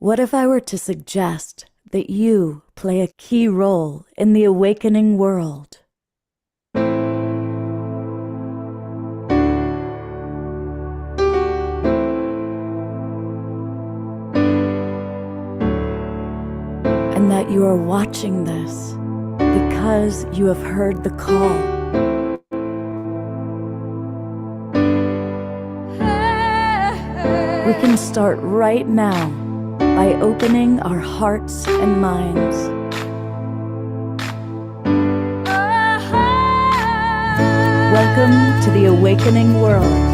What if I were to suggest that you play a key role in the awakening world? And that you are watching this because you have heard the call. We can start right now by opening our hearts and minds. Welcome to the awakening world.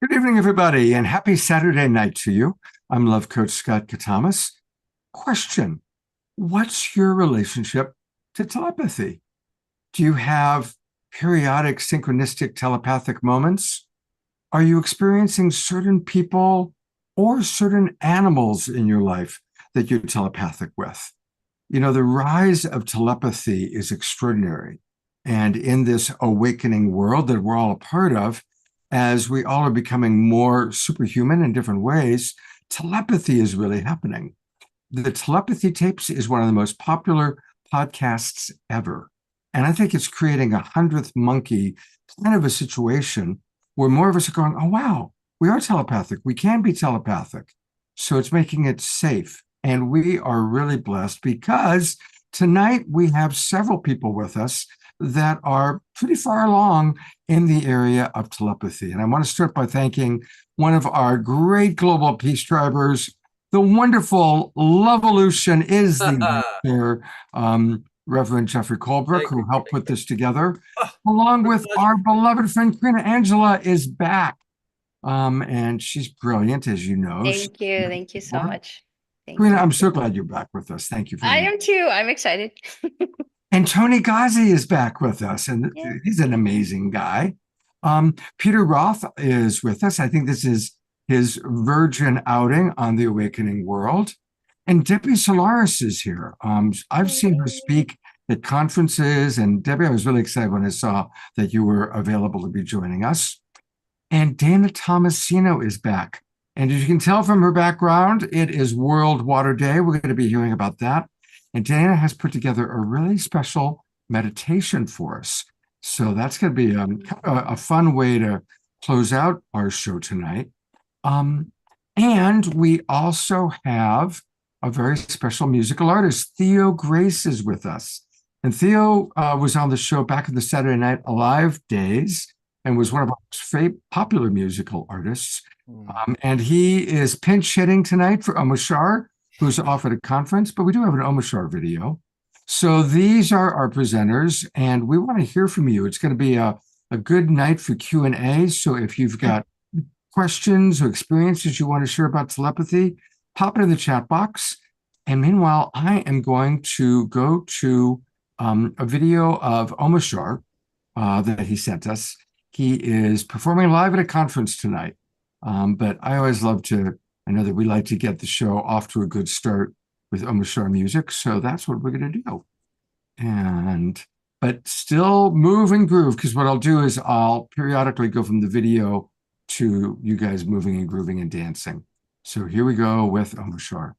Good evening, everybody, and happy Saturday night to you. I'm Love Coach Scott Katamas. Question: what's your relationship to telepathy? Do you have periodic synchronistic telepathic moments? Are you experiencing certain people or certain animals in your life that you're telepathic with? You know, the rise of telepathy is extraordinary. And in this awakening world that we're all a part of, as we all are becoming more superhuman in different ways, telepathy is really happening. The Telepathy Tapes is one of the most popular podcasts ever. And I think it's creating a 100th monkey kind of a situation where more of us are going, oh, wow, we are telepathic. We can be telepathic. So it's making it safe. And we are really blessed because tonight we have several people with us that are pretty far along in the area of telepathy. And I want to start by thanking one of our great global peace drivers. The wonderful Lovolution is the master, Reverend Jeffrey Colbrook, who helped put this together, along with our beloved friend Karina Angela is back. And she's brilliant, as you know. Thank you. Thank you so much. Thank Karina, you. I'm so glad you're back with us. Thank you I very much. am too. I'm excited. And Tony Ghazi is back with us, and Yeah. he's an amazing guy. Peter Roth is with us. I think this is his virgin outing on the awakening world. And Debbie Solaris is here. I've seen her speak at conferences, and Debbie, I was really excited when I saw that you were available to be joining us. And Dana Tomasino is back. And as you can tell from her background, it is World Water Day. We're going to be hearing about that. And Dana has put together a really special meditation for us. So that's going to be a fun way to close out our show tonight. And we also have a very special musical artist. Theo Grace is with us. And Theo was on the show back in the Saturday Night Alive days and was one of our most popular musical artists. And he is pinch hitting tonight for Omashar, who's off at a conference, but we do have an Omashar video. So these are our presenters, and we want to hear from you. It's going to be a good night for Q&A. So if you've got questions or experiences you want to share about telepathy, pop it in the chat box. And meanwhile, I am going to go to a video of Omashar that he sent us. He is performing live at a conference tonight. But I always love to, I know that we like to get the show off to a good start with Omashar music. So that's what we're going to do. But still move and groove, because what I'll do is I'll periodically go from the video to you guys moving and grooving and dancing. So here we go with Omashar.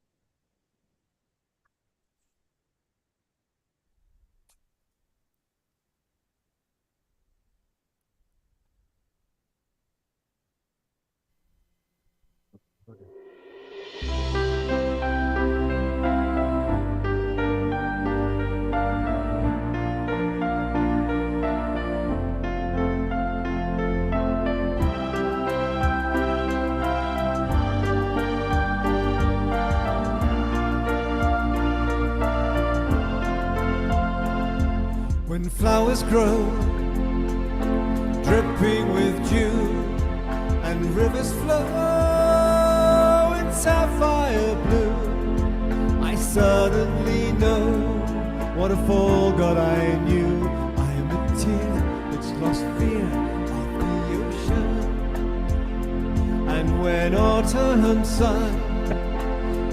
when flowers grow, dripping with dew, and rivers flow in sapphire blue, I suddenly know what a fall God I knew. I am a tear that's lost fear of the ocean. And when autumn sun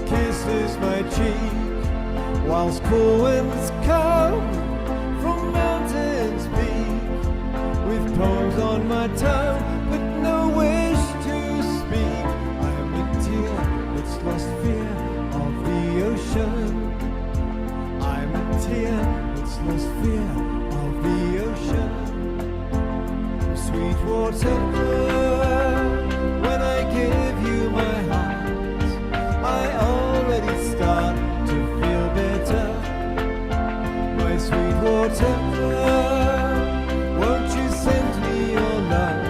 kisses my cheek, whilst cool winds come from mountains peak, with poems on my tongue but no wish to speak, I am a tear that's lost fear of the ocean. I'm a tear that's lost fear of the ocean. Sweet water, when I give you my heart, I already start to feel better. My sweet water, won't you send me your love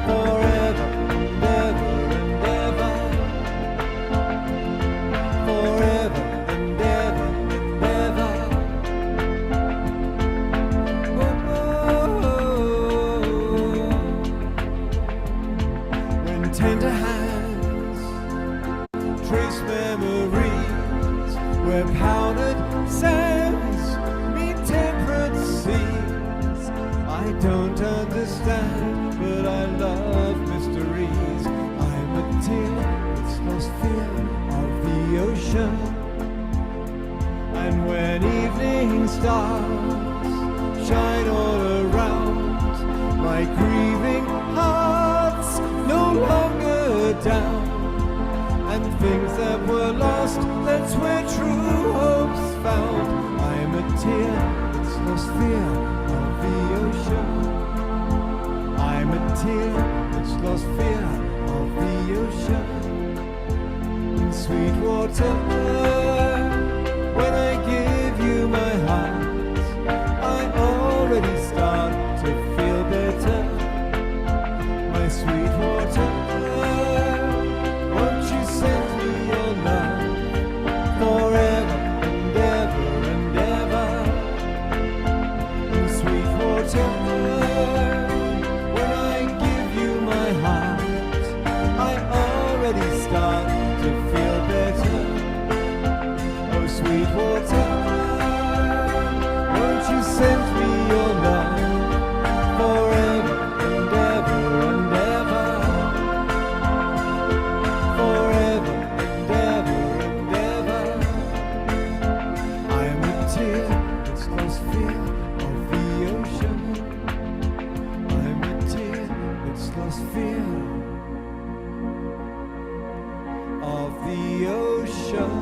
forever and ever and ever, forever and ever and ever. When tender hands trace memories where powdered sands meet temperate seas, I don't understand, but I love mysteries. I'm a tear that's lost fear of the ocean. And when evening stars shine all around, my grieving heart's no longer down. And things that were lost, that's where true hope's found. I'm a tear that's lost fear of the ocean. I'm a tear that's lost fear of the ocean. And sweet water, when I give you my heart, I already start to feel better. My sweet water, won't you send me your love forever and ever and ever? And sweet water, when I give you my heart, I already start to feel better. Oh, sweet water, won't you send me your love forever and ever and ever, forever and ever and ever. I am a tear that's lost fear of the ocean. I am a tear that's lost fear of the ocean.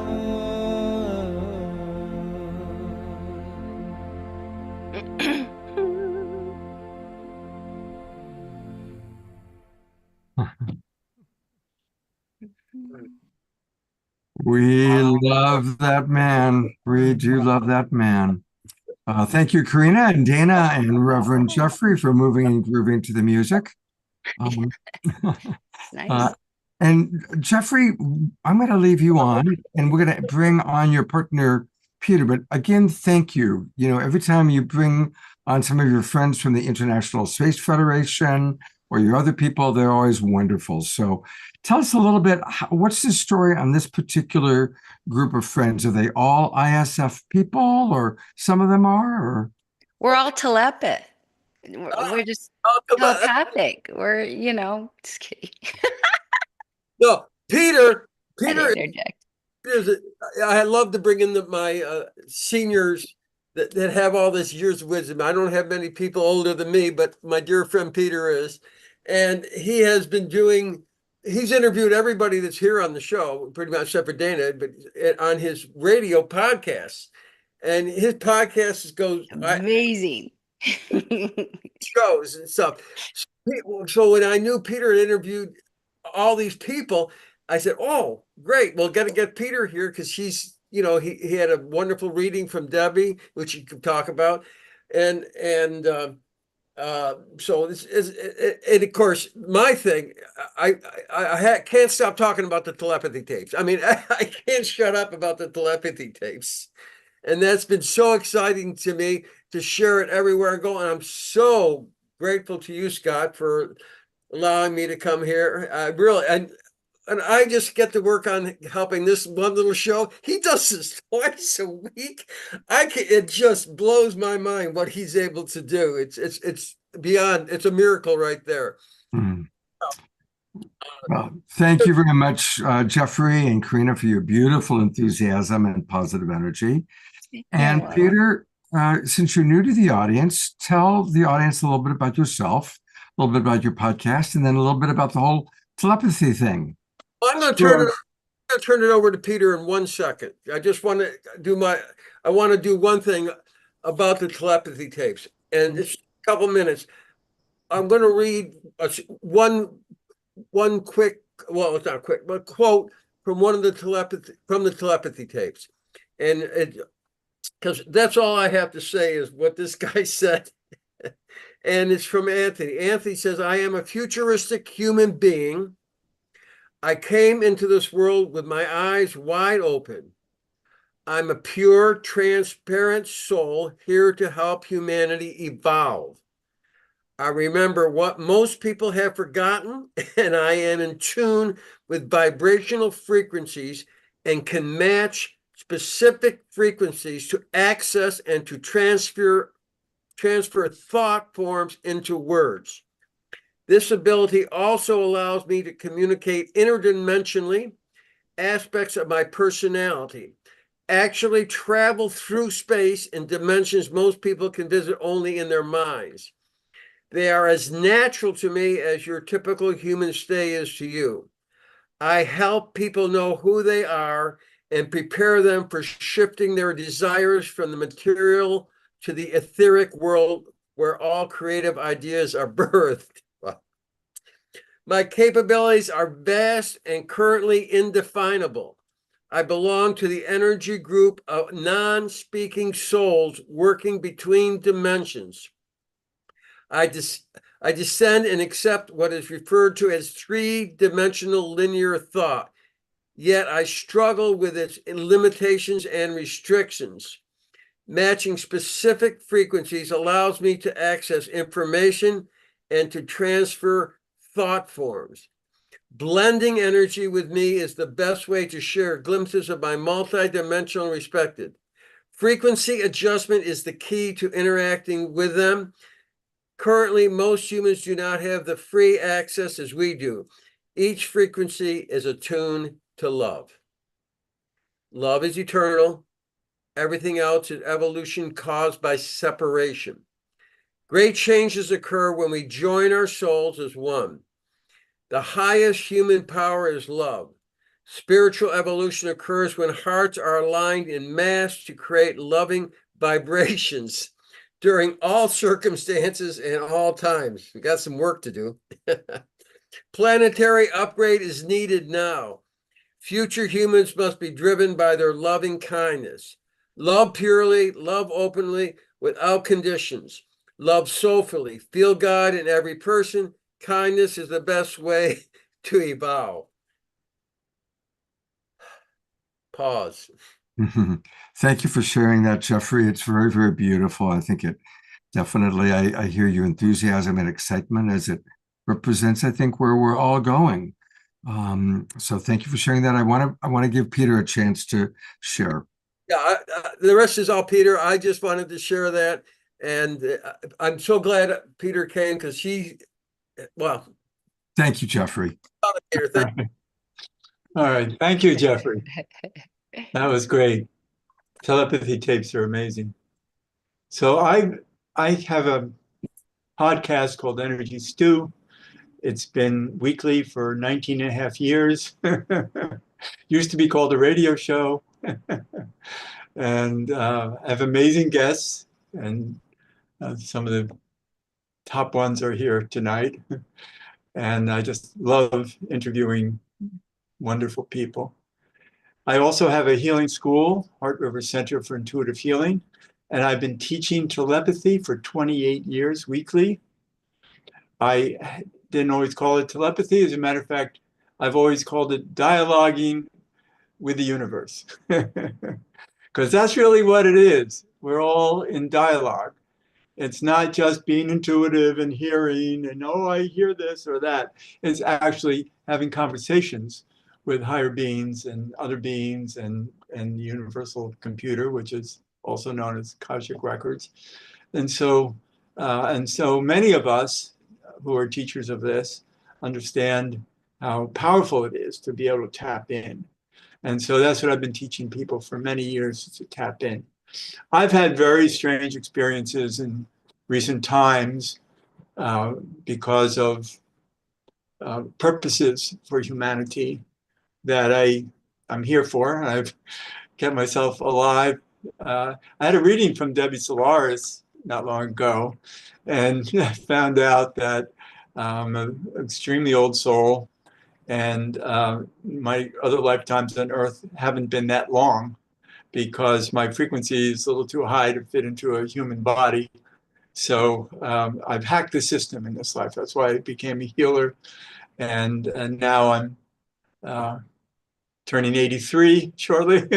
We love that man. We do love that man. Thank you, Karina and Dana and Reverend Jeffrey, for moving and grooving to the music. Um, Nice. and Jeffrey, I'm going to leave you on, and we're going to bring on your partner, Peter. But again, thank you. You know, every time you bring on some of your friends from the International Space Federation or your other people, they're always wonderful. So tell us a little bit, what's the story on this particular group of friends? Are they all ISF people, or some of them are? Or? We're all telepathic. We're just telepathic. We're, just kidding. No, Peter, I Peter, interject. I love to bring in my seniors that have all this years of wisdom. I don't have many people older than me, but my dear friend Peter is. And he has been he's interviewed everybody that's here on the show, pretty much except for Dana, but on his radio podcasts. And his podcast goes Amazing. shows and stuff. So when I knew Peter had interviewed all these people, I said, "Oh, great! Well, got to get Peter here because he's, he had a wonderful reading from Debbie, which he could talk about, and so this is, and of course, my thing, I can't stop talking about the telepathy tapes. I mean, I can't shut up about the telepathy tapes, And that's been so exciting to me to share it everywhere I go. And I'm so grateful to you, Scott, for allowing me to come here. I really, and I just get to work on helping this one little show. He does this twice a week. It just blows my mind what he's able to do. It's beyond, it's a miracle right there. Mm. Well, thank you very much, Jeffrey and Karina, for your beautiful enthusiasm and positive energy. And welcome. Peter, since you're new to the audience, tell the audience a little bit about yourself, a little bit about your podcast, and then a little bit about the whole telepathy thing. I'm going to turn it over to Peter in 1 second. I just want to I want to do one thing about the telepathy tapes, and it's a couple minutes. I'm going to read one quick, well, it's not quick, but quote from one of the telepathy tapes, and because that's all I have to say is what this guy said, and it's from Anthony. Anthony says, "I am a futuristic human being. I came into this world with my eyes wide open. I'm a pure, transparent soul here to help humanity evolve. I remember what most people have forgotten, and I am in tune with vibrational frequencies and can match specific frequencies to access and to transfer thought forms into words. This ability also allows me to communicate interdimensionally aspects of my personality, actually travel through space in dimensions most people can visit only in their minds. They are as natural to me as your typical human stay is to you. I help people know who they are and prepare them for shifting their desires from the material to the etheric world where all creative ideas are birthed. My capabilities are vast and currently indefinable. I belong to the energy group of non-speaking souls working between dimensions. I descend and accept what is referred to as three-dimensional linear thought, yet I struggle with its limitations and restrictions. Matching specific frequencies allows me to access information and to transfer thought forms. Blending energy with me is the best way to share glimpses of my multidimensional perspective. Frequency adjustment is the key to interacting with them. Currently, most humans do not have the free access as we do. Each frequency is attuned to love. Love is eternal. Everything else is evolution caused by separation. Great changes occur when we join our souls as one. The highest human power is love. Spiritual evolution occurs when hearts are aligned in mass to create loving vibrations during all circumstances and all times. We got some work to do. Planetary upgrade is needed now. Future humans must be driven by their loving kindness. Love purely, love openly, without conditions. Love soulfully, feel God in every person. Kindness is the best way to evolve. Pause. Thank you for sharing that, Jeffrey. It's very, very beautiful. I think it definitely, I hear your enthusiasm and excitement as it represents, I think, where we're all going. So thank you for sharing that. I want to give Peter a chance to share. Yeah, the rest is all Peter. I just wanted to share that. And I'm so glad Peter came because well. Thank you, Jeffrey. Peter, thank you. All right. Thank you, Jeffrey. That was great. Telepathy tapes are amazing. So I have a podcast called Energy Stew. It's been weekly for 19 and a half years. Used to be called a radio show. And I have amazing guests, and some of the top ones are here tonight. And I just love interviewing wonderful people. I also have a healing school, Heart River Center for Intuitive Healing, and I've been teaching telepathy for 28 years weekly. I didn't always call it telepathy. As a matter of fact, I've always called it dialoguing with the universe, because that's really what it is. We're all in dialogue. It's not just being intuitive and hearing and, oh, I hear this or that. It's actually having conversations with higher beings and other beings and the universal computer, which is also known as Akashic Records. And so many of us who are teachers of this understand how powerful it is to be able to tap in. And so that's what I've been teaching people for many years, to tap in. I've had very strange experiences in recent times because of purposes for humanity that I'm here for. I've kept myself alive. I had a reading from Debbie Solaris not long ago, and I found out that I'm an extremely old soul, and my other lifetimes on Earth haven't been that long, because my frequency is a little too high to fit into a human body. So I've hacked the system in this life. That's why I became a healer. And now I'm turning 83 shortly.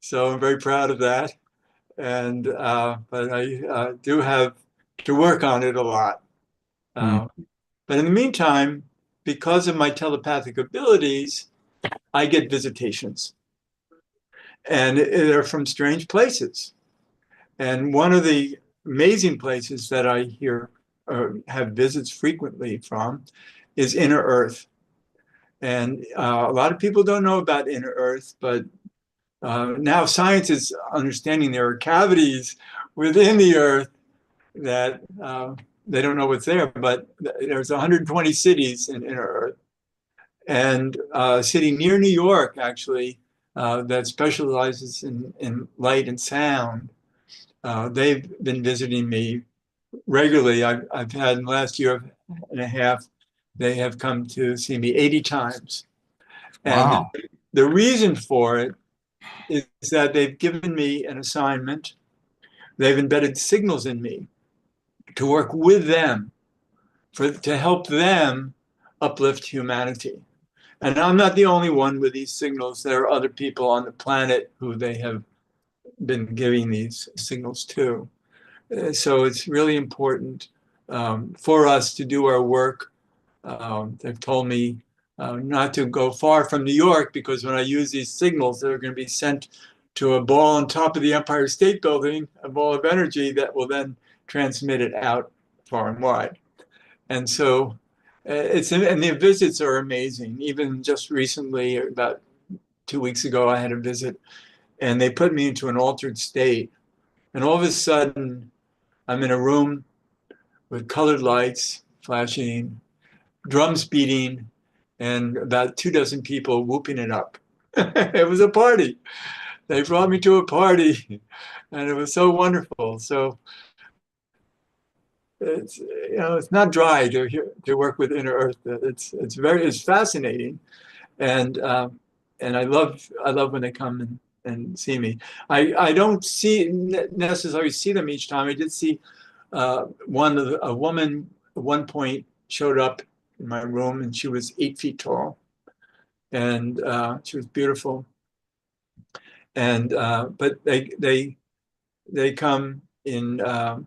So I'm very proud of that. And but I do have to work on it a lot. But in the meantime, because of my telepathic abilities, I get visitations. And they're from strange places. And one of the amazing places that I hear or have visits frequently from is Inner Earth. And a lot of people don't know about Inner Earth, but now science is understanding there are cavities within the Earth that they don't know what's there, but there's 120 cities in Inner Earth. And a city near New York, actually, that specializes in light and sound. They've been visiting me regularly. I've had in the last year and a half, they have come to see me 80 times. Wow. And the reason for it is that they've given me an assignment. They've embedded signals in me to work with them to help them uplift humanity. And I'm not the only one with these signals. There are other people on the planet who they have been giving these signals to. So it's really important for us to do our work. They've told me not to go far from New York, because when I use these signals, they're going to be sent to a ball on top of the Empire State Building, a ball of energy that will then transmit it out far and wide. And so and the visits are amazing. Even just recently, about 2 weeks ago, I had a visit, and they put me into an altered state. And all of a sudden, I'm in a room with colored lights flashing, drums beating, and about 24 people whooping it up. It was a party. They brought me to a party, and it was so wonderful. So it's not dry to work with Inner Earth. It's fascinating, and I love when they come and see me. I don't necessarily see them each time. I did see a woman at one point showed up in my room, and she was 8 feet tall, and she was beautiful. And but they come in.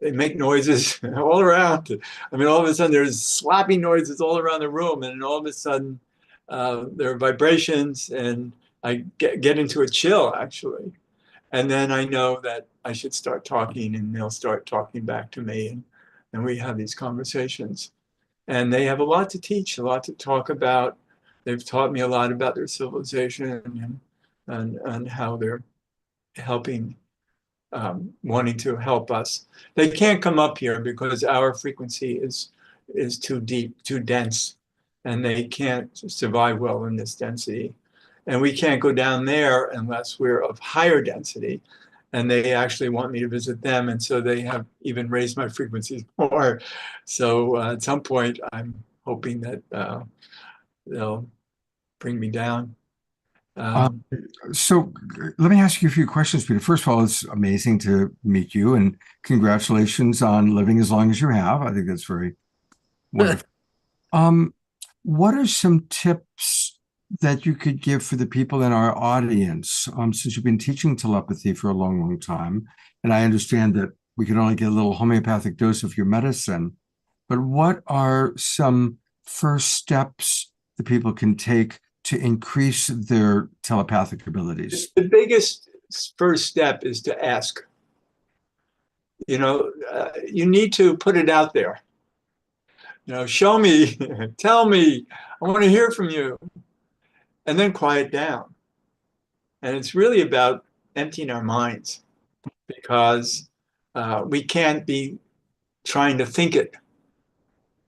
They make noises all around. I mean, all of a sudden there's slapping noises all around the room, and all of a sudden there are vibrations, and I get into a chill, actually. And then I know that I should start talking, and they'll start talking back to me, and we have these conversations. And they have a lot to teach, a lot to talk about. They've taught me a lot about their civilization and how they're helping, wanting to help us. They can't come up here because our frequency is too deep, too dense, and they can't survive well in this density. And we can't go down there unless we're of higher density. And they actually want me to visit them, and so they have even raised my frequencies more. So at some point, I'm hoping that they'll bring me down. So let me ask you a few questions, Peter. First of all, it's amazing to meet you, and congratulations on living as long as you have. I think that's very wonderful. What are some tips that you could give for the people in our audience? Since you've been teaching telepathy for a long, long time, and I understand that we can only get a little homeopathic dose of your medicine, but what are some first steps that people can take to increase their telepathic abilities? The biggest first step is to ask. You need to put it out there. Show me, tell me, I want to hear from you. And then quiet down. And it's really about emptying our minds, because we can't be trying to think it.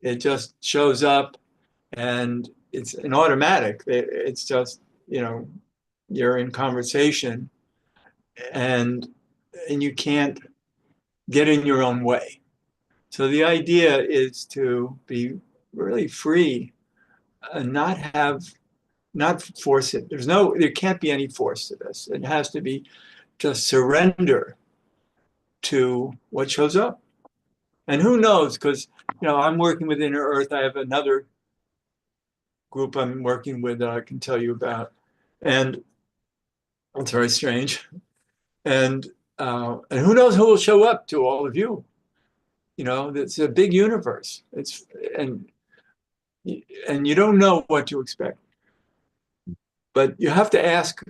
It just shows up, and it's an automatic. It's just, you're in conversation, and you can't get in your own way. So the idea is to be really free and not force it. There can't be any force to this. It has to be just surrender to what shows up. And who knows, because, I'm working with Inner Earth. I have another group I'm working with that I can tell you about. And it's very strange. And who knows who will show up to all of you. It's a big universe. And you don't know what to expect. But you have to ask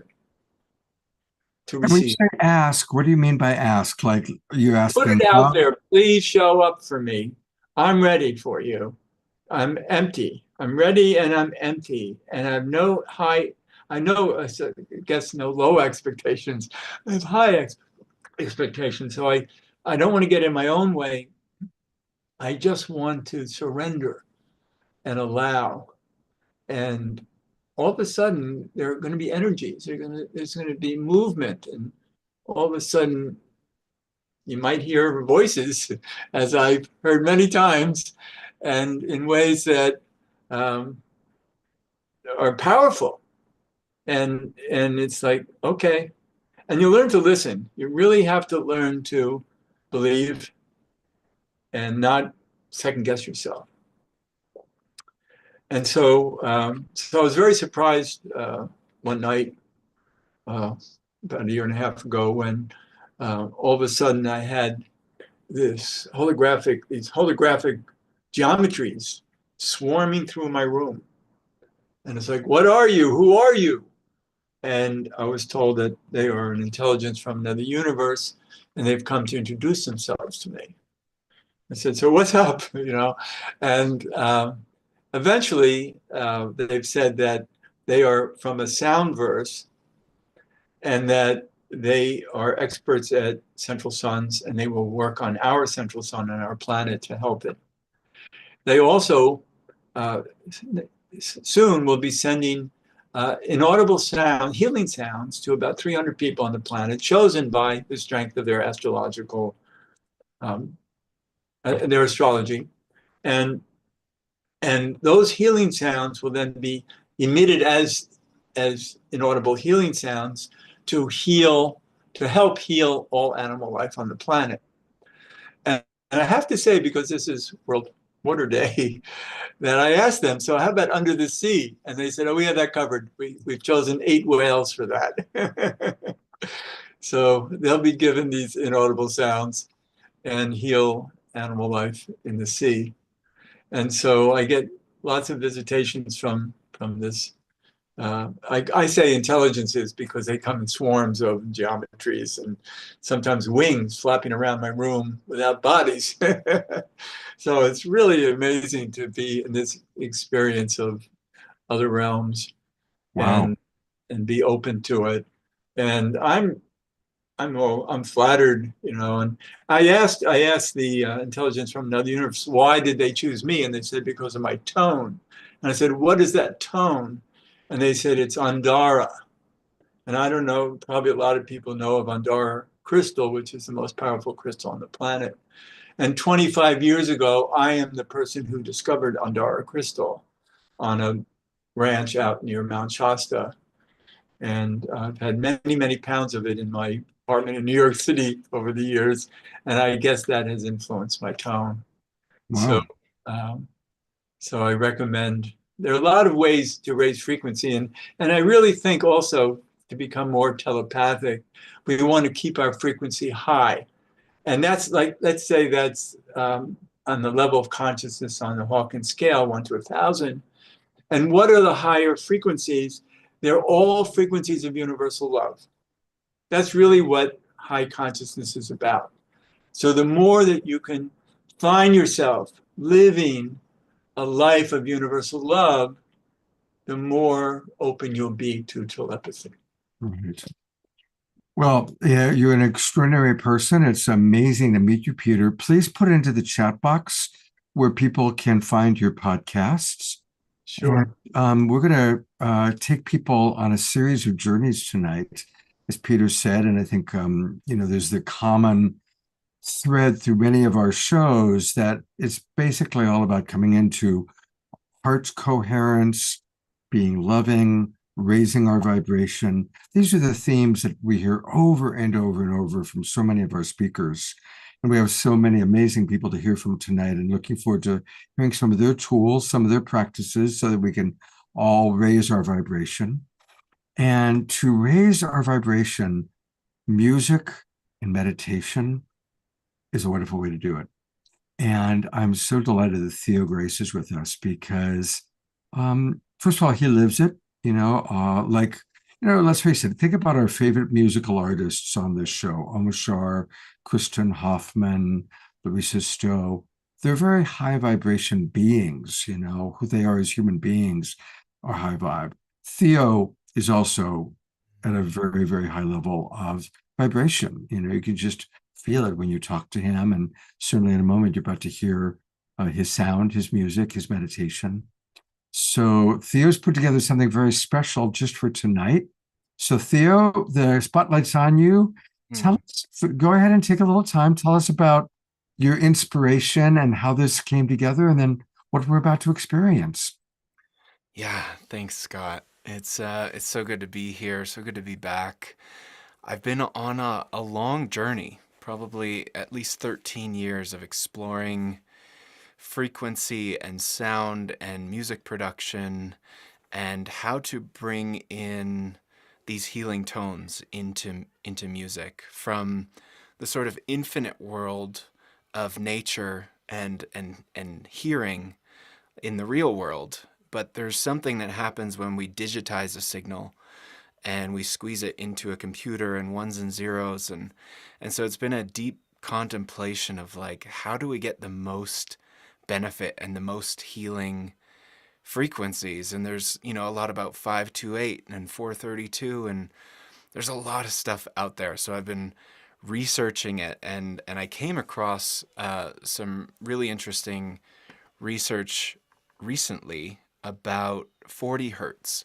to And when you receive. say ask, what do you mean by ask? Like you're Put asking it out God? there. Please show up for me. I'm ready for you. I'm empty. I'm ready and I'm empty. And I have no high, I know, I guess no low expectations. I have high expectations. So I don't want to get in my own way. I just want to surrender and allow. And all of a sudden, there are going to be energies. There's going to be movement. And all of a sudden, you might hear voices, as I've heard many times, and in ways that are powerful. And it's like, okay. And you learn to listen. You really have to learn to believe and not second guess yourself. And so I was very surprised one night, about a year and a half ago, when all of a sudden I had these holographic geometries swarming through my room. And it's like, what are you? Who are you? And I was told that they are an intelligence from another universe, and they've come to introduce themselves to me. I said, so what's up? And eventually they've said that they are from a sound verse, and that they are experts at central suns, and they will work on our central sun and our planet to help it. They also soon will be sending inaudible sound, healing sounds, to about 300 people on the planet, chosen by the strength of their astrological, their astrology. And those healing sounds will then be emitted as inaudible healing sounds to help heal all animal life on the planet. And I have to say, because this is World Water Day, that I asked them, so how about under the sea? And they said, oh, we have that covered. We've chosen 8 whales for that. So they'll be given these inaudible sounds and heal animal life in the sea. And so I get lots of visitations from this. I say intelligences because they come in swarms of geometries and sometimes wings flapping around my room without bodies. So it's really amazing to be in this experience of other realms. Wow. and be open to it. And I'm flattered, and I asked the intelligence from another universe, why did they choose me? And they said, because of my tone. And I said, what is that tone? And they said, it's Andara. And I don't know, probably a lot of people know of Andara crystal, which is the most powerful crystal on the planet. And 25 years ago, I am the person who discovered Andara crystal on a ranch out near Mount Shasta. And I've had many, many pounds of it in my apartment in New York City over the years. And I guess that has influenced my tone. Wow. So I recommend there are a lot of ways to raise frequency. And I really think also to become more telepathic, we want to keep our frequency high. And that's like, let's say that's on the level of consciousness on the Hawkins scale, 1 to 1,000. And what are the higher frequencies? They're all frequencies of universal love. That's really what high consciousness is about. So the more that you can find yourself living a life of universal love, the more open you'll be to telepathy. Right. Well, yeah, you're an extraordinary person. It's amazing to meet you, Peter. Please put it into the chat box where people can find your podcasts. Sure. And, we're going to take people on a series of journeys tonight, as Peter said. And I think, there's the common thread through many of our shows that it's basically all about coming into heart coherence, being loving, raising our vibration. These are the themes that we hear over and over and over from so many of our speakers. And we have so many amazing people to hear from tonight, and looking forward to hearing some of their tools, some of their practices, so that we can all raise our vibration. And to raise our vibration, music and meditation is a wonderful way to do it. And I'm so delighted that Theo Grace is with us because, first of all, he lives it, let's face it, think about our favorite musical artists on this show, Omar Shar, Kristen Hoffman, Larissa Stowe. They're very high vibration beings, who they are as human beings are high vibe. Theo is also at a very, very high level of vibration. You can just feel it when you talk to him. And certainly in a moment, you're about to hear his sound, his music, his meditation. So Theo's put together something very special just for tonight. So Theo, the spotlight's on you. Tell us, go ahead and take a little time. Tell us about your inspiration and how this came together, and then what we're about to experience. Yeah, thanks, Scott. It's so good to be here. So good to be back. I've been on a long journey, probably at least 13 years of exploring frequency and sound and music production and how to bring in these healing tones into music from the sort of infinite world of nature and hearing in the real world. But there's something that happens when we digitize a signal and we squeeze it into a computer and ones and zeros. And so it's been a deep contemplation of like, how do we get the most benefit and the most healing frequencies? And there's, a lot about 528 and 432, and there's a lot of stuff out there. So I've been researching it, and I came across some really interesting research recently about 40 hertz.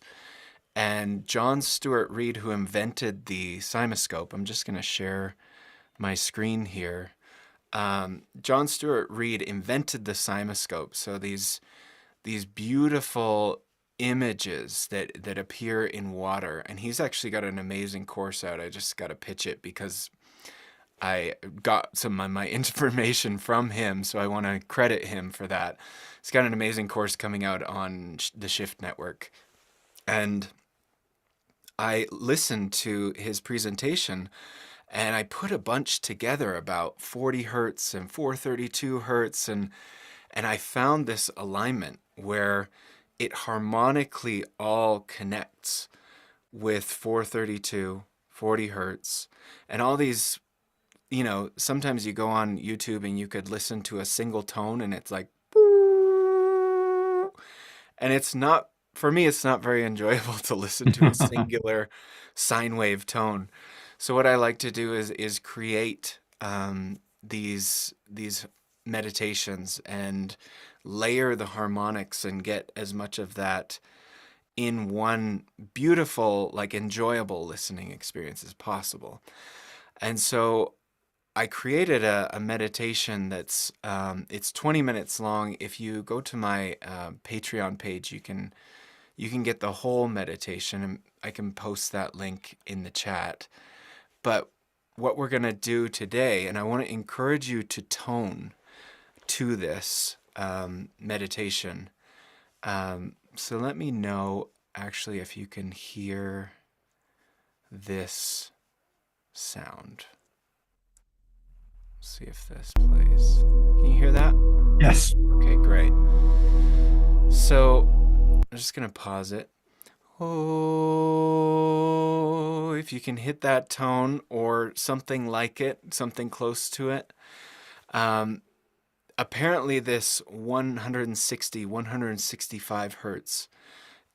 And John Stuart Reid, who invented the cymoscope, I'm just going to share my screen here. John Stuart Reid invented the cymoscope. So these beautiful images that appear in water. And he's actually got an amazing course out. I just got to pitch it because I got some of my information from him, so I want to credit him for that. He's got an amazing course coming out on the Shift Network. And I listened to his presentation, and I put a bunch together about 40 hertz and 432 hertz, and I found this alignment where it harmonically all connects with 432, 40 hertz, and all these, sometimes you go on YouTube and you could listen to a single tone and it's like, and it's not, for me, it's not very enjoyable to listen to a singular sine wave tone. So what I like to do is create these meditations and layer the harmonics and get as much of that in one beautiful, like enjoyable listening experience as possible. And so I created a meditation that's it's 20 minutes long. If you go to my Patreon page, you can get the whole meditation, and I can post that link in the chat. But what we're going to do today, and I want to encourage you to tone to this meditation. So let me know actually if you can hear this sound. See if this plays. Can you hear that? Yes. Okay, great. So I'm just going to pause it. Oh, if you can hit that tone or something like it, something close to it. Apparently this 165 hertz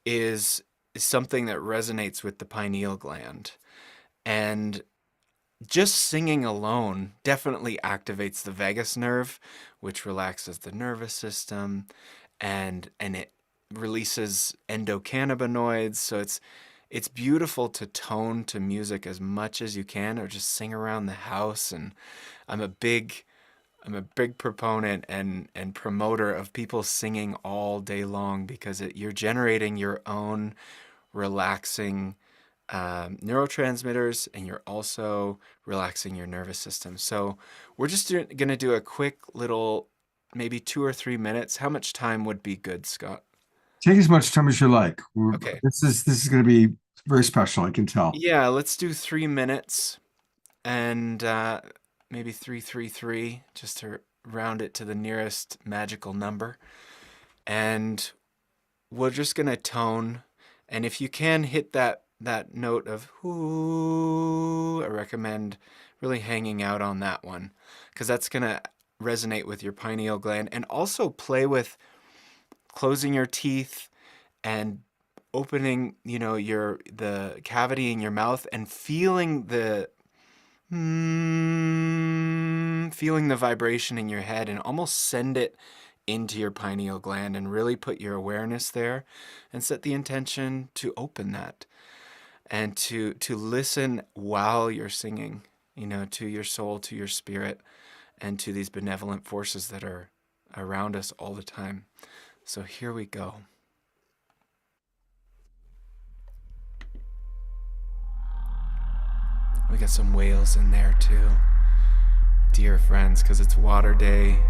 is something that resonates with the pineal gland. And just singing alone definitely activates the vagus nerve, which relaxes the nervous system, and it releases endocannabinoids. So it's beautiful to tone to music as much as you can, or just sing around the house. And I'm a big proponent and promoter of people singing all day long, because you're generating your own relaxing neurotransmitters, and you're also relaxing your nervous system. So we're just going to do a quick little, maybe 2 or 3 minutes. How much time would be good, Scott? Take as much time as you like. Okay. This is going to be very special, I can tell. Yeah, let's do 3 minutes, and maybe 333, just to round it to the nearest magical number. And we're just going to tone. And if you can hit that note of whoo, I recommend really hanging out on that one, because that's going to resonate with your pineal gland. And also play with closing your teeth and opening, the cavity in your mouth, and feeling the vibration in your head, and almost send it into your pineal gland, and really put your awareness there, and set the intention to open that, and to listen while you're singing, to your soul, to your spirit, and to these benevolent forces that are around us all the time. So here we go. We got some whales in there too, dear friends, because it's water day.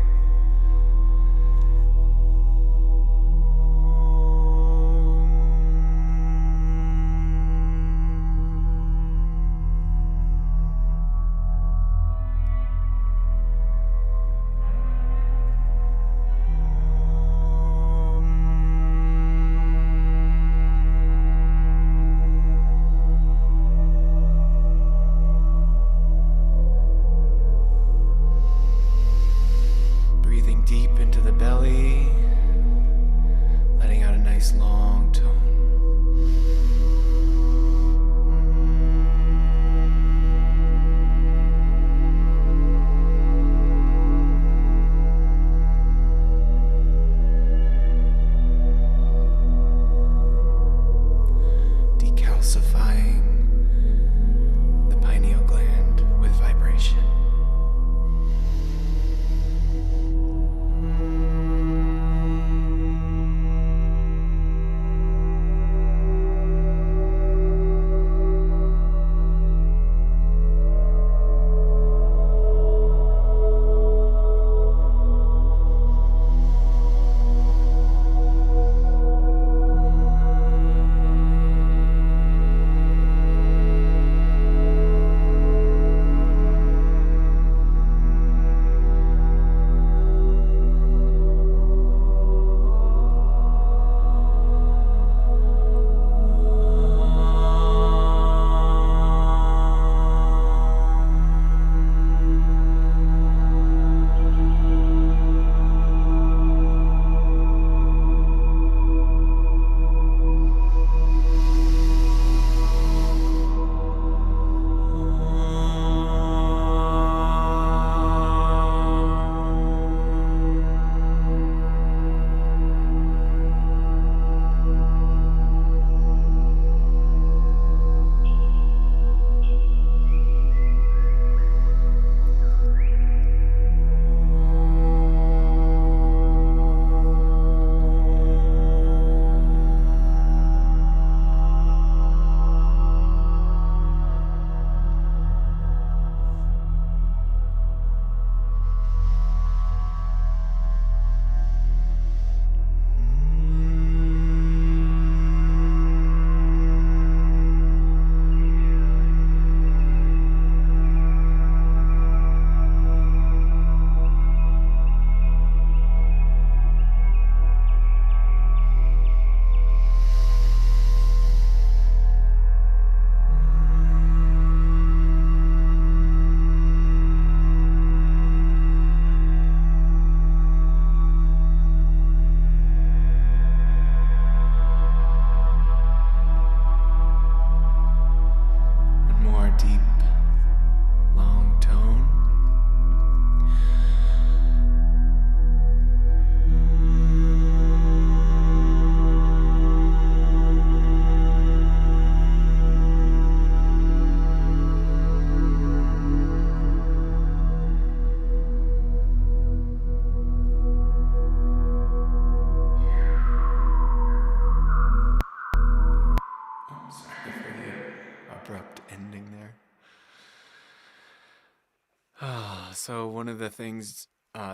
So one of the things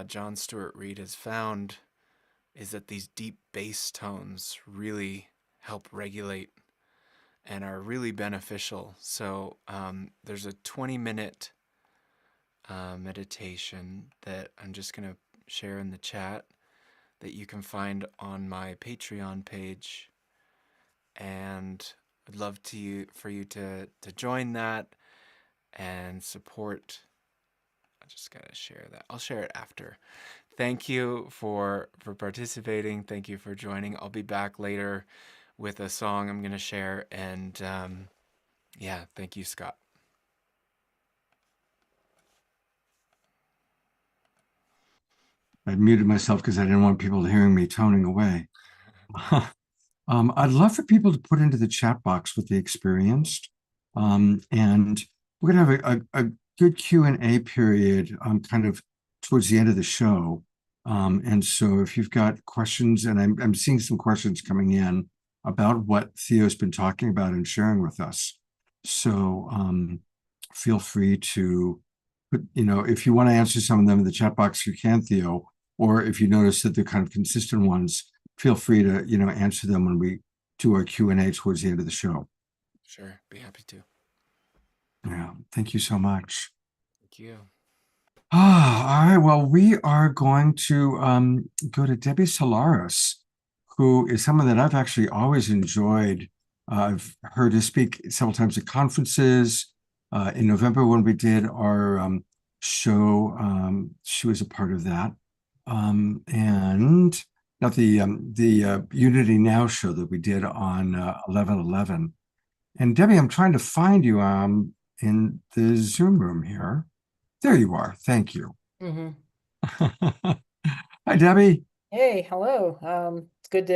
John Stewart Reed has found is that these deep bass tones really help regulate and are really beneficial. So there's a 20-minute meditation that I'm just going to share in the chat that you can find on my Patreon page. And I'd love for you to join that and support. I just gotta share that. I'll share it after. Thank you for participating. Thank you for joining. I'll be back later with a song I'm gonna share. And yeah, thank you, Scott. I muted myself because I didn't want people hearing me toning away. I'd love for people to put into the chat box what they experienced. And we're going to have a good Q&A period kind of towards the end of the show. And so if you've got questions, and I'm seeing some questions coming in about what Theo's been talking about and sharing with us. So feel free to put, if you want to answer some of them in the chat box, you can, Theo. Or if you notice that they're kind of consistent ones, feel free to, answer them when we do our Q&A towards the end of the show. Sure, be happy to. Yeah, thank you so much. Thank you. All right, well, we are going to go to Debbie Solaris, who is someone that I've actually always enjoyed. I've heard her speak several times at conferences. In November, when we did our show, she was a part of that. And not the Unity Now show that we did on 11/11. And Debbie, I'm trying to find you in the Zoom room here. There you are. Thank you. Mm-hmm. Hi, Debbie. Hey, hello. It's good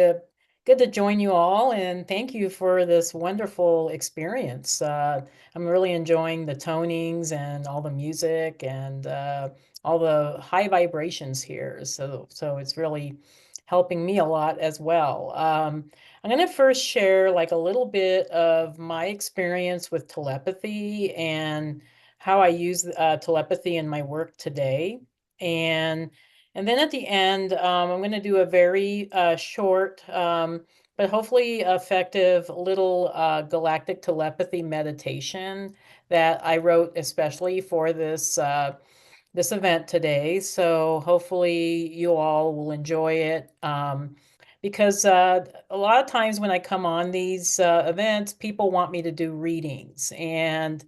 to join you all, and thank you for this wonderful experience. I'm really enjoying the tonings and all the music and all the high vibrations here. So it's really helping me a lot as well. I'm going to first share like a little bit of my experience with telepathy and how I use telepathy in my work today. And then at the end, I'm going to do a very short, but hopefully effective little galactic telepathy meditation that I wrote especially for this event today. So hopefully you all will enjoy it. Because a lot of times when I come on these events, people want me to do readings, and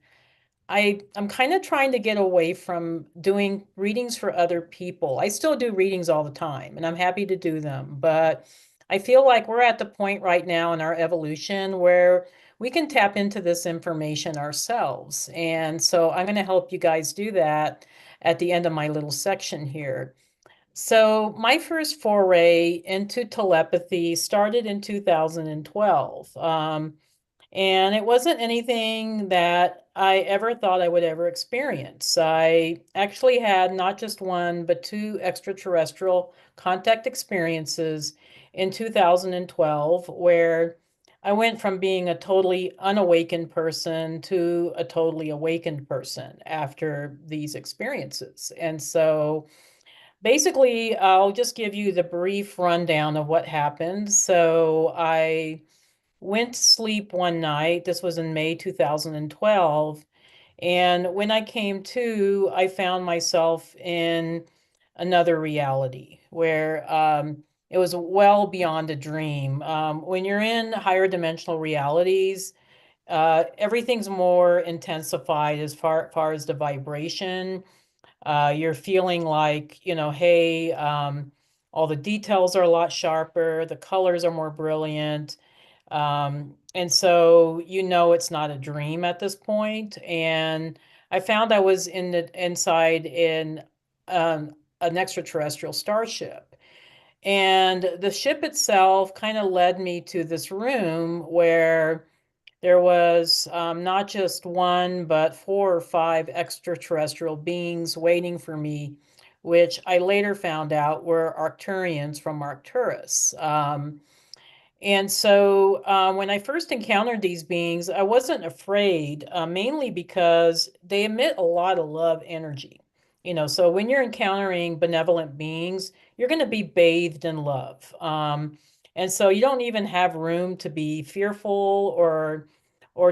I'm kind of trying to get away from doing readings for other people. I still do readings all the time, and I'm happy to do them, but I feel like we're at the point right now in our evolution where we can tap into this information ourselves. And so I'm going to help you guys do that at the end of my little section here. So my first foray into telepathy started in 2012. And it wasn't anything that I ever thought I would ever experience. I actually had not just one, but two extraterrestrial contact experiences in 2012, where I went from being a totally unawakened person to a totally awakened person after these experiences. And so basically, I'll just give you the brief rundown of what happened. So I went to sleep one night. This was in May 2012. And when I came to, I found myself in another reality where it was well beyond a dream. When you're in higher dimensional realities, everything's more intensified as far as the vibration. You're feeling like, hey, all the details are a lot sharper, the colors are more brilliant. And so it's not a dream at this point. And I found I was inside in an extraterrestrial starship. And the ship itself kind of led me to this room where there was not just one, but four or five extraterrestrial beings waiting for me, which I later found out were Arcturians from Arcturus. And so when I first encountered these beings, I wasn't afraid, mainly because they emit a lot of love energy. So when you're encountering benevolent beings, you're going to be bathed in love. And so you don't even have room to be fearful or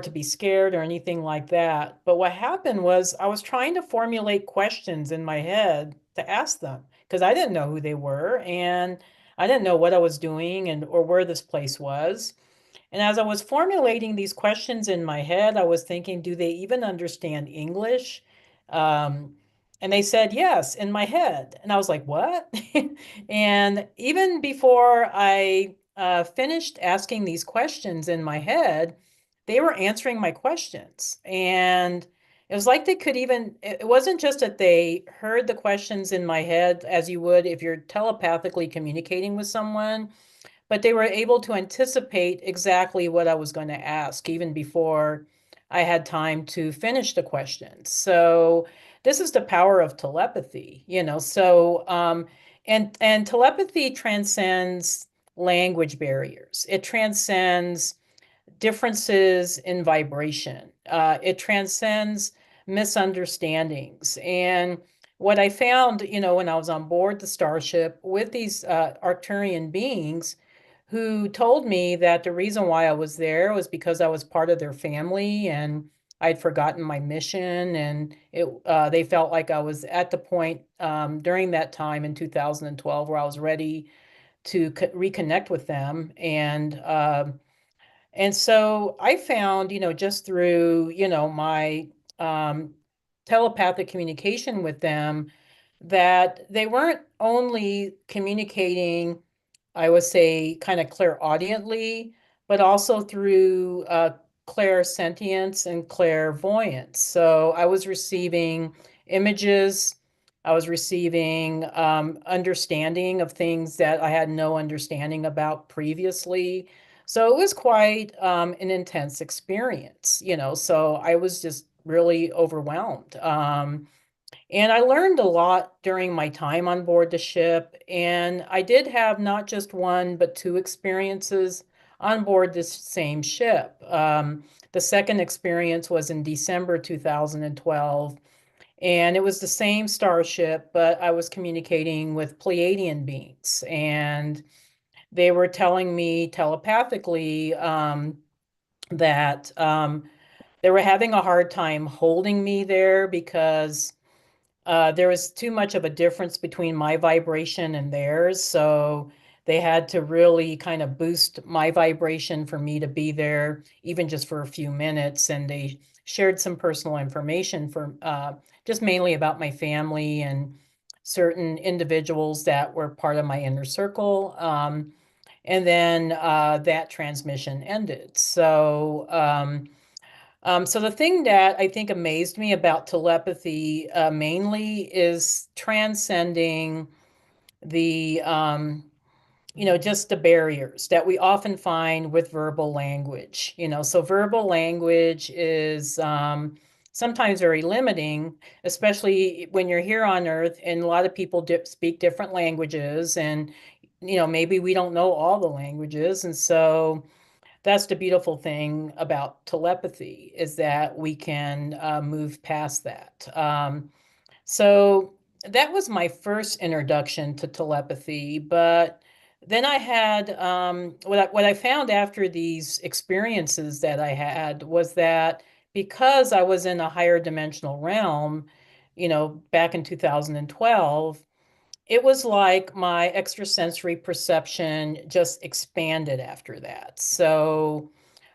to be scared or anything like that. But what happened was I was trying to formulate questions in my head to ask them because I didn't know who they were and I didn't know what I was doing and or where this place was. And as I was formulating these questions in my head, I was thinking, do they even understand English? Um, and they said yes in my head. And I was like, what? And even before I finished asking these questions in my head, they were answering my questions. And it was like they could even, it wasn't just that they heard the questions in my head as you would if you're telepathically communicating with someone, but they were able to anticipate exactly what I was going to ask even before I had time to finish the question. So this is the power of telepathy. And telepathy transcends language barriers. It transcends differences in vibration. It transcends misunderstandings. And what I found, when I was on board the starship with these Arcturian beings who told me that the reason why I was there was because I was part of their family and I'd forgotten my mission. And they felt like I was at the point during that time in 2012 where I was ready to reconnect with them. And so I found, just through, my um, telepathic communication with them, that they weren't only communicating, I would say, kind of clairaudiently, but also through clairsentience and clairvoyance. So I was receiving images, I was receiving understanding of things that I had no understanding about previously. So it was quite an intense experience. So I was just really overwhelmed. And I learned a lot during my time on board the ship. And I did have not just one, but two experiences on board this same ship. The second experience was in December 2012. And it was the same starship, but I was communicating with Pleiadian beings. And they were telling me telepathically that they were having a hard time holding me there because there was too much of a difference between my vibration and theirs. So they had to really kind of boost my vibration for me to be there, even just for a few minutes. And they shared some personal information for just mainly about my family and certain individuals that were part of my inner circle. And then that transmission ended. So the thing that I think amazed me about telepathy mainly is transcending the just the barriers that we often find with verbal language. So verbal language is sometimes very limiting, especially when you're here on Earth, and a lot of people speak different languages, and maybe we don't know all the languages, and so that's the beautiful thing about telepathy is that we can move past that. So that was my first introduction to telepathy. But then I had what I found after these experiences that I had was that because I was in a higher dimensional realm, back in 2012, it was like my extrasensory perception just expanded after that. So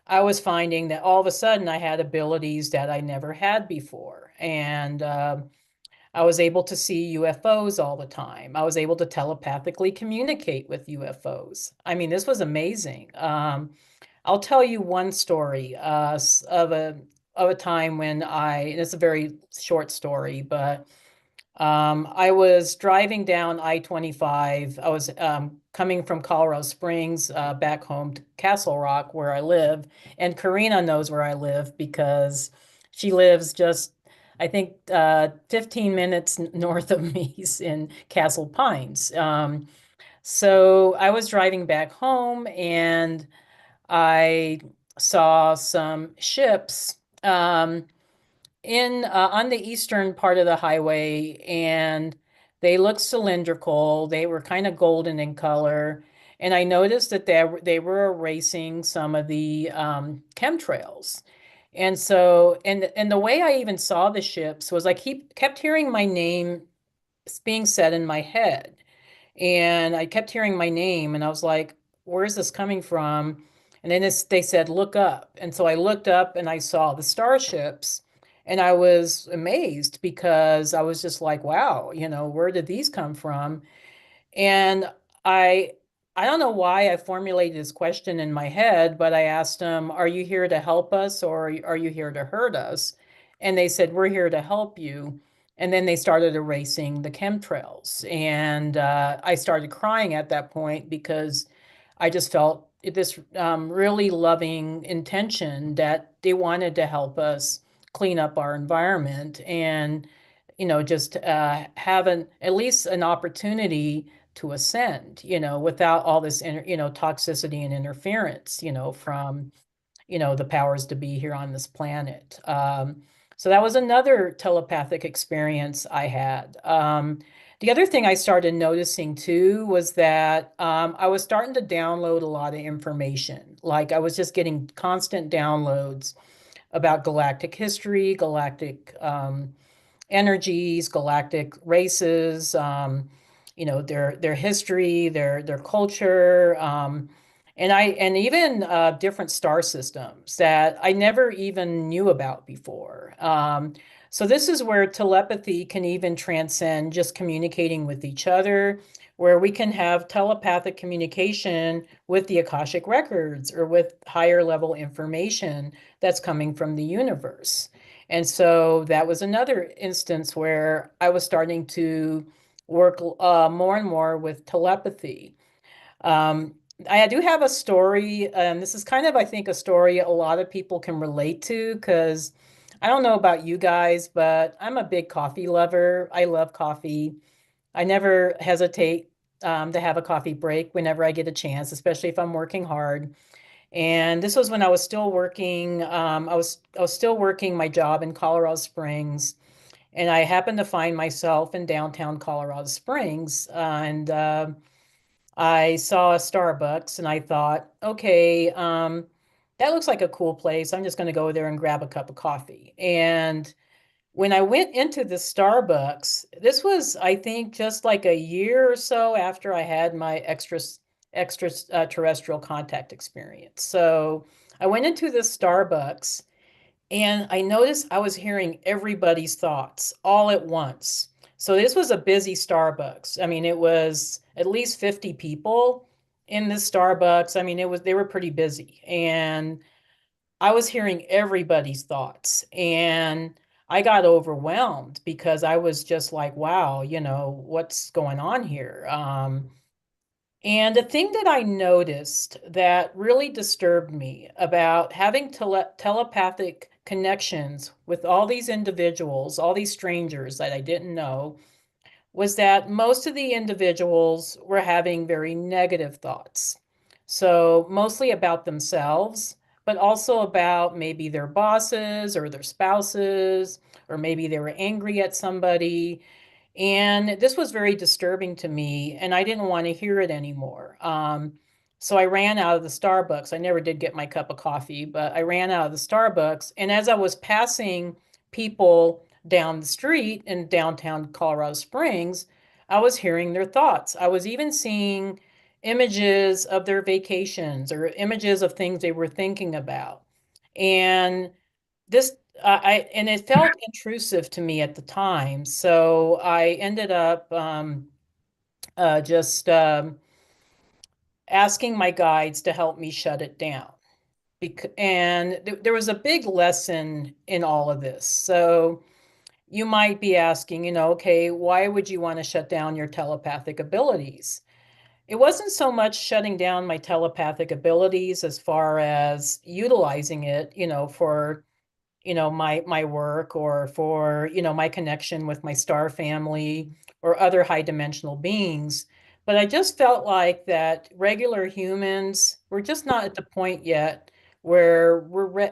I was finding that all of a sudden I had abilities that I never had before. And I was able to see UFOs all the time. I was able to telepathically communicate with UFOs. I mean, this was amazing. I'll tell you one story of a time when and it's a very short story, but I was driving down I-25. I was coming from Colorado Springs back home to Castle Rock, where I live. And Karina knows where I live because she lives just, I think, 15 minutes north of me in Castle Pines. So I was driving back home and I saw some ships. in on the eastern part of the highway, and they looked cylindrical. They were kind of golden in color, and I noticed that they were erasing some of the chemtrails. And so, and the way I even saw the ships was I kept hearing my name being said in my head. And I kept hearing my name, and I was like, where is this coming from? And then they said, look up. And so I looked up and I saw the starships, and I was amazed because I was just like, wow, where did these come from? And I I don't know why I formulated this question in my head, but I asked them, "Are you here to help us or are you here to hurt us?" And they said, "We're here to help you." And then they started erasing the chemtrails. And I started crying at that point because I just felt this really loving intention that they wanted to help us clean up our environment and, just have at least an opportunity to ascend, without all this, toxicity and interference, from, the powers to be here on this planet. So that was another telepathic experience I had. The other thing I started noticing too was that I was starting to download a lot of information. Like I was just getting constant downloads about galactic history, galactic energies, galactic races, their history, their culture, and even different star systems that I never even knew about before. So this is where telepathy can even transcend just communicating with each other, where we can have telepathic communication with the Akashic records or with higher level information that's coming from the universe. And so that was another instance where I was starting to work more and more with telepathy. Um, I do have a story, and this is kind of, I think, a story a lot of people can relate to because I don't know about you guys, but I'm a big coffee lover. I love coffee. I never hesitate to have a coffee break whenever I get a chance, especially if I'm working hard. And this was when I was still working. I was still working my job in Colorado Springs, and I happened to find myself in downtown Colorado Springs, and I saw a Starbucks, and I thought, okay, that looks like a cool place. I'm just going to go there and grab a cup of coffee. And when I went into the Starbucks, this was, I think, just like a year or so after I had my extra terrestrial contact experience. So I went into the Starbucks and I noticed I was hearing everybody's thoughts all at once. So this was a busy Starbucks. I mean, it was at least 50 people in this Starbucks. I mean, they were pretty busy. And I was hearing everybody's thoughts, and I got overwhelmed because I was just like, wow, what's going on here? And the thing that I noticed that really disturbed me about having telepathic connections with all these individuals, all these strangers that I didn't know, was that most of the individuals were having very negative thoughts. So, mostly about themselves, but also about maybe their bosses or their spouses, or maybe they were angry at somebody. And this was very disturbing to me, and I didn't want to hear it anymore. So I ran out of the Starbucks. I never did get my cup of coffee, but I ran out of the Starbucks. And as I was passing people down the street in downtown Colorado Springs, I was hearing their thoughts. I was even seeing images of their vacations or images of things they were thinking about. And this and it felt intrusive to me at the time, so I ended up just asking my guides to help me shut it down. And there was a big lesson in all of this. So you might be asking, okay, why would you want to shut down your telepathic abilities? It wasn't so much shutting down my telepathic abilities as far as utilizing it, for my work or for my connection with my star family or other high dimensional beings, but I just felt like that regular humans were just not at the point yet where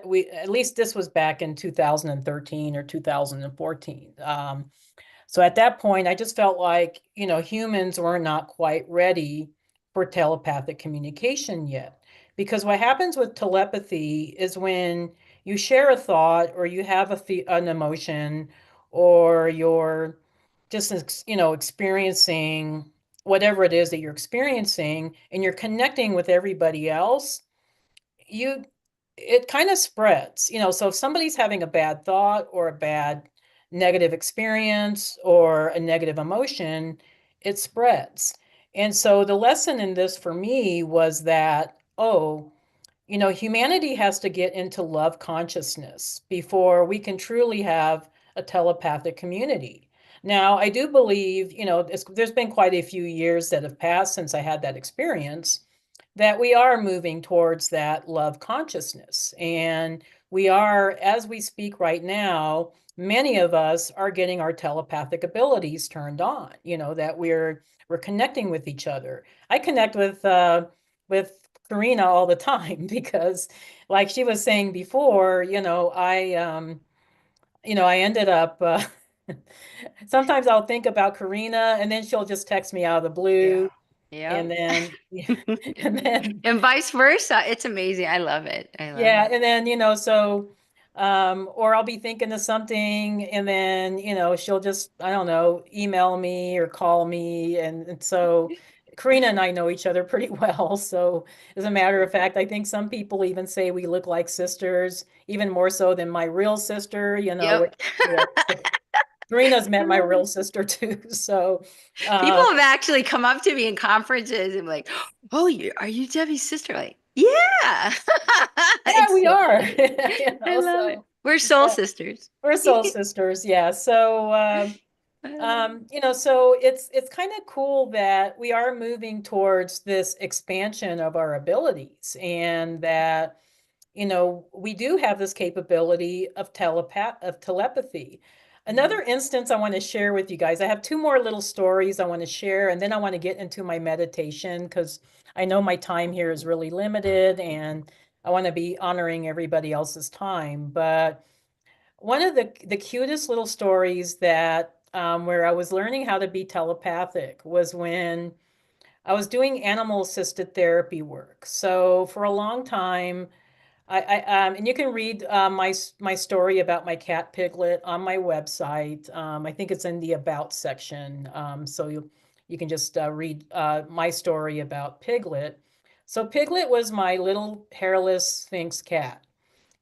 we at least this was back in 2013 or 2014. So at that point, I just felt like, humans were not quite ready for telepathic communication yet. Because what happens with telepathy is when you share a thought or you have an emotion or you're just, experiencing whatever it is that you're experiencing and you're connecting with everybody else, you it kind of spreads, so if somebody's having a bad thought or a bad negative experience or a negative emotion, it spreads. And so the lesson in this for me was that, oh, humanity has to get into love consciousness before we can truly have a telepathic community. Now, I do believe, there's been quite a few years that have passed since I had that experience, that we are moving towards that love consciousness. And we are, as we speak right now, many of us are getting our telepathic abilities turned on, that we're connecting with each other. I connect with Karina all the time because like she was saying before, I ended up sometimes I'll think about Karina and then she'll just text me out of the blue. Yep. And then, and then, And vice versa. It's amazing. I love it. I love yeah, it. and then, or I'll be thinking of something and then, she'll just, I don't know, email me or call me. And so Karina and I know each other pretty well. So as a matter of fact, I think some people even say we look like sisters, even more so than my real sister, Yep. yeah. Karina's met my real sister too. So, People uh, have actually come up to me in conferences and be like, "Oh, are you Debbie's sister?" Like, yeah. yeah, It's we so are, funny. I love it. so. We're soul Yeah. sisters. We're soul sisters, yeah. So, I love it. so it's kind of cool that we are moving towards this expansion of our abilities, and that we do have this capability of telepathy. Another instance I want to share with you guys. I have two more little stories I want to share, and then I want to get into my meditation because I know my time here is really limited, and I want to be honoring everybody else's time. But one of the cutest little stories that where I was learning how to be telepathic was when I was doing animal assisted therapy work. So for a long time, and you can read my story about my cat Piglet on my website. I think it's in the about section. So you can just read my story about Piglet. So Piglet was my little hairless Sphinx cat.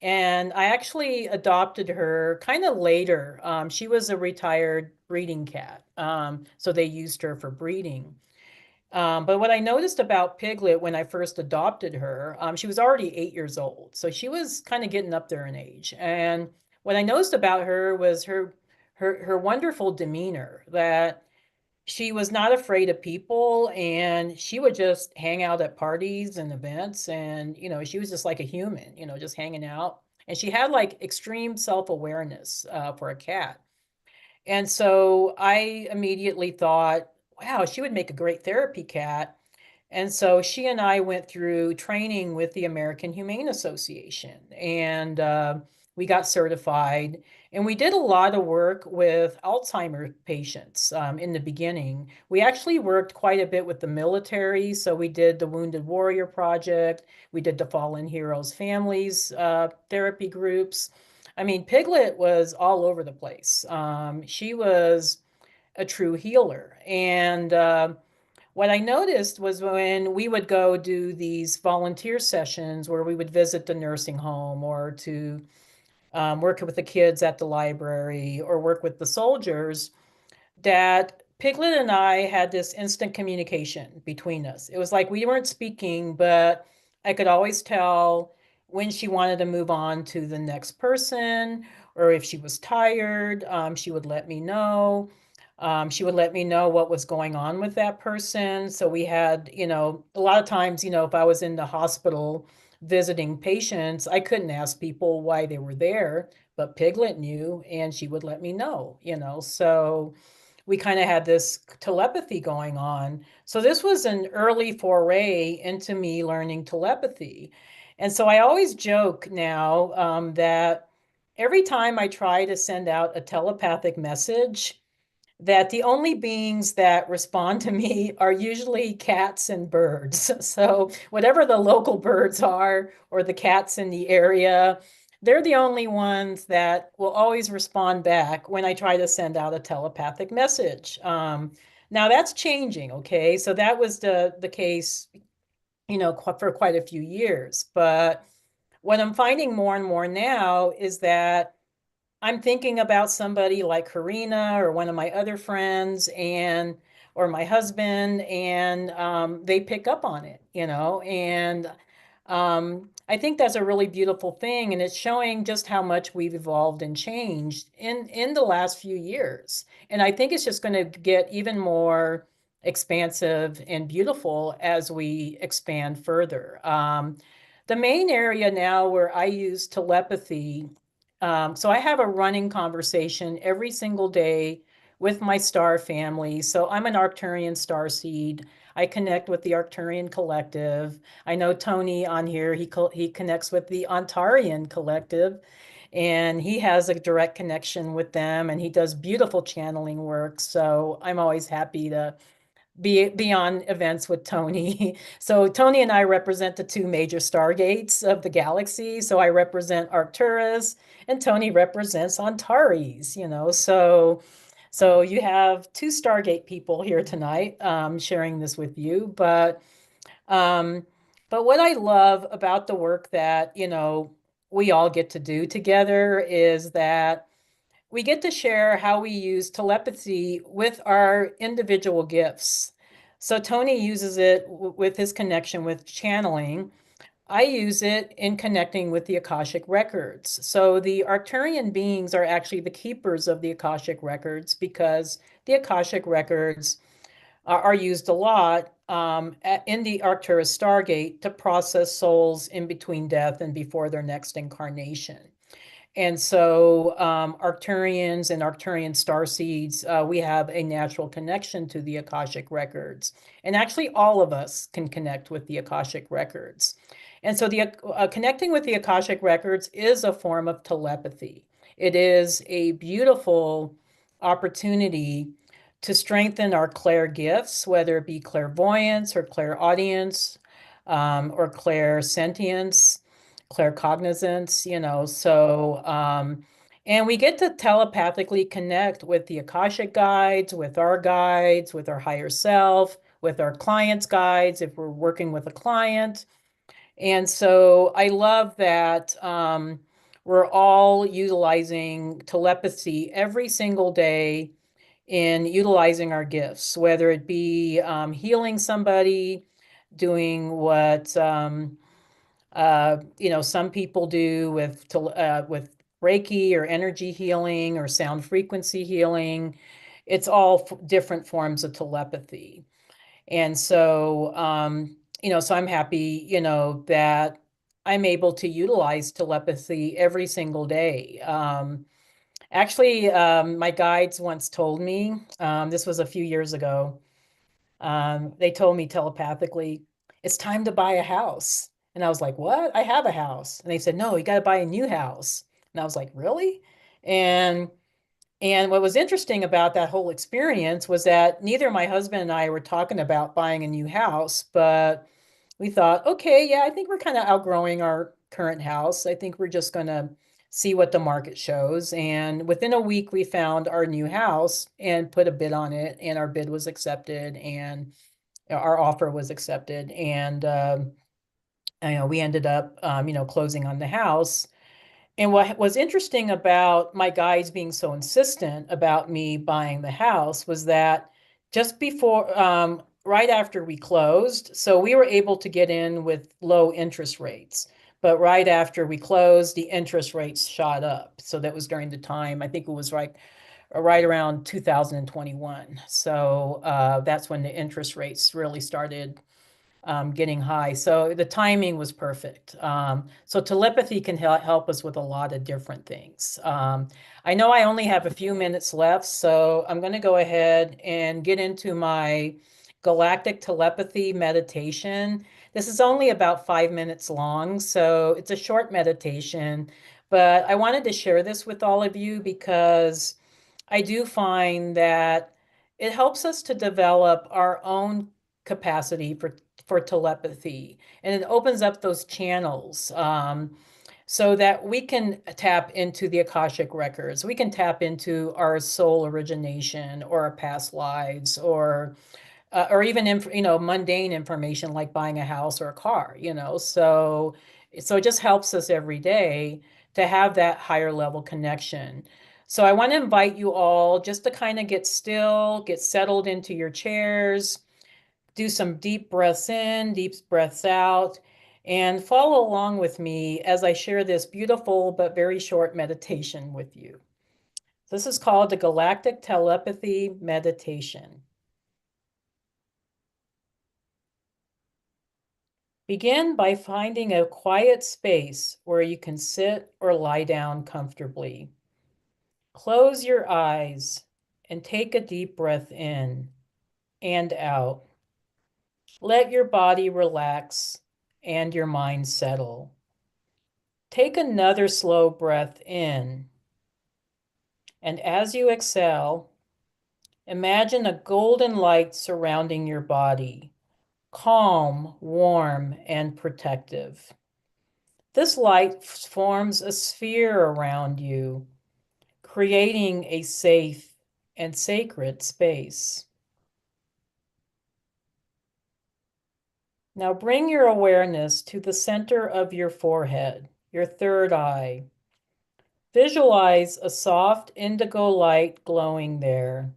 And I actually adopted her kind of later. She was a retired breeding cat. So they used her for breeding. But what I noticed about Piglet when I first adopted her, she was already 8 years old. So she was kind of getting up there in age. And what I noticed about her was her wonderful demeanor, that she was not afraid of people and she would just hang out at parties and events. And, she was just like a human, just hanging out. And she had like extreme self-awareness for a cat. And so I immediately thought, wow, she would make a great therapy cat. And so she and I went through training with the American Humane Association, and we got certified. And we did a lot of work with Alzheimer patients in the beginning. We actually worked quite a bit with the military. So we did the Wounded Warrior Project, we did the Fallen Heroes Families therapy groups. I mean, Piglet was all over the place. She was a true healer. And what I noticed was when we would go do these volunteer sessions where we would visit the nursing home or to work with the kids at the library or work with the soldiers, that Piglet and I had this instant communication between us. It was like we weren't speaking, but I could always tell when she wanted to move on to the next person, or if she was tired, she would let me know. She would let me know what was going on with that person. So we had, a lot of times, if I was in the hospital visiting patients, I couldn't ask people why they were there, but Piglet knew and she would let me know. So we kind of had this telepathy going on. So this was an early foray into me learning telepathy. And so I always joke now that every time I try to send out a telepathic message, that the only beings that respond to me are usually cats and birds. So whatever the local birds are or the cats in the area, they're the only ones that will always respond back when I try to send out a telepathic message. Now that's changing, okay? So that was the case, for quite a few years. But what I'm finding more and more now is that I'm thinking about somebody like Karina or one of my other friends or my husband, and they pick up on it, and I think that's a really beautiful thing, and it's showing just how much we've evolved and changed in the last few years. And I think it's just going to get even more expansive and beautiful as we expand further. The main area now where I use telepathy, so I have a running conversation every single day with my star family. So I'm an Arcturian star seed. I connect with the Arcturian collective. I know Tony on here, he connects with the Ontarian collective, and he has a direct connection with them, and he does beautiful channeling work. So I'm always happy to be on events with Tony. So Tony and I represent the two major stargates of the galaxy. So I represent Arcturus and Tony represents Antares, so you have two Stargate people here tonight, sharing this with you. Um, but what I love about the work that, we all get to do together is that we get to share how we use telepathy with our individual gifts. So Tony uses it with his connection with channeling. I use it in connecting with the Akashic records. So the Arcturian beings are actually the keepers of the Akashic records because the Akashic records are used a lot in the Arcturus Stargate to process souls in between death and before their next incarnation. And so Arcturians and Arcturian starseeds, we have a natural connection to the Akashic records. And actually all of us can connect with the Akashic records. And so the connecting with the Akashic records is a form of telepathy. It is a beautiful opportunity to strengthen our clair gifts, whether it be clairvoyance or clairaudience, or clairsentience, claircognizance, and we get to telepathically connect with the Akashic guides, with our higher self, with our clients' guides if we're working with a client. And so I love that we're all utilizing telepathy every single day in utilizing our gifts, whether it be healing somebody, doing what some people do with Reiki or energy healing or sound frequency healing. It's all different forms of telepathy. And so, so I'm happy, that I'm able to utilize telepathy every single day. Actually, my guides once told me, this was a few years ago, they told me telepathically, it's time to buy a house. And I was like, what? I have a house. And they said, no, you got to buy a new house. And I was like, really? And and what was interesting about that whole experience was that neither my husband and I were talking about buying a new house, but we thought, okay, yeah, I think we're kind of outgrowing our current house. I think we're just going to see what the market shows. And within a week, we found our new house and put a bid on it, and our bid was accepted, and our offer was accepted. And we ended up, closing on the house. And what was interesting about my guides being so insistent about me buying the house was that just before, right after we closed, so we were able to get in with low interest rates. But right after we closed, the interest rates shot up. So that was during the time, I think it was right around 2021. So that's when the interest rates really started getting high. So the timing was perfect. So telepathy can help us with a lot of different things. I know I only have a few minutes left, so I'm going to go ahead and get into my galactic telepathy meditation. This is only about 5 minutes long, so it's a short meditation. But I wanted to share this with all of you because I do find that it helps us to develop our own capacity for telepathy, and it opens up those channels. So that we can tap into the Akashic records. We can tap into our soul origination or our past lives or even mundane information like buying a house or a car, so it just helps us every day to have that higher level connection. So I want to invite you all just to kind of get still, get settled into your chairs, do some deep breaths in, deep breaths out, and follow along with me as I share this beautiful but very short meditation with you. This is called the Galactic Telepathy Meditation. Begin by finding a quiet space where you can sit or lie down comfortably. Close your eyes and take a deep breath in and out. Let your body relax and your mind settle. Take another slow breath in, and as you exhale, imagine a golden light surrounding your body, calm, warm, and protective. This light forms a sphere around you, creating a safe and sacred space. Now bring your awareness to the center of your forehead, your third eye. Visualize a soft indigo light glowing there.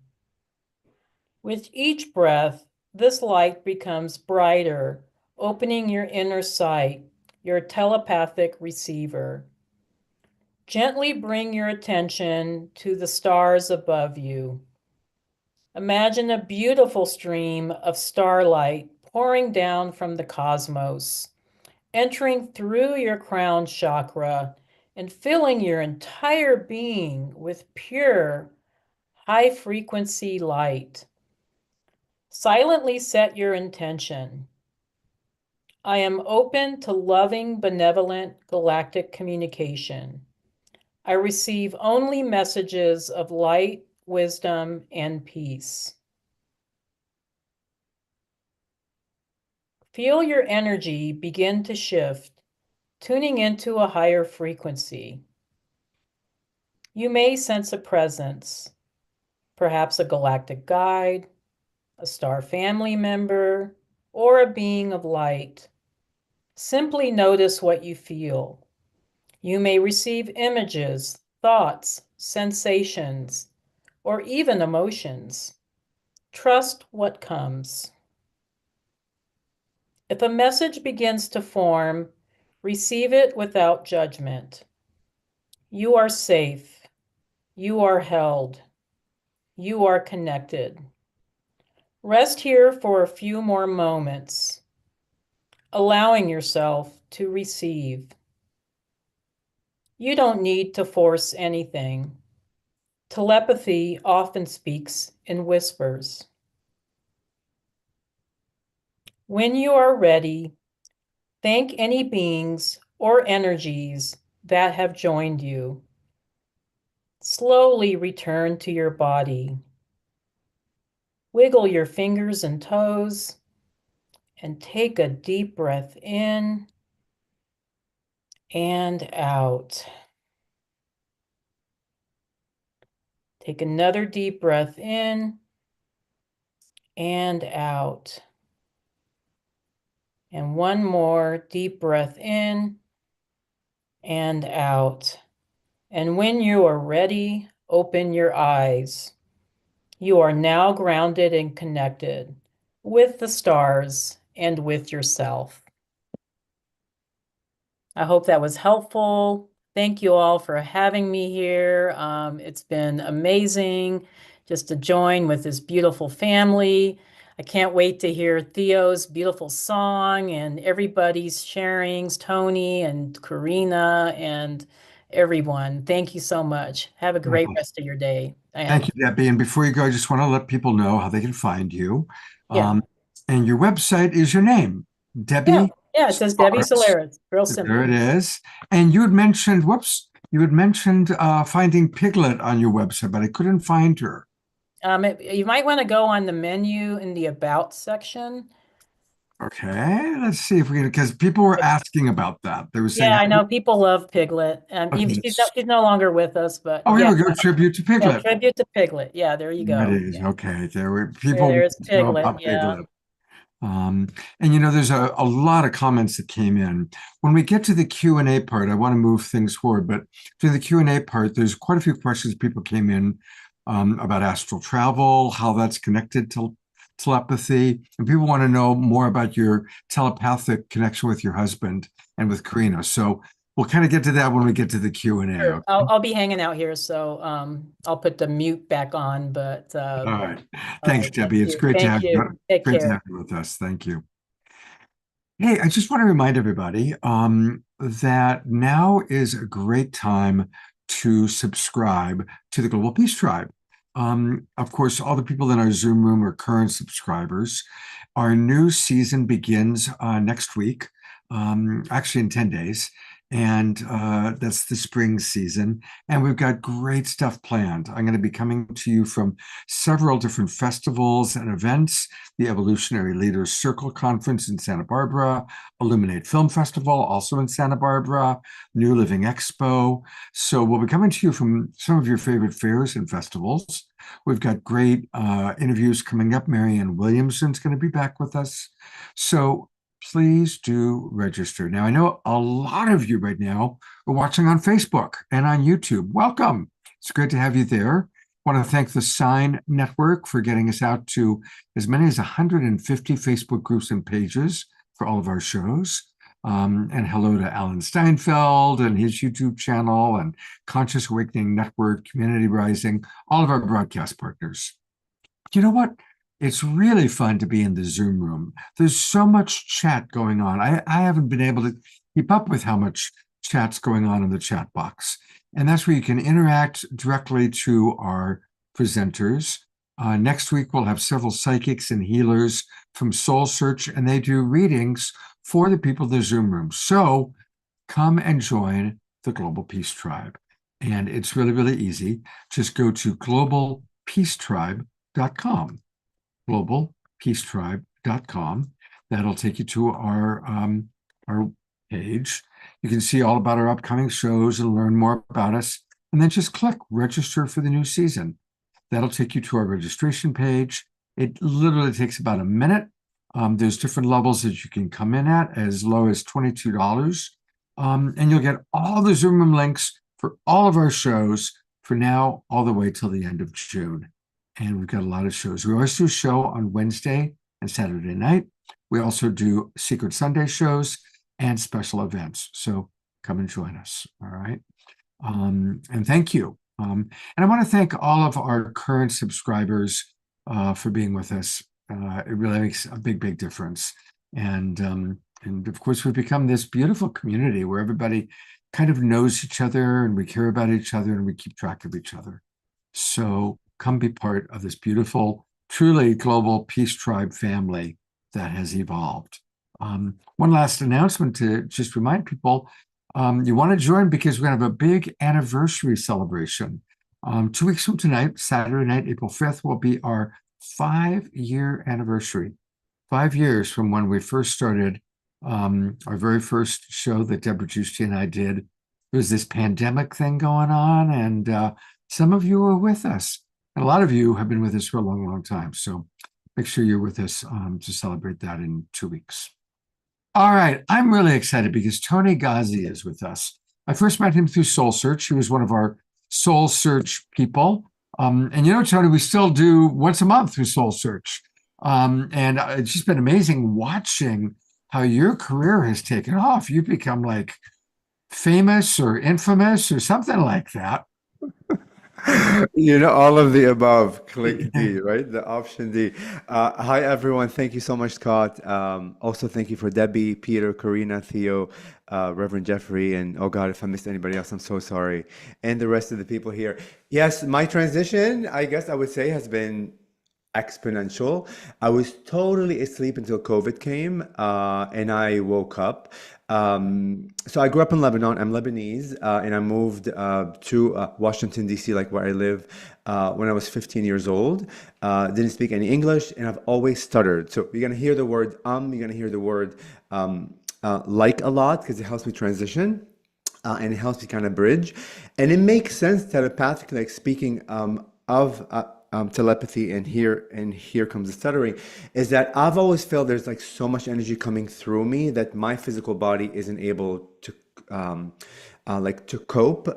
With each breath, this light becomes brighter, opening your inner sight, your telepathic receiver. Gently bring your attention to the stars above you. Imagine a beautiful stream of starlight pouring down from the cosmos, entering through your crown chakra and filling your entire being with pure, high-frequency light. Silently set your intention. I am open to loving, benevolent galactic communication. I receive only messages of light, wisdom, and peace. Feel your energy begin to shift, tuning into a higher frequency. You may sense a presence, perhaps a galactic guide, a star family member, or a being of light. Simply notice what you feel. You may receive images, thoughts, sensations, or even emotions. Trust what comes. If a message begins to form, receive it without judgment. You are safe. You are held. You are connected. Rest here for a few more moments, allowing yourself to receive. You don't need to force anything. Telepathy often speaks in whispers. When you are ready, thank any beings or energies that have joined you. Slowly return to your body. Wiggle your fingers and toes and take a deep breath in and out. Take another deep breath in and out. And one more deep breath in and out. And when you are ready, open your eyes. You are now grounded and connected with the stars and with yourself. I hope that was helpful. Thank you all for having me here. It's been amazing just to join with this beautiful family. I can't wait to hear Theo's beautiful song and everybody's sharings, Tony and Karina and everyone. Thank you so much. Have a great rest of your day. Thank you, Debbie. And before you go, I just want to let people know how they can find you. Yeah. And your website is your name. Debbie. Yeah, it says Debbie Solaris. Real simple. There it is. And you had mentioned, finding Piglet on your website, but I couldn't find her. You might want to go on the menu in the About section. Okay, let's see if we can, because people were asking about that. They were saying, Yeah, I know people love Piglet. She's no longer with us, but oh, yeah, here we go, tribute to yeah, Piglet. tribute to Piglet. Yeah, there you That go. is, Yeah. okay. There were people There's know Piglet. about Yeah. Piglet. And there's a lot of comments that came in. When we get to the Q&A part, I want to move things forward, but to the Q&A part, there's quite a few questions people came in about astral travel, how that's connected to telepathy, and people want to know more about your telepathic connection with your husband and with Karina. So we'll kind of get to that when we get to the Q&A. Sure. Okay? I'll be hanging out here, so I'll put the mute back on. But All right. Thanks, Debbie. It's you. great to Thank have you. Take great to care. have you with us. Thank you. Hey, I just want to remind everybody that now is a great time to subscribe to the Global Peace Tribe. Of course, all the people in our Zoom room are current subscribers. Our new season begins next week, actually in 10 days. And that's the spring season. And we've got great stuff planned. I'm going to be coming to you from several different festivals and events: the Evolutionary Leaders Circle Conference in Santa Barbara, Illuminate Film Festival, also in Santa Barbara, New Living Expo. So we'll be coming to you from some of your favorite fairs and festivals. We've got great interviews coming up. Marianne Williamson's going to be back with us. So please do register. Now, I know a lot of you right now are watching on Facebook and on YouTube. Welcome. It's great to have you there. I want to thank the Sign Network for getting us out to as many as 150 Facebook groups and pages for all of our shows. And hello to Alan Steinfeld and his YouTube channel, and Conscious Awakening Network, Community Rising, all of our broadcast partners. You know what? It's really fun to be in the Zoom room. There's so much chat going on. I haven't been able to keep up with how much chat's going on in the chat box. And that's where you can interact directly to our presenters. Next week, we'll have several psychics and healers from Soul Search, and they do readings for the people in the Zoom room. So come and join the Global Peace Tribe. And it's really, really easy. Just go to globalpeacetribe.com. globalpeacetribe.com. That'll take you to our page. You can see all about our upcoming shows and learn more about us. And then just click register for the new season. That'll take you to our registration page. It literally takes about a minute. There's different levels that you can come in at, as low as $22. And you'll get all the Zoom room links for all of our shows for now, all the way till the end of June. And we've got a lot of shows. We always do a show on Wednesday and Saturday night. We also do Secret Sunday shows and special events. So come and join us. All right. And thank you. And I want to thank all of our current subscribers for being with us. It really makes a big, big difference. And of course, we've become this beautiful community where everybody kind of knows each other, and we care about each other, and we keep track of each other. So come be part of this beautiful, truly global Peace Tribe family that has evolved. One last announcement to just remind people, you want to join because we're going to have a big anniversary celebration. 2 weeks from tonight, Saturday night, April 5th, will be our 5-year anniversary. 5 years from when we first started our very first show that Deborah Giusti and I did. There was this pandemic thing going on, and some of you were with us. And a lot of you have been with us for a long, long time. So make sure you're with us to celebrate that in 2 weeks. All right, I'm really excited because Tony Ghazi is with us. I first met him through Soul Search. He was one of our Soul Search people. And Tony, we still do once a month through Soul Search. And it's just been amazing watching how your career has taken off. You've become like famous or infamous or something like that. All of the above. Click D, right? The option D. Hi, everyone. Thank you so much, Scott. Also, thank you for Debbie, Peter, Karina, Theo, Reverend Jeffrey, and oh God, if I missed anybody else, I'm so sorry. And the rest of the people here. Yes, my transition, I guess I would say, has been exponential. I was totally asleep until COVID came, and I woke up. So I grew up in Lebanon. I'm Lebanese, and I moved to Washington, D.C., like where I live, when I was 15 years old. Didn't speak any English, and I've always stuttered. So you're gonna hear the word you're gonna hear the word like a lot because it helps me transition. And it helps me kind of bridge. And it makes sense telepathically, like speaking of telepathy, and here comes the stuttering, is that I've always felt there's like so much energy coming through me that my physical body isn't able to like to cope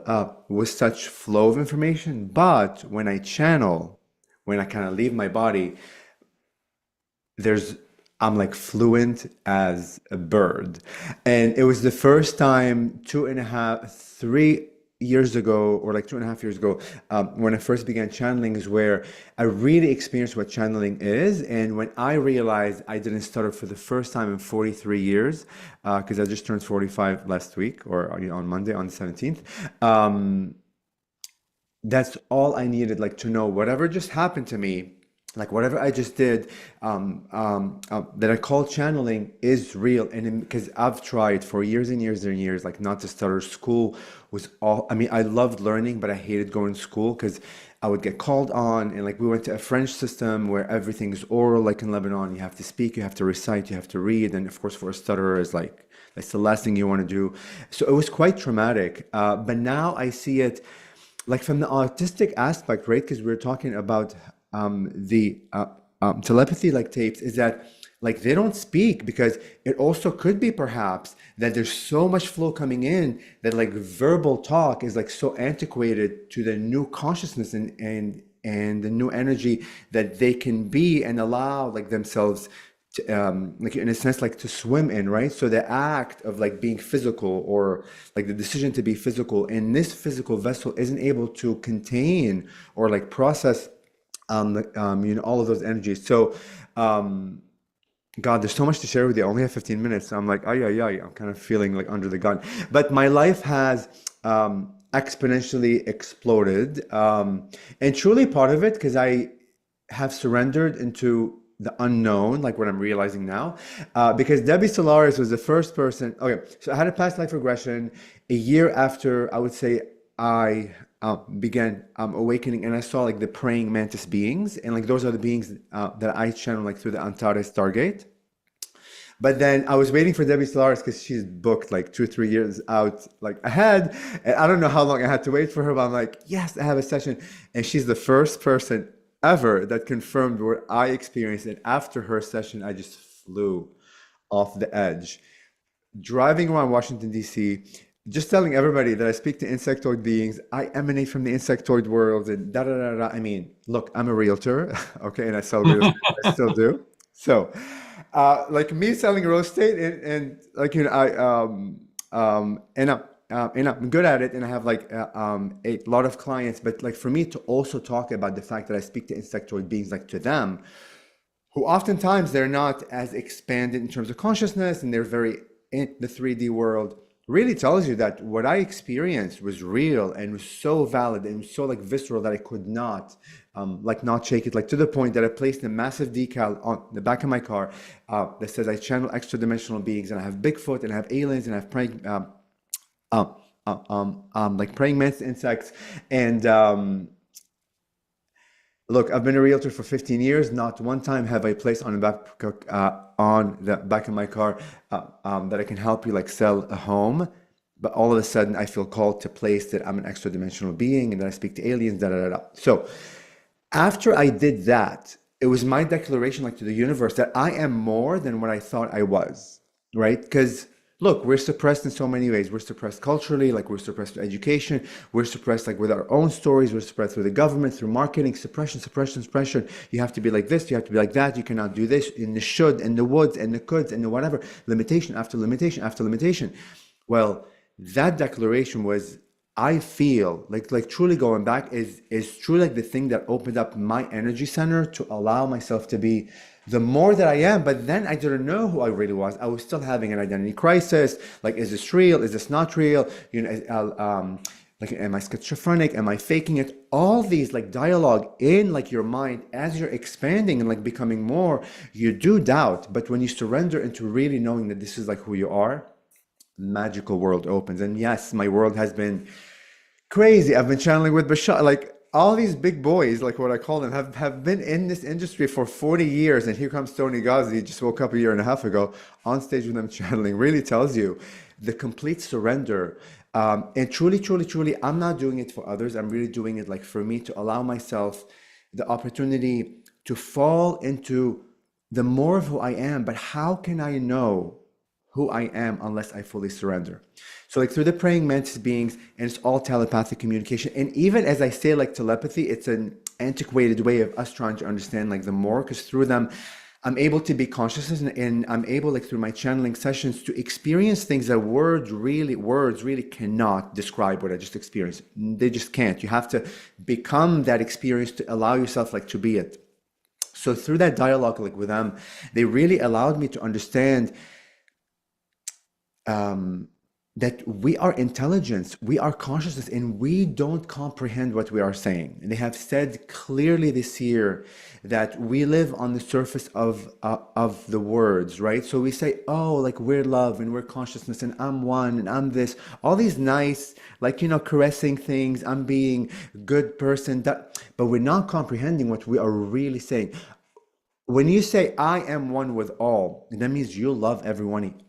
with such flow of information. But when I channel, when I kind of leave my body, I'm like fluent as a bird. And it was the first time 3 years ago, or like 2.5 years ago, when I first began channeling, is where I really experienced what channeling is. And when I realized I didn't stutter for the first time in 43 years, because I just turned 45 last week, or on Monday, on the 17th. That's all I needed, like to know whatever just happened to me, like whatever I just did, that I call channeling is real. And because I've tried for years and years and years, like not to stutter. School was I mean, I loved learning, but I hated going to school because I would get called on. And like we went to a French system where everything is oral, like in Lebanon. You have to speak, you have to recite, you have to read. And of course, for a stutterer, is like, that's the last thing you want to do. So it was quite traumatic. But now I see it like from the autistic aspect, right? Because we're talking about the telepathy like tapes, is that like they don't speak, because it also could be perhaps that there's so much flow coming in that like verbal talk is like so antiquated to the new consciousness and the new energy that they can be and allow like themselves to, like in a sense, like to swim in, right? So the act of like being physical, or like the decision to be physical in this physical vessel, isn't able to contain or like process all of those energies. So, God, there's so much to share with you. I only have 15 minutes. So I'm like, I'm kind of feeling like under the gun. But my life has exponentially exploded. And truly part of it, because I have surrendered into the unknown, like what I'm realizing now. Because Debbie Solaris was the first person. Okay, so I had a past life regression a year after, I would say, I began awakening, and I saw like the praying mantis beings, and like those are the beings that I channel like through the Antares Stargate. But then I was waiting for Debbie Solaris because she's booked like 2-3 years out like ahead, and I don't know how long I had to wait for her, but I'm like, yes, I have a session. And she's the first person ever that confirmed what I experienced. And after her session, I just flew off the edge, driving around Washington, D.C., just telling everybody that I speak to insectoid beings, I emanate from the insectoid world, and da da da da. I mean, look, I'm a realtor, okay, and I sell real estate. I still do. So, like me selling real estate, and like I'm good at it, and I have like a lot of clients. But like for me to also talk about the fact that I speak to insectoid beings, like to them, who oftentimes they're not as expanded in terms of consciousness, and they're very in the 3D world, really tells you that what I experienced was real and was so valid and so like visceral that I could not not shake it, like to the point that I placed a massive decal on the back of my car that says I channel extra dimensional beings, and I have Bigfoot, and I have aliens, and I have praying like praying mantis insects. And look, I've been a realtor for 15 years. Not one time have I placed on the back of my car that I can help you like sell a home. But all of a sudden, I feel called to place that I'm an extra dimensional being, and that I speak to aliens. Da da da da. So after I did that, it was my declaration, like to the universe, that I am more than what I thought I was. Right? Because look, we're suppressed in so many ways. We're suppressed culturally, like we're suppressed through education. We're suppressed like with our own stories. We're suppressed through the government, through marketing, suppression. You have to be like this, you have to be like that. You cannot do this, in the should, and the woulds, and the coulds, and the whatever. Limitation after limitation after limitation. Well, that declaration was, I feel like truly going back is truly like the thing that opened up my energy center to allow myself to be the more that I am. But then I didn't know who I really was. I was still having an identity crisis. Like, is this real? Is this not real? Like, am I schizophrenic? Am I faking it? All these like dialogue in like your mind as you're expanding and like becoming more, you do doubt. But when you surrender into really knowing that this is like who you are, magical world opens. And yes, my world has been crazy. I've been channeling with Bashar. Like all these big boys, like what I call them, have been in this industry for 40 years. And here comes Tony Ghazi, just woke up a year and a half ago on stage with them channeling. Really tells you the complete surrender. And truly, truly, truly, I'm not doing it for others. I'm really doing it like for me to allow myself the opportunity to fall into the more of who I am. But how can I know who I am unless I fully surrender? So like through the praying mantis beings, and it's all telepathic communication. And even as I say like telepathy, it's an antiquated way of us trying to understand like the more, because through them, I'm able to be conscious, and I'm able like through my channeling sessions to experience things that words really cannot describe what I just experienced. They just can't. You have to become that experience to allow yourself like to be it. So through that dialogue like with them, they really allowed me to understand that we are intelligence, we are consciousness, and we don't comprehend what we are saying. And they have said clearly this year that we live on the surface of the words, right? So we say, oh, like we're love and we're consciousness and I'm one and I'm this, all these nice, like, you know, caressing things, I'm being a good person, that, but we're not comprehending what we are really saying. When you say, I am one with all, that means you love everyone.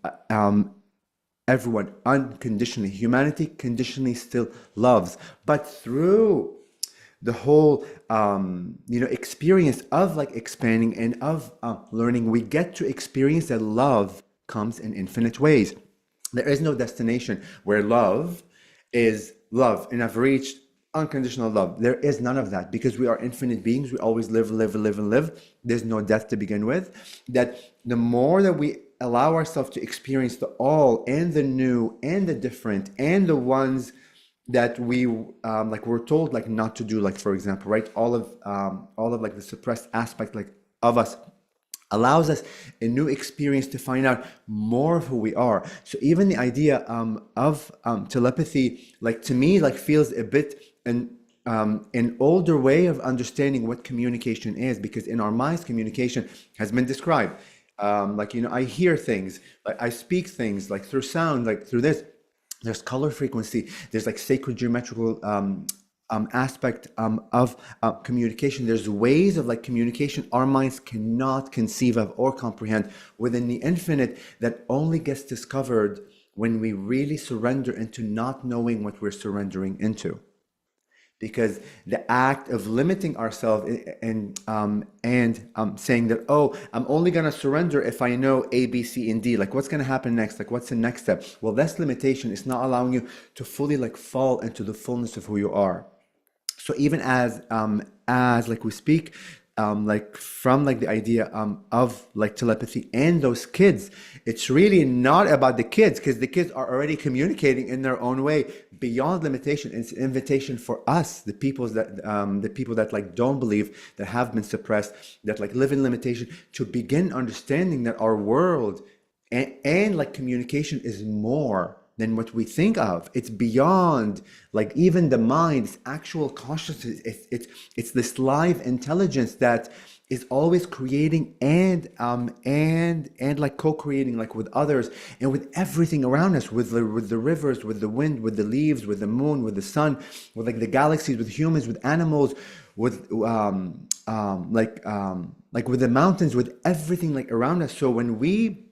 Everyone unconditionally. Humanity conditionally still loves, but through the whole experience of like expanding and of learning, we get to experience that love comes in infinite ways. There is no destination where love is love and I've reached unconditional love. There is none of that, because we are infinite beings. We always live. There's no death to begin with. That the more that we allow ourselves to experience the all and the new and the different and the ones that we like we're told like not to do, like for example, right, all of like the suppressed aspect like of us, allows us a new experience to find out more of who we are. So even the idea of telepathy, like to me, like feels a bit an older way of understanding what communication is, because in our minds, communication has been described. Like, you know, I hear things, like I speak things, like through sound, like through this. There's color frequency. There's like sacred geometrical aspect of communication. There's ways of like communication our minds cannot conceive of or comprehend within the infinite that only gets discovered when we really surrender into not knowing what we're surrendering into. Because the act of limiting ourselves and saying that, oh, I'm only going to surrender if I know A, B, C, and D. Like, what's going to happen next? Like, what's the next step? Well, that's limitation. It's not allowing you to fully like fall into the fullness of who you are. So even as like we speak, like from like the idea of like telepathy and those kids, it's really not about the kids, because the kids are already communicating in their own way beyond limitation. It's an invitation for us, the people that like don't believe, that have been suppressed, that like live in limitation, to begin understanding that our world and like communication is more than what we think of. It's beyond like even the mind. It's actual consciousness. It's this live intelligence that is always creating and like co-creating like with others and with everything around us, with the rivers, with the wind, with the leaves, with the moon, with the sun, with like the galaxies, with humans, with animals, with like with the mountains, with everything like around us. So when we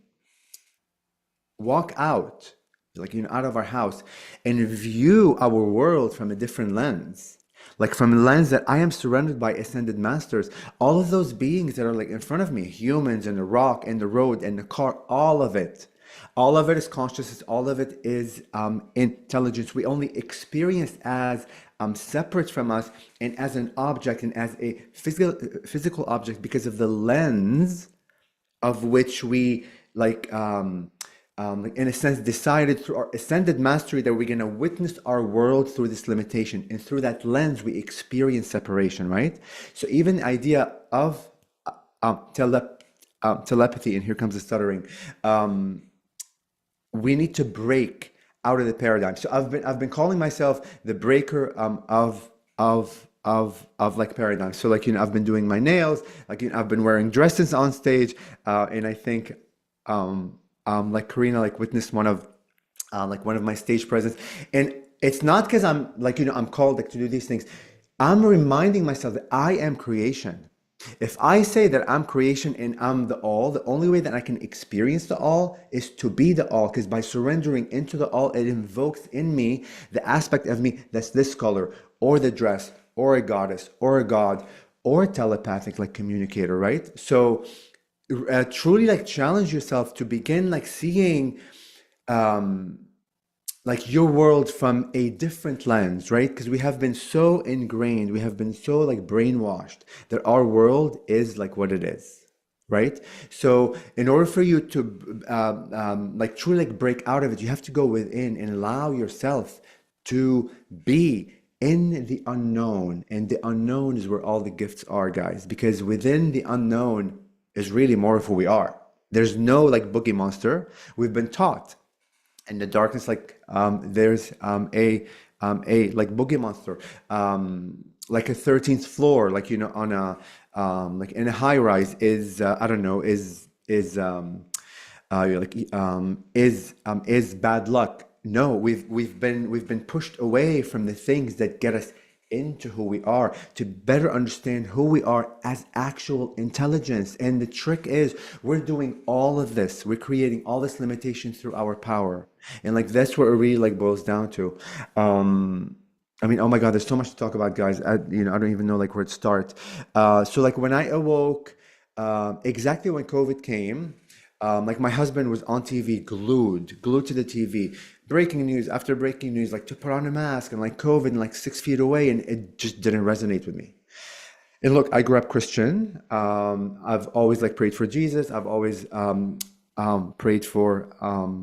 walk out, like, you know, out of our house and view our world from a different lens, like from a lens that I am surrounded by ascended masters, all of those beings that are like in front of me, humans and the rock and the road and the car, all of it is consciousness, all of it is intelligence. We only experience as separate from us and as an object and as a physical object because of the lens of which we like in a sense decided through our ascended mastery that we're going to witness our world through this limitation, and through that lens we experience separation, right? So even the idea of telepathy, and here comes the stuttering, we need to break out of the paradigm. So I've been calling myself the breaker of like paradigms. So like, I've been doing my nails, like, I've been wearing dresses on stage, and I think like Karina like witnessed one of my stage presence, and it's not because I'm like, I'm called like to do these things. I'm reminding myself that I am creation. If I say that I'm creation and I'm the all, the only way that I can experience the all is to be the all, because by surrendering into the all, it invokes in me the aspect of me that's this color, or the dress, or a goddess, or a god, or a telepathic like communicator, right? So truly like challenge yourself to begin like seeing like your world from a different lens, right? Because we have been so ingrained, we have been so like brainwashed that our world is like what it is, right? So in order for you to like truly like break out of it, you have to go within and allow yourself to be in the unknown. And the unknown is where all the gifts are, guys, because within the unknown is really more of who we are. There's no like boogie monster. We've been taught in the darkness, like there's a like boogie monster, like a 13th floor, like on a like in a high rise is I don't know, is bad luck. No, we've been pushed away from the things that get us into who we are, to better understand who we are as actual intelligence. And the trick is we're doing all of this, we're creating all this limitation through our power, and like that's what it really like boils down to. I mean, oh my God, there's so much to talk about, guys. I don't even know like where to start. So like when I awoke, exactly when COVID came, like my husband was on TV, glued to the TV, breaking news after breaking news, like to put on a mask and like COVID and like 6 feet away, and it just didn't resonate with me. And look, I grew up Christian. I've always like prayed for Jesus. I've always prayed for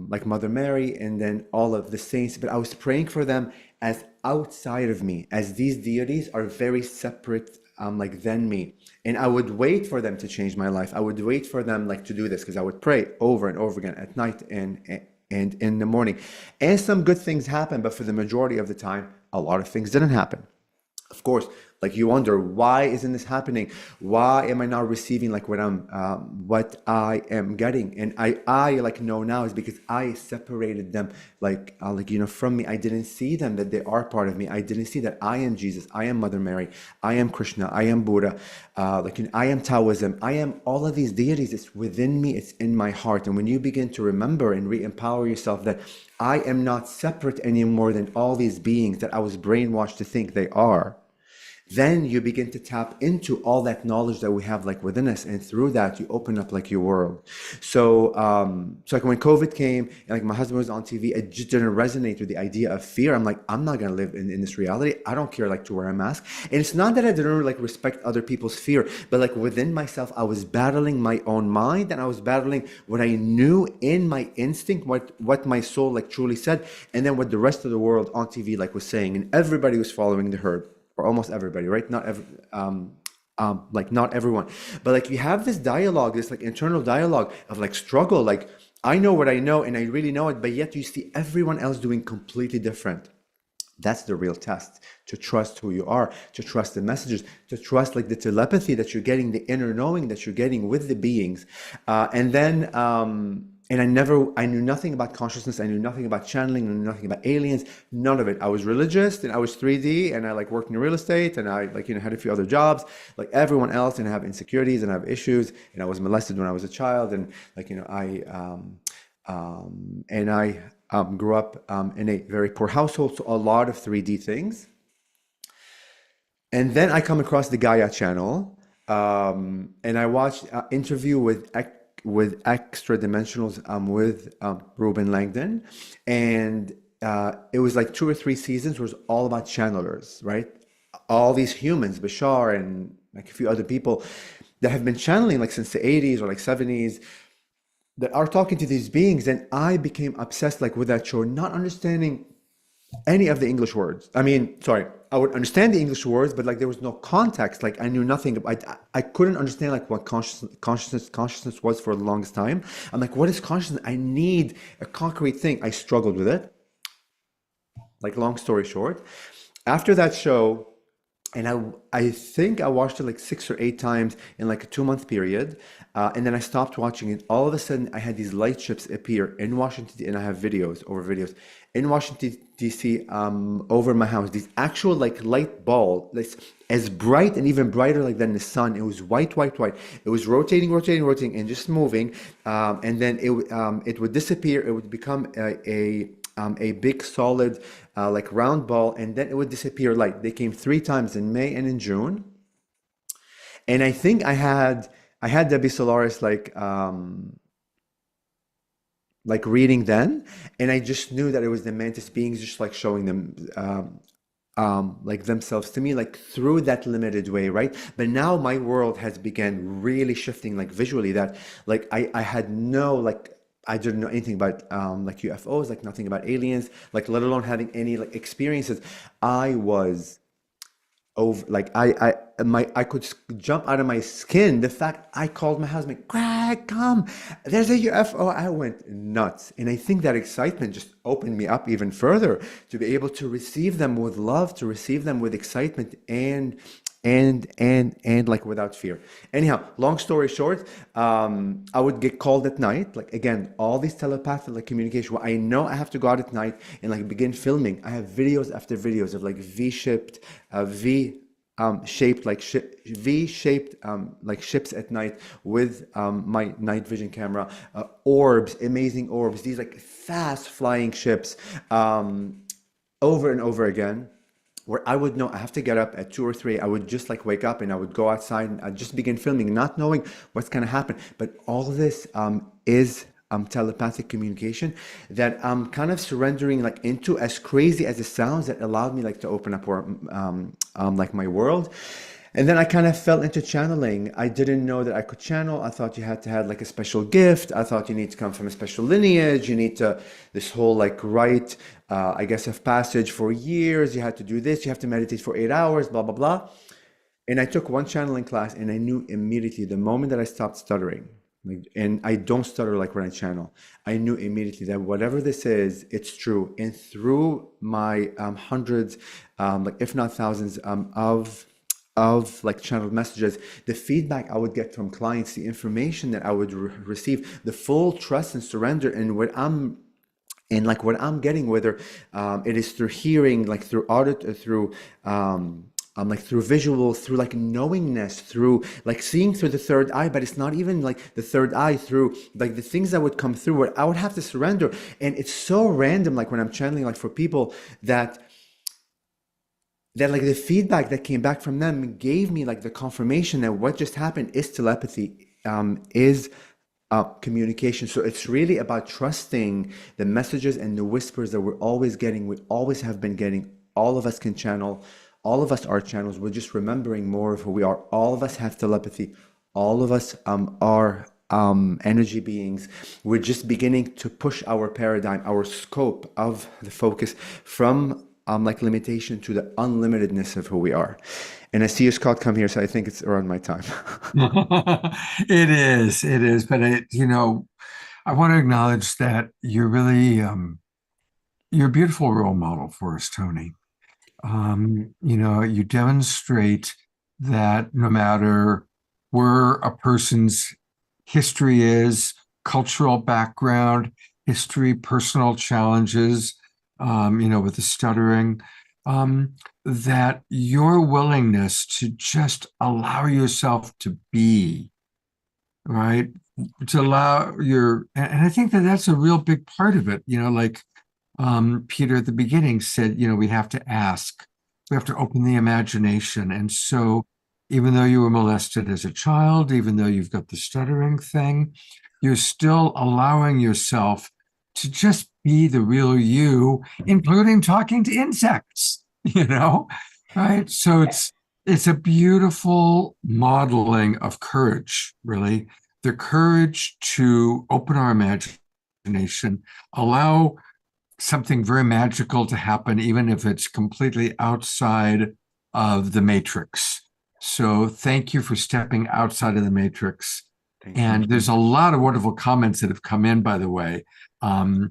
like Mother Mary, and then all of the saints. But I was praying for them as outside of me, as these deities are very separate like than me. And I would wait for them to change my life. I would wait for them like to do this, because I would pray over and over again at night and in the morning. And some good things happen, but for the majority of the time, a lot of things didn't happen. Of course, like you wonder, why isn't this happening? Why am I not receiving like what I am getting? And I like know now is because I separated them like from me. I didn't see them, that they are part of me. I didn't see that I am Jesus, I am Mother Mary, I am Krishna, I am Buddha, I am Taoism, I am all of these deities. It's within me, it's in my heart. And when you begin to remember and re-empower yourself that I am not separate anymore than all these beings that I was brainwashed to think they are, then you begin to tap into all that knowledge that we have like within us, and through that you open up like your world. So like when COVID came and like my husband was on TV, it just didn't resonate with the idea of fear. I'm like, I'm not gonna live in this reality. I don't care like to wear a mask. And it's not that I didn't like respect other people's fear, but like within myself, I was battling my own mind, and I was battling what I knew in my instinct, what my soul like truly said, and then what the rest of the world on TV like was saying. And everybody was following the herd, or almost everybody, right? Not everyone, but like you have this dialogue, this like internal dialogue of like struggle. Like I know what I know, and I really know it, but yet you see everyone else doing completely different. That's the real test, to trust who you are, to trust the messages, to trust like the telepathy that you're getting, the inner knowing that you're getting with the beings, and I knew nothing about consciousness. I knew nothing about channeling. I knew nothing about aliens. None of it. I was religious, and I was 3D, and I like worked in real estate, and I like had a few other jobs like everyone else, and I have insecurities and I have issues, and I was molested when I was a child, and like I grew up in a very poor household, so a lot of 3D things. And then I come across the Gaia channel, and I watched an interview with Extra Dimensionals with Ruben Langdon, and it was like 2 or 3 seasons where it was all about channelers, right? All these humans, Bashar and like a few other people that have been channeling like since the 80s or like 70s, that are talking to these beings. And I became obsessed like with that show, not understanding any of the English words. I mean, sorry, I would understand the English words, but like there was no context. Like I knew nothing. I couldn't understand like what consciousness was for the longest time. I'm like, what is consciousness? I need a concrete thing. I struggled with it. like long story short, after that show, and I think I watched it like 6 or 8 times in like a 2 month period, and then I stopped watching it. All of a sudden, I had these light ships appear in Washington, and I have videos over videos in Washington D.C. Over my house. These actual like light ball, like as bright and even brighter like than the sun. It was white, white, white. It was rotating, rotating, rotating, and just moving. And then it would disappear. It would become a big solid like round ball, and then it would disappear light. They came 3 times in May and in June, and I think I had Debbie Solaris like reading then, and I just knew that it was the mantis beings just like showing them like themselves to me like through that limited way, right? But now my world has began really shifting like visually, that like I had no like I didn't know anything about like UFOs, like nothing about aliens, like let alone having any like experiences. I was over like I could jump out of my skin. The fact I called my husband, Greg, come, there's a UFO. I went nuts, and I think that excitement just opened me up even further to be able to receive them with love, to receive them with excitement, and like without fear. Anyhow, long story short, I would get called at night. Like again, all these telepathic like communication. Where I know I have to go out at night and like begin filming. I have videos after videos of like shaped like V-shaped like ships at night with my night vision camera, orbs, amazing orbs. These like fast flying ships, over and over again, where I would know I have to get up at 2 or 3. I would just like wake up and I would go outside and I'd just begin filming, not knowing what's going to happen. But all of this is telepathic communication that I'm kind of surrendering like into, as crazy as it sounds, that allowed me like to open up like my world. And then I kind of fell into channeling. I didn't know that I could channel. I thought you had to have like a special gift. I thought you need to come from a special lineage. You need to, this whole like rite, I guess, of passage for years. You had to do this. You have to meditate for 8 hours, blah, blah, blah. And I took one channeling class and I knew immediately the moment that I stopped stuttering, like, and I don't stutter like when I channel, I knew immediately that whatever this is, it's true. And through my hundreds, like if not thousands of like channeled messages, the feedback I would get from clients, the information that I would receive, the full trust and surrender in what I'm getting, whether it is through hearing, like through audit, through like through visual, through like knowingness, through like seeing through the third eye. But it's not even like the third eye, through like the things that would come through where I would have to surrender. And it's so random, like when I'm channeling, like for people that like the feedback that came back from them gave me like the confirmation that what just happened is telepathy, is communication. So it's really about trusting the messages and the whispers that we're always getting, we always have been getting. All of us can channel, all of us are channels. We're just remembering more of who we are. All of us have telepathy. All of us are energy beings. We're just beginning to push our paradigm, our scope of the focus from like limitation to the unlimitedness of who we are. And I see you, Scott, come here, so I think it's around my time. It is. But I want to acknowledge that you're really, you're a beautiful role model for us, Tony. You demonstrate that no matter where a person's history is, cultural background, history, personal challenges, with the stuttering, that your willingness to just allow yourself to be, right? To allow and I think that that's a real big part of it, like Peter at the beginning said, we have to ask, we have to open the imagination. And so even though you were molested as a child, even though you've got the stuttering thing, you're still allowing yourself to just be the real you, including talking to insects, right? So it's a beautiful modeling of courage, really. The courage to open our imagination, allow something very magical to happen, even if it's completely outside of the matrix. So thank you for stepping outside of the matrix. And there's a lot of wonderful comments that have come in, by the way. I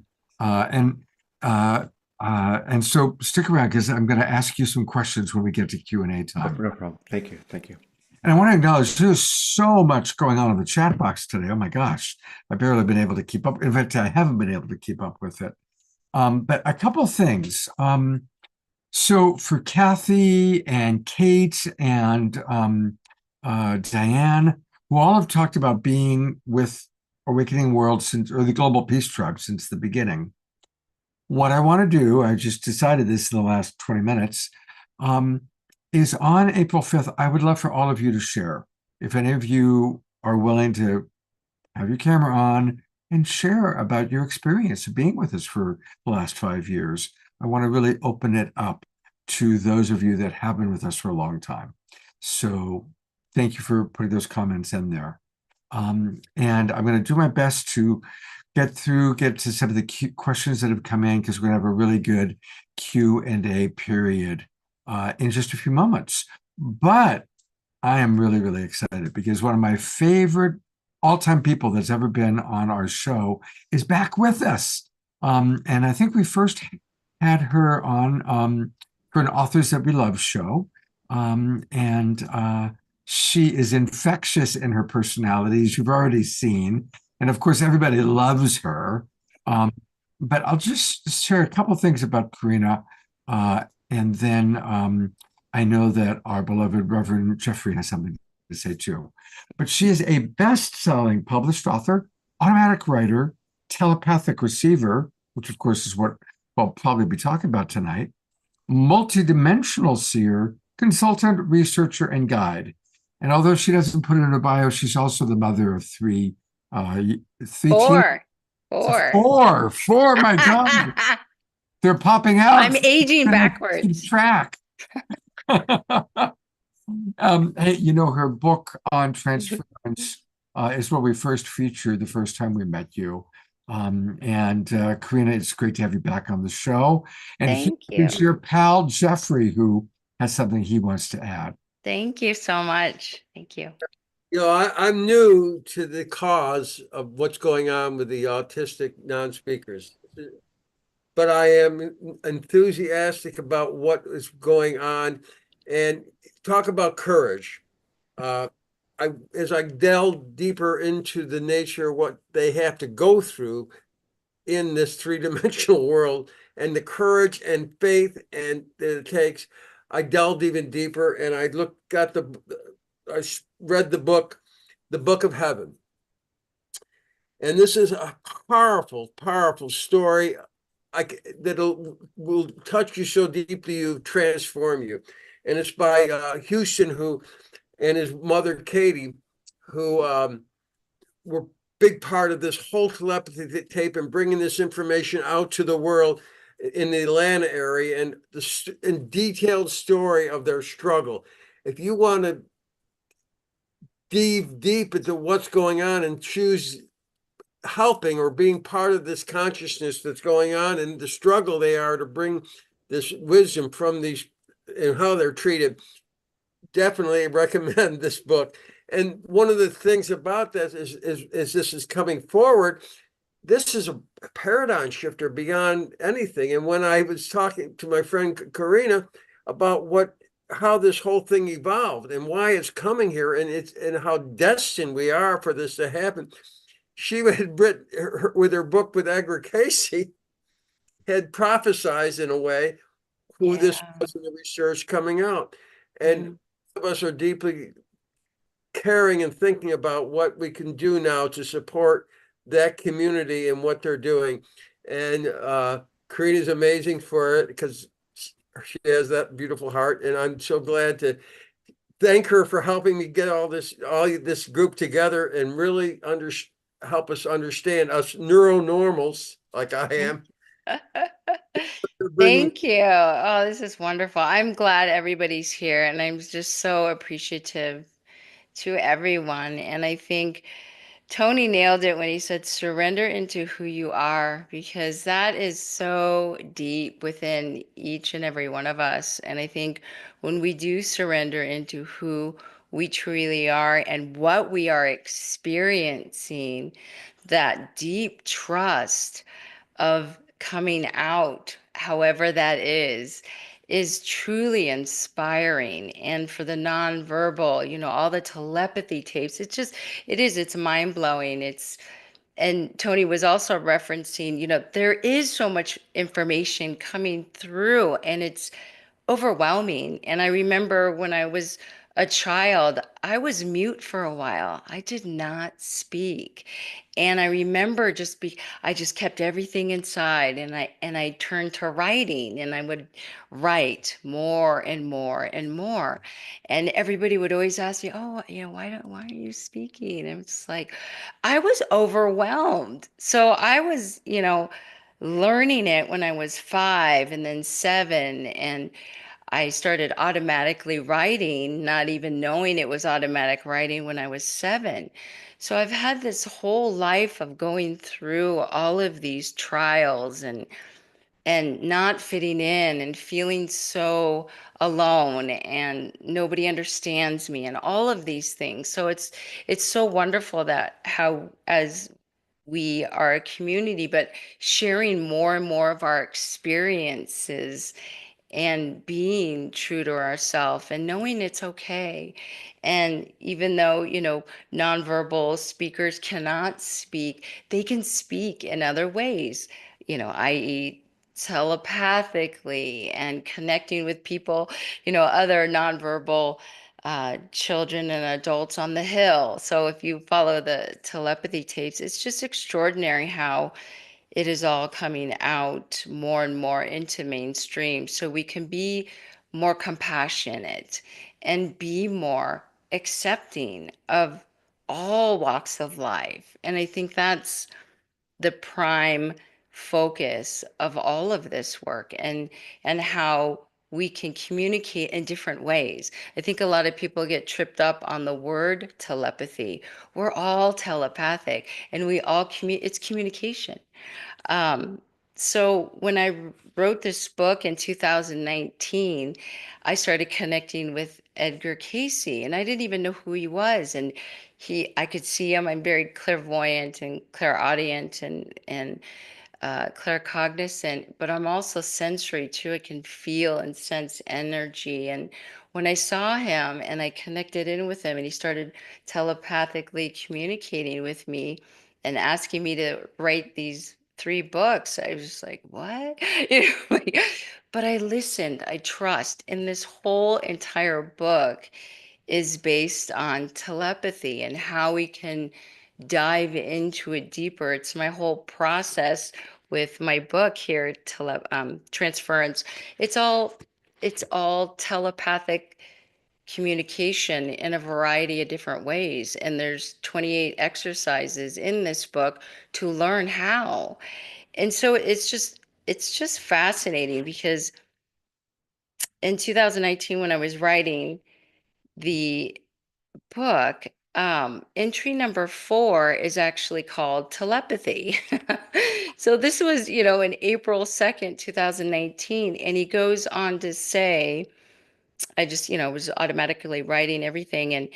And so stick around because I'm going to ask you some questions when we get to Q&A time. No problem. Thank you. Thank you. And I want to acknowledge there's so much going on in the chat box today. Oh my gosh, I've barely been able to keep up. In fact, I haven't been able to keep up with it. But a couple things. So for Kathy and Kate and Diane, who all have talked about being with Awakening World since, or the Global Peace Tribe since the beginning. What I want to do, I just decided this in the last 20 minutes, is on April 5th, I would love for all of you to share. If any of you are willing to have your camera on and share about your experience of being with us for the last 5 years, I want to really open it up to those of you that have been with us for a long time. So thank you for putting those comments in there. And I'm going to do my best to get to some of the questions that have come in, because we're going to have a really good Q&A period in just a few moments. But I am really, really excited because one of my favorite all-time people that's ever been on our show is back with us. And I think we first had her on for an Authors That We Love show. She is infectious in her personality, as you've already seen. And of course, everybody loves her. But I'll just share a couple things about Karina. And then I know that our beloved Reverend Jeffrey has something to say too. But she is a best-selling published author, automatic writer, telepathic receiver, which of course is what we'll probably be talking about tonight, multidimensional seer, consultant, researcher, and guide. And although she doesn't put it in her bio, she's also the mother of three Four. Four, my God. They're popping out. I'm aging backwards. Keep track. Hey, you know, her book on transference is what we first featured the first time we met you. Karina, it's great to have you back on the show. And Thank you. Here's your pal, Jeffrey, who has something he wants to add. Thank you so much. Thank you. You know, I'm new to the cause of what's going on with the autistic non-speakers, but I am enthusiastic about what is going on. And talk about courage. As I delve deeper into the nature of what they have to go through in this three-dimensional world and the courage and faith and that it takes, I delved even deeper and I read the book of Heaven. And this is a powerful, powerful story that will touch you so deeply, you transform you. And it's by Houston, and his mother, Katie, who were big part of this whole telepathy tape and bringing this information out to the world in the Atlanta area, and the detailed story of their struggle. If you want to dive deep into what's going on and choose helping or being part of this consciousness that's going on and the struggle they are to bring this wisdom from these and how they're treated, definitely recommend this book. And one of the things about this is this is coming forward, this is a paradigm shifter beyond anything. And when I was talking to my friend Karina about how this whole thing evolved and why it's coming here and how destined we are for this to happen, she had written with her book with Edgar Casey, had prophesized in a way who this was in the research coming out. And of us are deeply caring and thinking about what we can do now to support that community and what they're doing. And Karina's amazing for it because she has that beautiful heart. And I'm so glad to thank her for helping me get all this group together and really help us understand us neuronormals like I am. Thank you. Oh, this is wonderful. I'm glad everybody's here, and I'm just so appreciative to everyone. And I think Tony nailed it when he said surrender into who you are, because that is so deep within each and every one of us. And I think when we do surrender into who we truly are and what we are experiencing, that deep trust of coming out however that is truly inspiring. And for the nonverbal, you know, all the telepathy tapes, it's mind blowing. And Tony was also referencing, you know, there is so much information coming through and it's overwhelming. And I remember when I was a child, I was mute for a while. I did not speak. And I remember I just kept everything inside and I turned to writing and I would write more and more and more. And everybody would always ask me, "Oh, you know, why are you speaking?" And it's like I was overwhelmed. So I was, you know, learning it when I was 5 and then 7 and I started automatically writing, not even knowing it was automatic writing when I was 7. So I've had this whole life of going through all of these trials and not fitting in and feeling so alone and nobody understands me and all of these things. So it's so wonderful that how as we are a community, but sharing more and more of our experiences and being true to ourselves and knowing it's okay. And even though, you know, nonverbal speakers cannot speak, they can speak in other ways, you know, i.e., telepathically and connecting with people, you know, other nonverbal children and adults on the hill. So if you follow the telepathy tapes, it's just extraordinary how it is all coming out more and more into mainstream so we can be more compassionate and be more accepting of all walks of life. And I think that's the prime focus of all of this work and how we can communicate in different ways. I think a lot of people get tripped up on the word telepathy. We're all telepathic and it's communication. um, so when I wrote this book in 2019, I started connecting with Edgar Casey, and I didn't even know who he was. And I could see him. I'm very clairvoyant and clairaudient and claircognizant, but I'm also sensory too. I can feel and sense energy. And when I saw him and I connected in with him and he started telepathically communicating with me and asking me to write these 3 books, I was just like, what? You know, but I listened, I trust. And this whole entire book is based on telepathy and how we can dive into it deeper. It's my whole process with my book here, Transference. It's all it's all telepathic communication in a variety of different ways. And there's 28 exercises in this book to learn how. And so it's just fascinating because in 2019 when I was writing the book, entry number 4 is actually called Telepathy. So this was, you know, in April 2nd, 2019, and he goes on to say, I just, you know, was automatically writing everything, and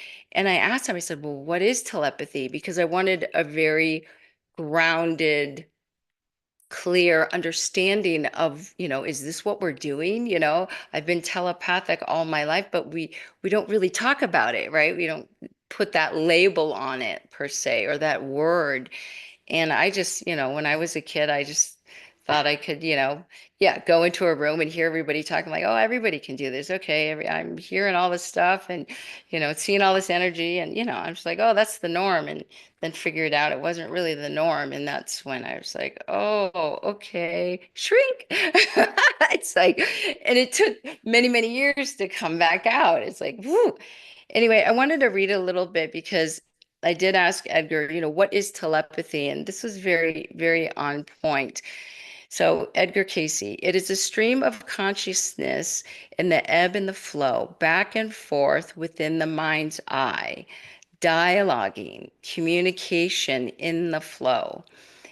I asked him, I said, well, what is telepathy? Because I wanted a very grounded, clear understanding of, you know, is this what we're doing? You know, I've been telepathic all my life, but we don't really talk about it, right? We don't put that label on it per se or that word. And I just, you know, when I was a kid, I just thought I could, you know, yeah, go into a room and hear everybody talking like, oh, everybody can do this. Okay, I'm hearing all this stuff and, you know, seeing all this energy. And, you know, I'm just like, oh, that's the norm. And then figured out it wasn't really the norm. And that's when I was like, oh, okay, shrink. It's like, and it took many, many years to come back out. It's like, whoo. Anyway, I wanted to read a little bit because I did ask Edgar, you know, what is telepathy? And this was very, very on point. So, Edgar Casey, it is a stream of consciousness in the ebb and the flow, back and forth within the mind's eye, dialoguing, communication in the flow.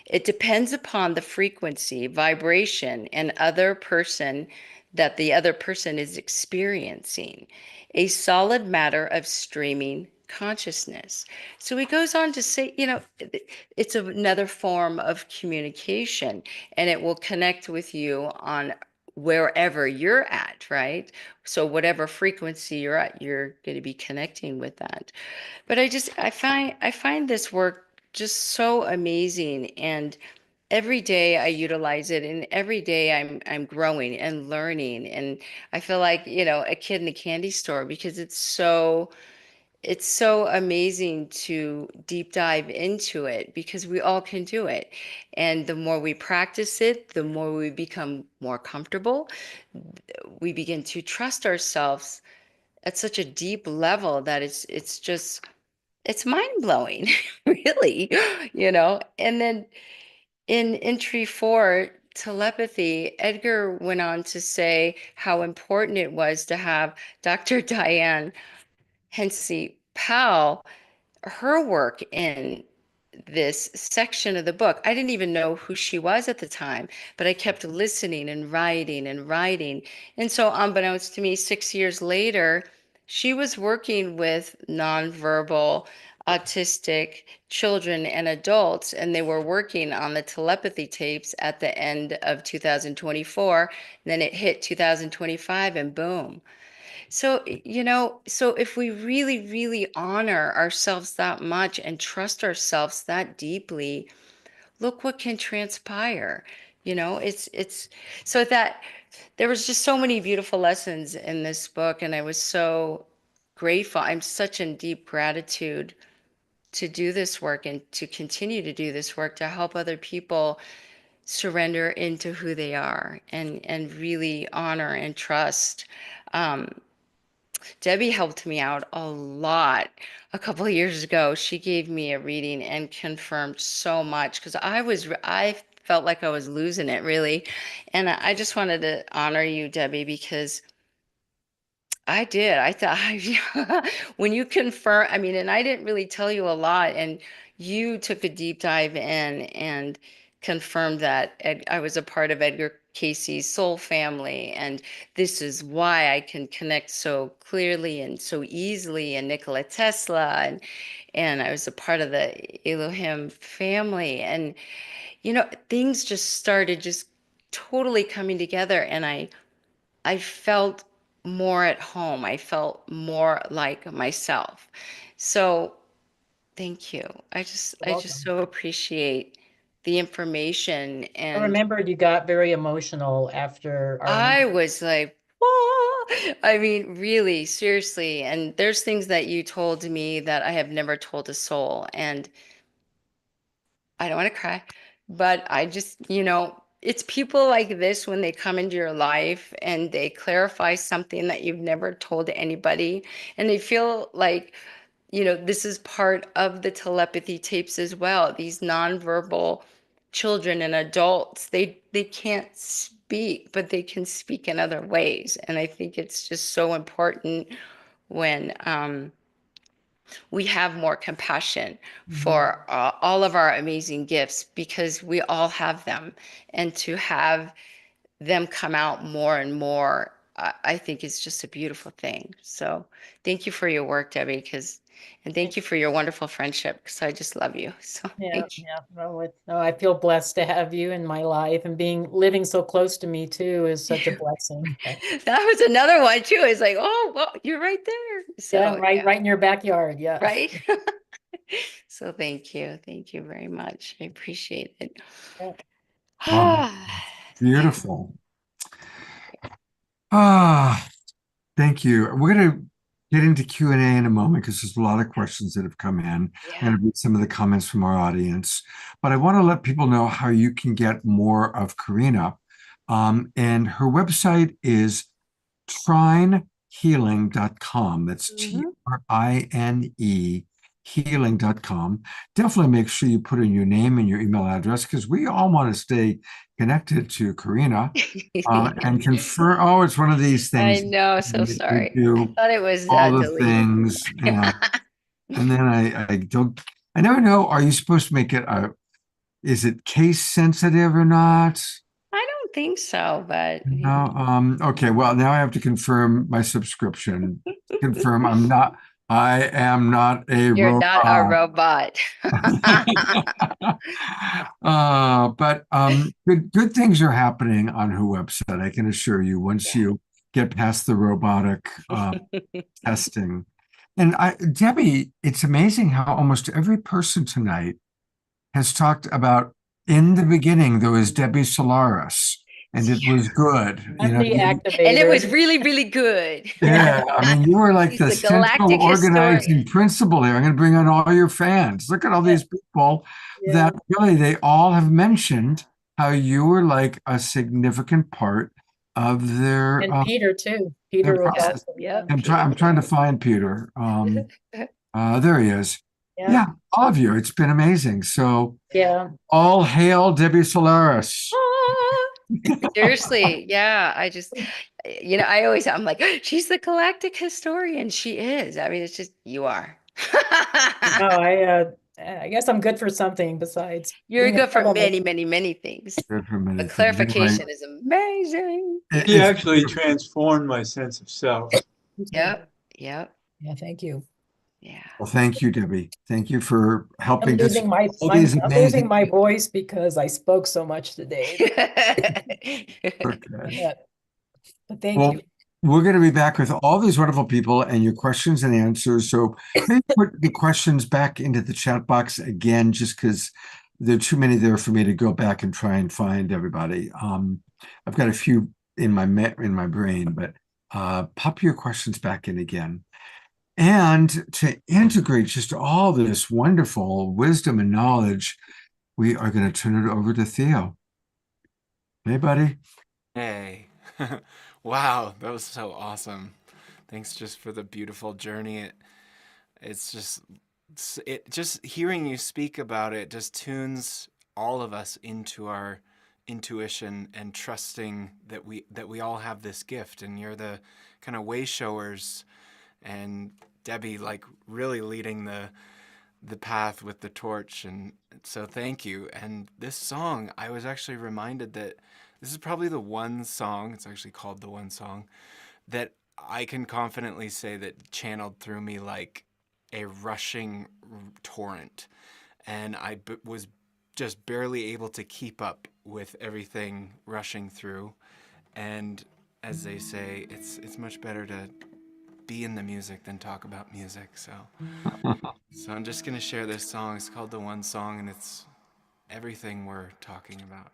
It depends upon the frequency, vibration, and other person that the other person is experiencing. A solid matter of streaming consciousness. So he goes on to say, it's another form of communication, and it will connect with you on wherever you're at, right? So whatever frequency you're at, you're going to be connecting with that. But I find this work just so amazing, and every day I utilize it, and every day I'm growing and learning, and I feel like, a kid in a candy store, because it's so amazing to deep dive into it, because we all can do it. And the more we practice it, the more we become more comfortable. We begin to trust ourselves at such a deep level that it's mind blowing, really, And then in entry 4, telepathy, Edgar went on to say how important it was to have Dr. Diane Hensey Powell, her work in this section of the book. I didn't even know who she was at the time, but I kept listening and writing and writing. And so, unbeknownst to me, 6 years later, she was working with nonverbal autistic children and adults, and they were working on the telepathy tapes at the end of 2024. And then it hit 2025, and boom. So if we really, really honor ourselves that much and trust ourselves that deeply, look what can transpire. It's so that there was just so many beautiful lessons in this book, and I was so grateful. I'm such in deep gratitude to do this work and to continue to do this work to help other people surrender into who they are and really honor and trust. Um, Debbie helped me out a lot a couple of years ago. She gave me a reading and confirmed so much, because I felt like I was losing it, really. And I just wanted to honor you, Debbie, because I did. I thought when you confirm, I mean, and I didn't really tell you a lot, and you took a deep dive in and confirmed that I was a part of Edgar Casey's soul family, and this is why I can connect so clearly and so easily, and Nikola Tesla, and I was a part of the Elohim family, and things just started just totally coming together, and I felt more at home. I felt more like myself. So thank you. You're I just welcome. so appreciate the information. I And remembered you got very emotional after our I meeting. was like, "Whoa." I mean, really, seriously. And there's things that you told me that I have never told a soul. And I don't want to cry, but it's people like this when they come into your life and they clarify something that you've never told anybody, and they feel like, this is part of the telepathy tapes as well. These nonverbal children and adults, they can't speak, but they can speak in other ways. And I think it's just so important when we have more compassion Mhm. for all of our amazing gifts, because we all have them, and to have them come out more and more, I think is just a beautiful thing. So thank you for your work, Debbie, and Yeah, thank you for your wonderful friendship, because I just love you. So yeah, thank you. yeah. No, I feel blessed to have you in my life, and living so close to me too is such a blessing. That was another one too. It's like, oh, well, you're right there. Yeah, So right, yeah, right in your backyard. Yeah. right. So thank you. Thank you very much. I appreciate it. Yeah. Wow, beautiful. Ah, thank you. We're going to get into Q&A in a moment because there's a lot of questions that have come in. I'm Yeah. going to read some of the comments from our audience, but I want to let people know how you can get more of Karina. And her website is trinehealing.com. That's Mhm. TRINE healing.com. Definitely make sure you put in your name and your email address, because we all want to stay connected to Karina and confirm. Oh, it's one of these I things. know, so You sorry. I do thought it was all the deleted. things, and then I don't. I never know. Are you supposed to make it a? Is it case sensitive or not? I don't think so, but No. Okay. Well, now I have to confirm my subscription. Confirm I'm not. I am not a You're not a robot. robot. But good things are happening on her website. I can assure you. Once Yeah. you get past the robotic testing, and Debbie, it's amazing how almost every person tonight has talked about. In the beginning, there was Debbie Solaris, and it was good. You I'm know, the And it was activator. really, really good. yeah, I mean, you were like She's the the central galactic organizing historian. principle here. I'm going to bring on all your fans. Look at all these people Yeah. that really they all have mentioned how you were like a significant part of And Peter too. their Peter was process. also, Yep. I'm trying to find Peter. There he is. yeah. Yeah, all of you. It's been amazing. So Yeah. all hail Debbie Solaris. Seriously, yeah. I'm like, she's the galactic historian. She is. I mean, it's just you are. No, I guess I'm good for something besides You're being a good for many, troublemaker. many, many things. Good for a But minute. Anyway, clarification is amazing. He it's actually transformed my sense of self. Yep. Yep. Yeah, thank you. Yeah. well, thank you, Debbie. Thank you for I'm helping us. losing my All I'm, these I'm losing amazing. my voice because I spoke so much today. Okay. But thank Well, you. we're going to be back with all these wonderful people and your questions and answers. So please put the questions back into the chat box again, just because there are too many there for me to go back and try and find everybody. I've got a few in my brain, but pop your questions back in again. And to integrate just all this wonderful wisdom and knowledge, we are going to turn it over to Theo. Hey, buddy. Hey. Wow, that was so awesome. Thanks just for the beautiful journey. It's just hearing you speak about it just tunes all of us into our intuition and trusting that we all have this gift, and you're the kind of way showers, and Debbie like really leading the path with the torch. And so thank you. And this song, I was actually reminded that this is probably the one song, it's actually called The One Song, that I can confidently say that channeled through me like a rushing torrent. And I was just barely able to keep up with everything rushing through. And as they say, it's much better to be in the music than talk about music. So I'm just going to share this song. It's called The One Song, and it's everything we're talking about.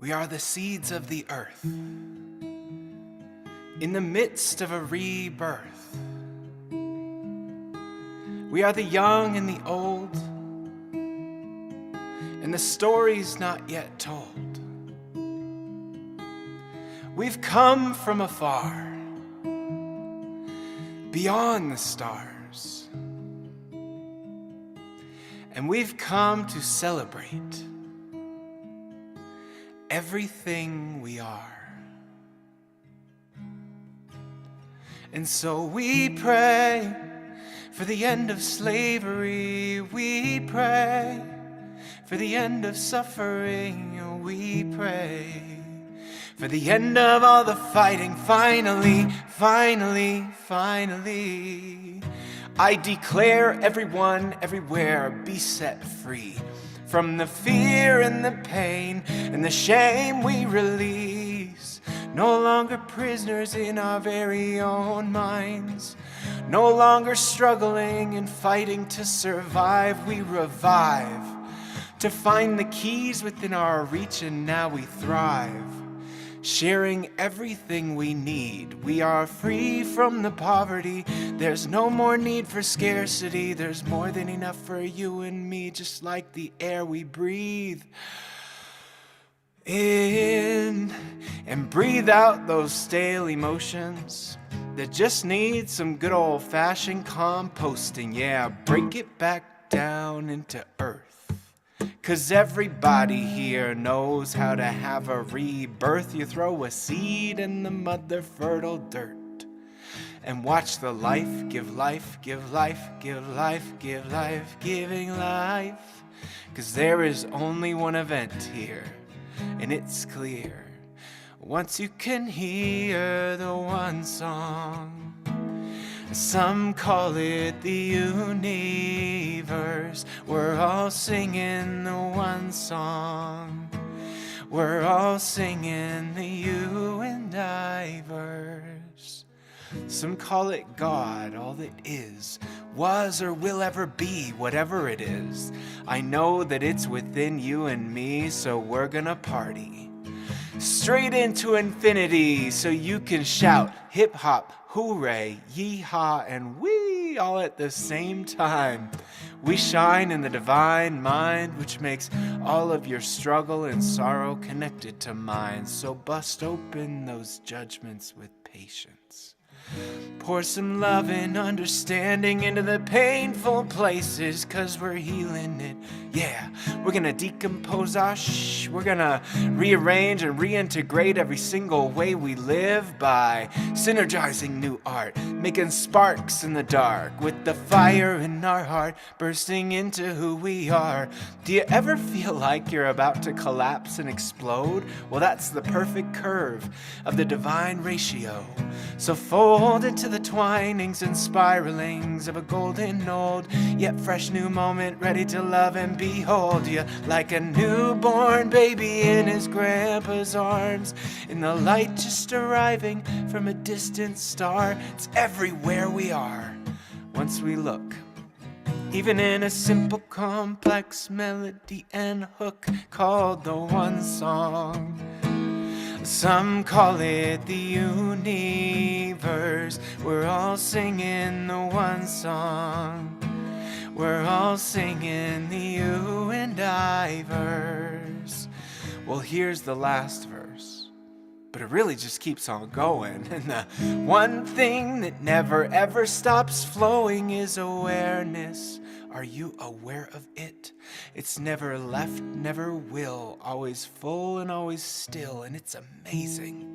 We are the seeds of the earth, in the midst of a rebirth. We are the young and the old, and the story's not yet told. We've come from afar, beyond the stars, and we've come to celebrate everything we are. And so we pray for the end of slavery. We pray for the end of suffering. We pray for the end of all the fighting. Finally, finally, finally, I declare everyone, everywhere, be set free from the fear and the pain and the shame we release. No longer prisoners in our very own minds. No longer struggling and fighting to survive. We revive to find the keys within our reach, and now we thrive, sharing everything we need. We are free from the poverty. There's no more need for scarcity. There's more than enough for you and me, just like the air we breathe in, and breathe out those stale emotions that just need some good old-fashioned composting. Yeah, break it back down into earth, 'cause everybody here knows how to have a rebirth. You throw a seed in the mother fertile dirt, and watch the life, give life, give life, give life, give life, giving life. 'Cause there is only one event here, and it's clear. Once you can hear the one song, some call it the universe. We're all singing the one song. We're all singing the you and I verse. Some call it God, all that is, was, or will ever be, whatever it is. I know that it's within you and me, so we're gonna party straight into infinity, so you can shout hip hop, hooray, yee-haw, and wee all at the same time. We shine in the divine mind, which makes all of your struggle and sorrow connected to mine. So bust open those judgments with patience. Pour some love and understanding into the painful places, 'cause we're healing it. Yeah, we're gonna decompose our we're gonna rearrange and reintegrate every single way we live by synergizing new art, making sparks in the dark with the fire in our heart bursting into who we are. Do you ever feel like you're about to collapse and explode? Well, that's the perfect curve of the divine ratio. So fold into the twinings and spiralings of a golden old yet fresh new moment, ready to love and behold you like a newborn baby in his grandpa's arms, in the light just arriving from a distant star. It's everywhere we are once we look, even in a simple complex melody and hook called the one song. Some call it the universe. We're all singing the one song. We're all singing the you and I verse. Well, here's the last verse, but it really just keeps on going. And the one thing that never ever stops flowing is awareness. Are you aware of it? It's never left, never will, always full and always still, and it's amazing.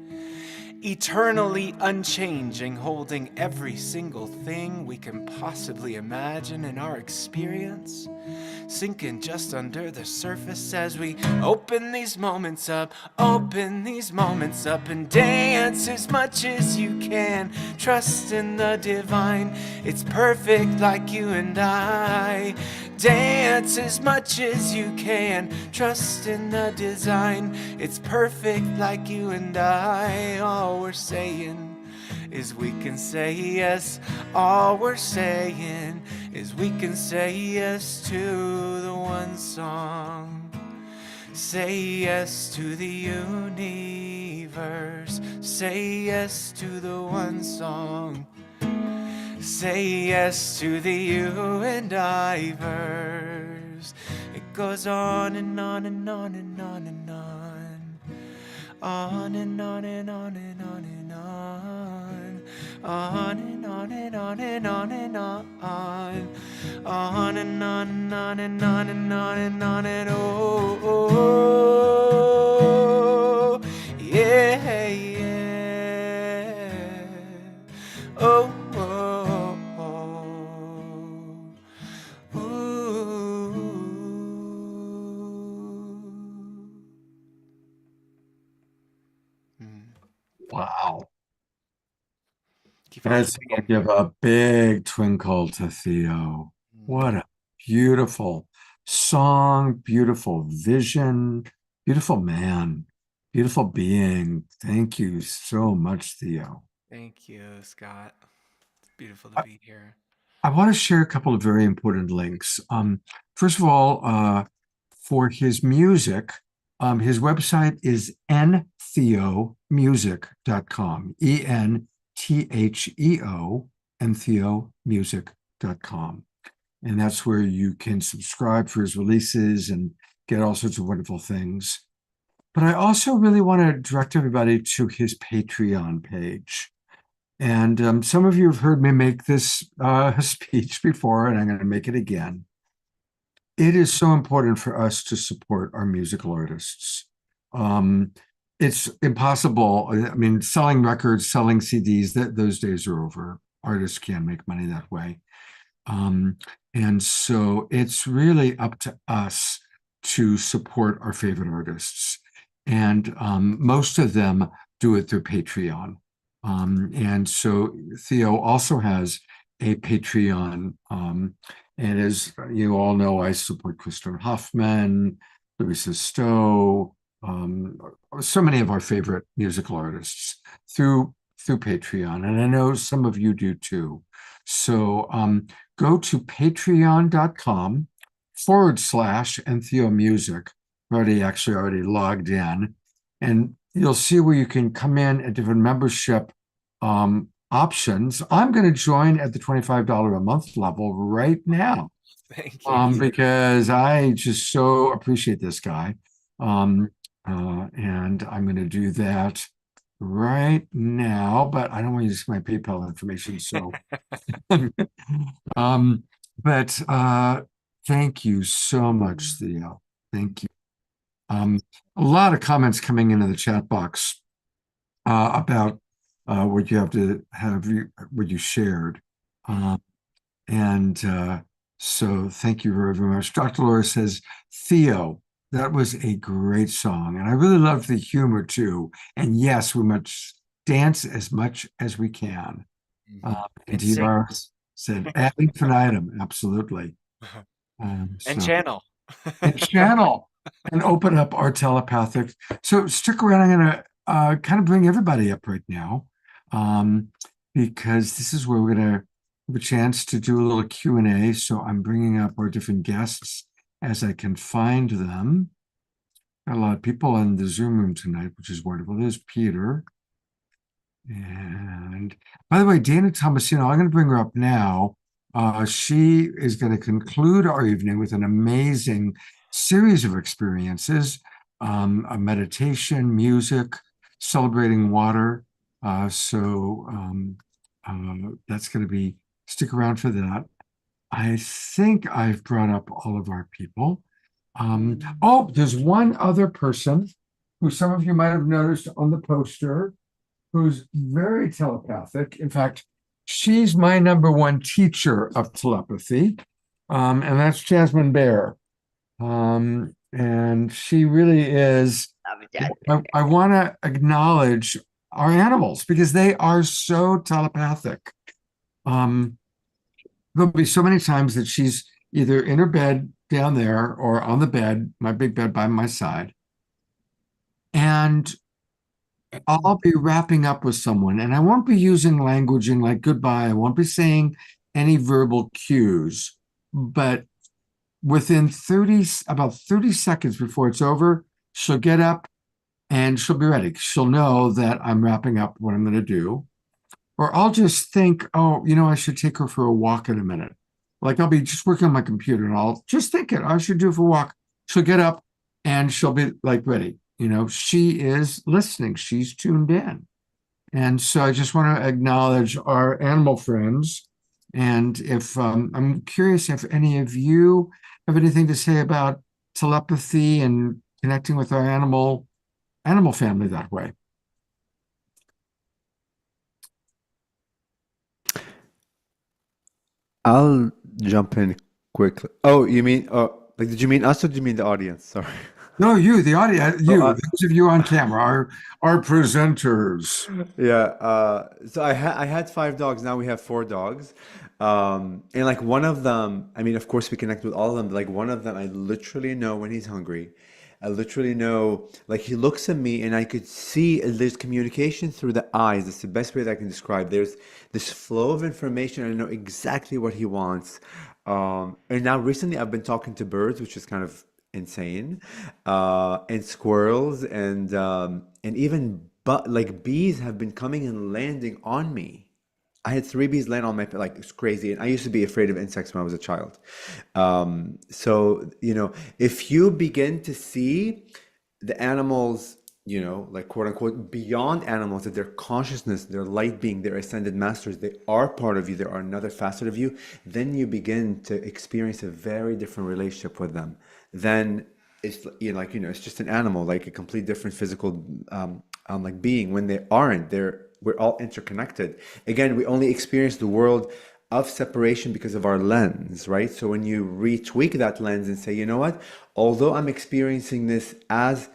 Eternally unchanging, holding every single thing we can possibly imagine in our experience, sinking just under the surface as we open these moments up, and dance as much as you can. Trust in the divine, it's perfect like you and I. Dance as much as you can. Trust in the design, it's perfect like you and I. All we're saying is we can say yes. All we're saying is we can say yes to the one song. Say yes to the universe. Say yes to the one song. Say yes to the you and I verse. It goes on and on and on and on and on. On and on and on and on and on. On and on and on and on and on. On and on and on and on and on and on and oh, oh, yeah, yeah. Oh, oh, oh. Ooh. Wow. Keep on Let's singing. give a big twinkle to Theo. What a beautiful song, beautiful vision, beautiful man, beautiful being. Thank you so much, Theo. Thank you, Scott. It's beautiful to be here. I want to share a couple of very important links. First of all, for his music, his website is ntheomusic.com, ENTHEO, ntheomusic.com. And that's where you can subscribe for his releases and get all sorts of wonderful things. But I also really want to direct everybody to his Patreon page. And some of you have heard me make this speech before, and I'm going to make it again. It is so important for us to support our musical artists. it's impossible. I mean, selling records, selling CDs, that those days are over. Artists can't make money that way. Um, and so it's really up to us to support our favorite artists. And most of them do it through Patreon. And so Theo also has a Patreon. And as you all know, I support Christopher Hoffman, Louisa Stowe, so many of our favorite musical artists through Patreon. And I know some of you do too. So go to patreon.com/Entheo Music. Already logged in, and you'll see where you can come in at different membership options. I'm going to join at the $25 a month level right now. Thank you. Because I just so appreciate this guy. And I'm going to do that right now, but I don't want to use my PayPal information. So, but thank you so much, Theo. Thank you. A lot of comments coming into the chat box about what you have to have what you shared. And so thank you very, very much. Dr. Laura says, Theo, that was a great song. And I really loved the humor too. And yes, we must dance as much as we can. And And sing. T-Bar said, ad infinitum, absolutely. And So- channel. and channel and open up our telepathic. So stick around. I'm going to kind of bring everybody up right now because this is where we're going to have a chance to do a little Q&A. So I'm bringing up our different guests as I can find them. Got a lot of people in the Zoom room tonight, which is wonderful. There's Peter. And by the way, Dana Tomasino, I'm going to bring her up now. She is going to conclude our evening with an amazing series of experiences, a meditation, music, celebrating water. So that's going to be, stick around for that. I think I've brought up all of our people. Oh, there's one other person who some of you might have noticed on the poster, who's very telepathic. In fact, she's my number one teacher of telepathy, and that's Jasmine Bear. And she really is. I want to acknowledge our animals because they are so telepathic. There'll be so many times that she's either in her bed down there or on the bed, my big bed by my side. And I'll be wrapping up with someone and I won't be using languaging like goodbye. I won't be saying any verbal cues, but within about 30 seconds before it's over, she'll get up and she'll be ready. She'll know that I'm wrapping up what I'm going to do. Or I'll just think, oh, I should take her for a walk in a minute. Like I'll be just working on my computer and I'll just think it, I should do it for a walk. She'll get up and she'll be like ready. She is listening. She's tuned in. And so I just want to acknowledge our animal friends. And if I'm curious if any of you have anything to say about telepathy and connecting with our animal family that way. I'll jump in quickly. Oh, you mean, did you mean us or did you mean the audience? Sorry. No, you, the audience, those of you on camera, our presenters. Yeah. So I had 5 dogs. Now we have 4 dogs. And like one of them, I mean, of course we connect with all of them. But like one of them, I literally know when he's hungry. I literally know, like he looks at me and I could see there's communication through the eyes. It's the best way that I can describe. There's this flow of information. I know exactly what he wants. And now recently I've been talking to birds, which is kind of insane, and squirrels and even like bees have been coming and landing on me. I had 3 bees land on my, like it's crazy. And I used to be afraid of insects when I was a child. So, if you begin to see the animals, like quote unquote, beyond animals, that their consciousness, their light being, their ascended masters, they are part of you, they are another facet of you, then you begin to experience a very different relationship with them than it's it's just an animal, like a complete different physical like being. When they aren't, we're all interconnected. Again, we only experience the world of separation because of our lens, right? So when you retweak that lens and say, you know what, although I'm experiencing this as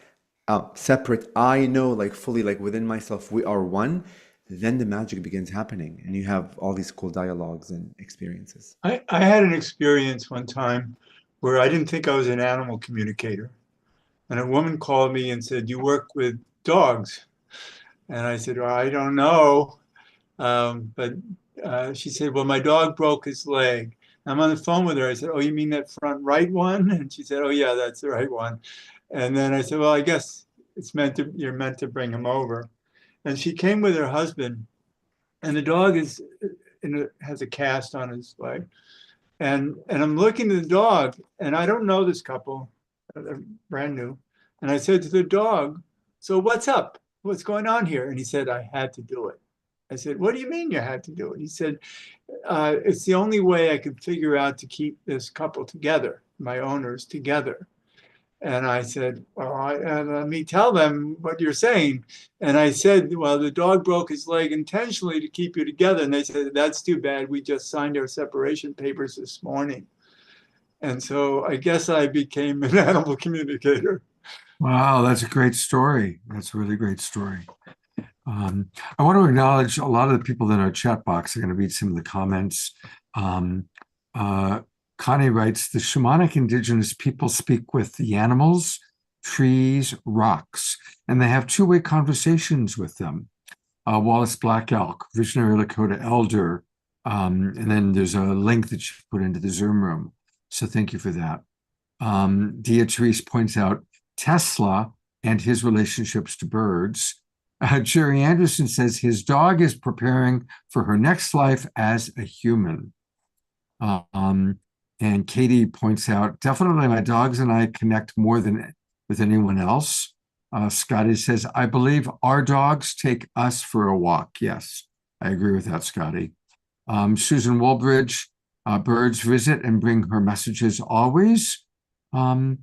separate, I know, like fully, like within myself, we are one. Then the magic begins happening, and you have all these cool dialogues and experiences. I had an experience one time where I didn't think I was an animal communicator. And a woman called me and said, "You work with dogs?" And I said, "Well, I don't know." But she said, "Well, my dog broke his leg." I'm on the phone with her. I said, "Oh, you mean that front right one?" And she said, "Oh, yeah, that's the right one." And then I said, "Well, I guess you're meant to bring him over." And she came with her husband, and the dog has a cast on his leg. And I'm looking at the dog, and I don't know this couple, they're brand new. And I said to the dog, "So what's up? What's going on here?" And he said, "I had to do it." I said, "What do you mean you had to do it?" He said, "It's the only way I could figure out to keep this couple together, my owners together." And I said, "Well, let me tell them what you're saying." And I said, "Well, the dog broke his leg intentionally to keep you together." And they said, "That's too bad. We just signed our separation papers this morning." And so I guess I became an animal communicator. Wow, that's a great story. That's a really great story. I want to acknowledge a lot of the people in our chat box. I'm going to read some of the comments. Um, uh, Connie writes, the shamanic indigenous people speak with the animals, trees, rocks, and they have two-way conversations with them. Wallace Black Elk, Visionary Lakota Elder, and then there's a link that you put into the Zoom room. So thank you for that. Dia Therese points out Tesla and his relationships to birds. Jerry Anderson says his dog is preparing for her next life as a human. And Katie points out, definitely my dogs and I connect more than with anyone else. Scotty says, I believe our dogs take us for a walk. Yes, I agree with that, Scotty. Susan Woolbridge, birds visit and bring her messages always. And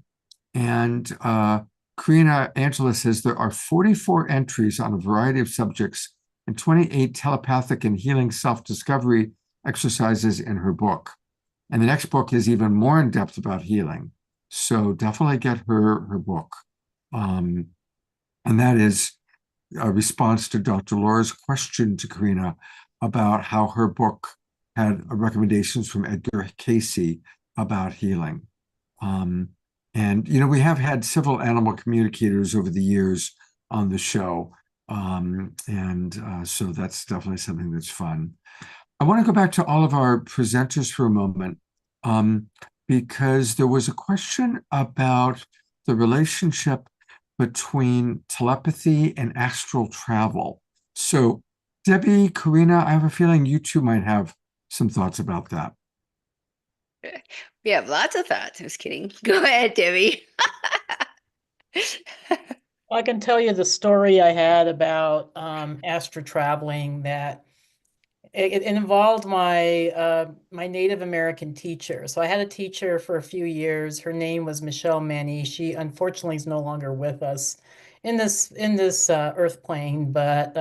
Karina Angela says there are 44 entries on a variety of subjects and 28 telepathic and healing self-discovery exercises in her book. And the next book is even more in depth about healing. So definitely get her book. And that is a response to Dr. Laura's question to Karina about how her book had recommendations from Edgar Casey about healing. And, you know, we have had several animal communicators over the years on the show. So that's definitely something that's fun. I want to go back to all of our presenters for a moment, because there was a question about the relationship between telepathy and astral travel. So, Debbie, Karina, I have a feeling you two might have some thoughts about that. We have lots of thoughts. Just kidding. Go ahead, Debbie. I can tell you the story I had about astral traveling that it involved my Native American teacher. So I had a teacher for a few years. Her name was Michelle Manny. She unfortunately is no longer with us in this earth plane, but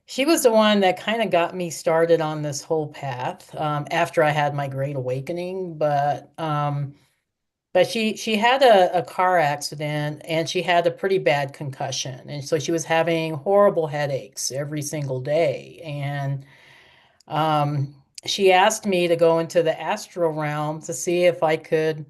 she was the one that kind of got me started on this whole path after I had my great awakening. But she had a car accident and she had a pretty bad concussion. And so she was having horrible headaches every single day. And she asked me to go into the astral realm to see if I could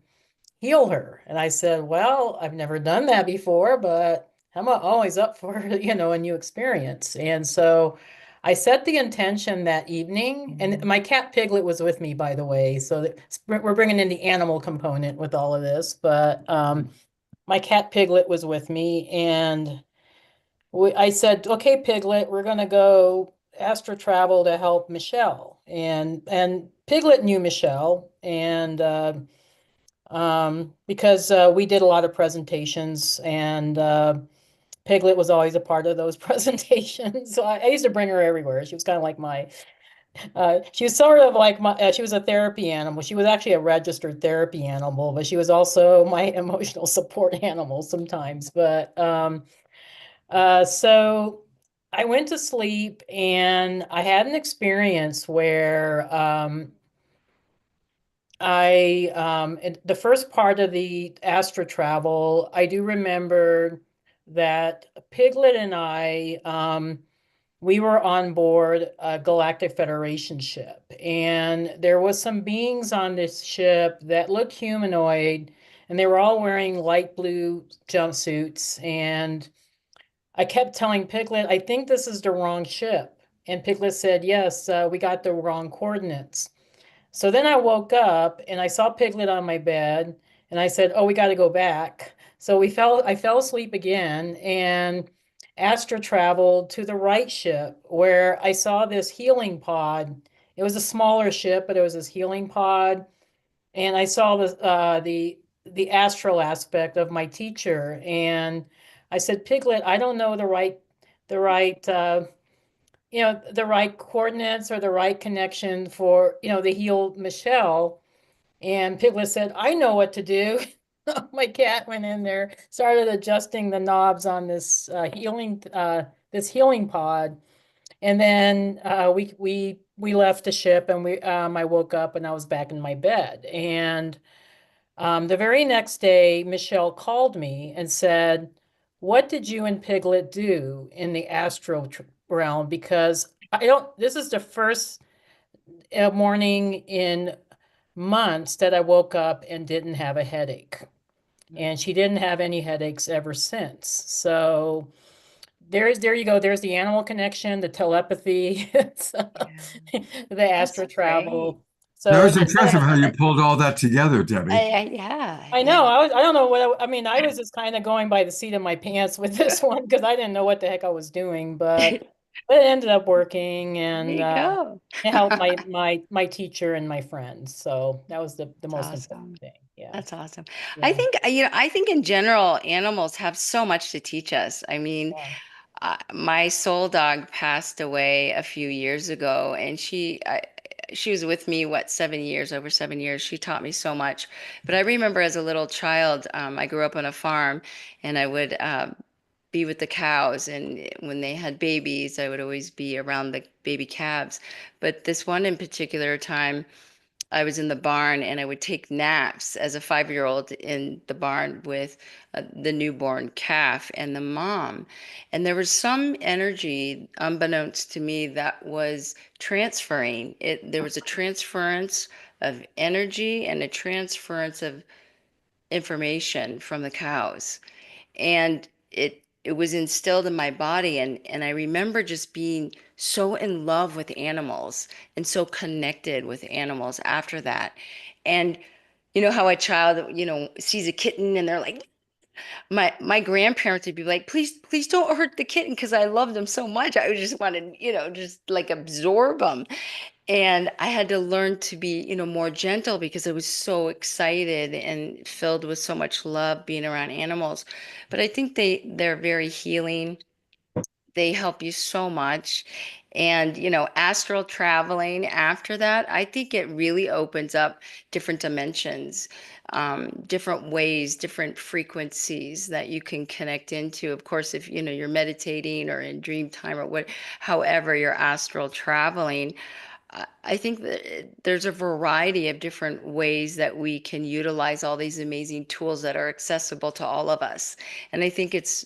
heal her. And I said, well, I've never done that before, but I'm always up for, a new experience. And so I set the intention that evening, and my cat Piglet was with me, by the way. So we're bringing in the animal component with all of this, but my cat Piglet was with me, and I said, okay, Piglet, we're going to go astral travel to help Michelle. And Piglet knew Michelle, and because we did a lot of presentations, and Piglet was always a part of those presentations. So I used to bring her everywhere. She was kind of like She was sort of like she was a therapy animal. She was actually a registered therapy animal, but she was also my emotional support animal sometimes. But so I went to sleep and I had an experience where the first part of the Astra travel, I do remember that Piglet and I, we were on board a Galactic Federation ship, and there was some beings on this ship that looked humanoid, and they were all wearing light blue jumpsuits. And I kept telling Piglet, I think this is the wrong ship. And Piglet said, yes, we got the wrong coordinates. So then I woke up and I saw Piglet on my bed and I said, "Oh, we got to go back." So I fell asleep again and Astra traveled to the right ship where I saw this healing pod. It was a smaller ship, but it was this healing pod. And I saw the astral aspect of my teacher. And I said, Piglet, I don't know the right coordinates or the right connection for, to heal Michelle. And Piglet said, I know what to do. My cat went in there, started adjusting the knobs on this healing pod. And then we left the ship and I woke up and I was back in my bed. And the very next day, Michelle called me and said, what did you and Piglet do in the astral realm? Because this is the first morning in months that I woke up and didn't have a headache. And she didn't have any headaches ever since. So there you go. There's the animal connection, the telepathy, the That's astral great. travel. That So was impressive how you pulled all that together, Debbie. Yeah, I yeah. know. I don't know what I mean. I was just kind of going by the seat of my pants with this one because I didn't know what the heck I was doing, but it ended up working, There and you go. it helped my teacher and my friends. So that was the That's most important awesome. thing. Yeah, That's awesome. I yeah, think, I think in general, animals have so much to teach us. I mean, yeah. my soul dog passed away a few years ago, and she was with me, what, 7 years, over 7 years. She taught me so much. But I remember as a little child, I grew up on a farm, and I would be with the cows. And when they had babies, I would always be around the baby calves. But this one in particular time, I was in the barn and I would take naps as a 5 year old in the barn with the newborn calf and the mom. And there was some energy, unbeknownst to me, that was transferring. There was a transference of energy and a transference of information from the cows. And it was instilled in my body, and I remember just being so in love with animals and so connected with animals after that. And you know how a child, sees a kitten and they're like, my grandparents would be like, please don't hurt the kitten, because I love them so much. I just wanted, just like absorb them. And I had to learn to be, more gentle because I was so excited and filled with so much love being around animals. But I think they're very healing. They help you so much. And, astral traveling after that, I think it really opens up different dimensions, different ways, different frequencies that you can connect into. Of course, if, you're meditating or in dream time or however you're astral traveling, I think that there's a variety of different ways that we can utilize all these amazing tools that are accessible to all of us. And I think it's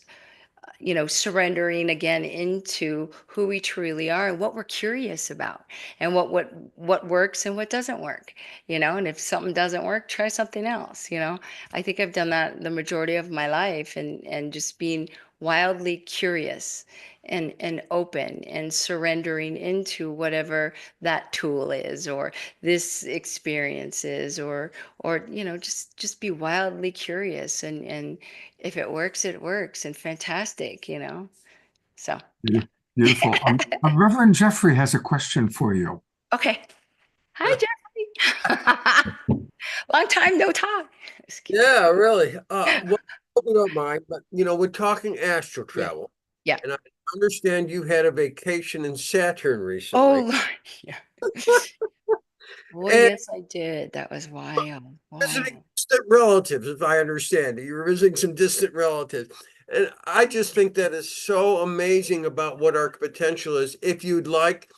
surrendering again into who we truly are and what we're curious about, and what works and what doesn't work. And if something doesn't work, try something else. I think I've done that the majority of my life, and just being wildly curious and open and surrendering into whatever that tool is, or this experience is, or just be wildly curious, and if it works, it works, and fantastic. So, yeah. Beautiful. Reverend Jeffrey has a question for you. Okay. Hi, Jeffrey. Long time no talk. Just kidding. Yeah, really. Well, hope you don't mind, but we're talking astral Yeah. travel, Yeah. and understand you had a vacation in Saturn recently. Oh, Lord, yeah. Oh, And yes, I did. That was wild, visiting wild. distant relatives, if I understand it. You were visiting some distant relatives. And I just think that is so amazing about what our potential is. If you'd like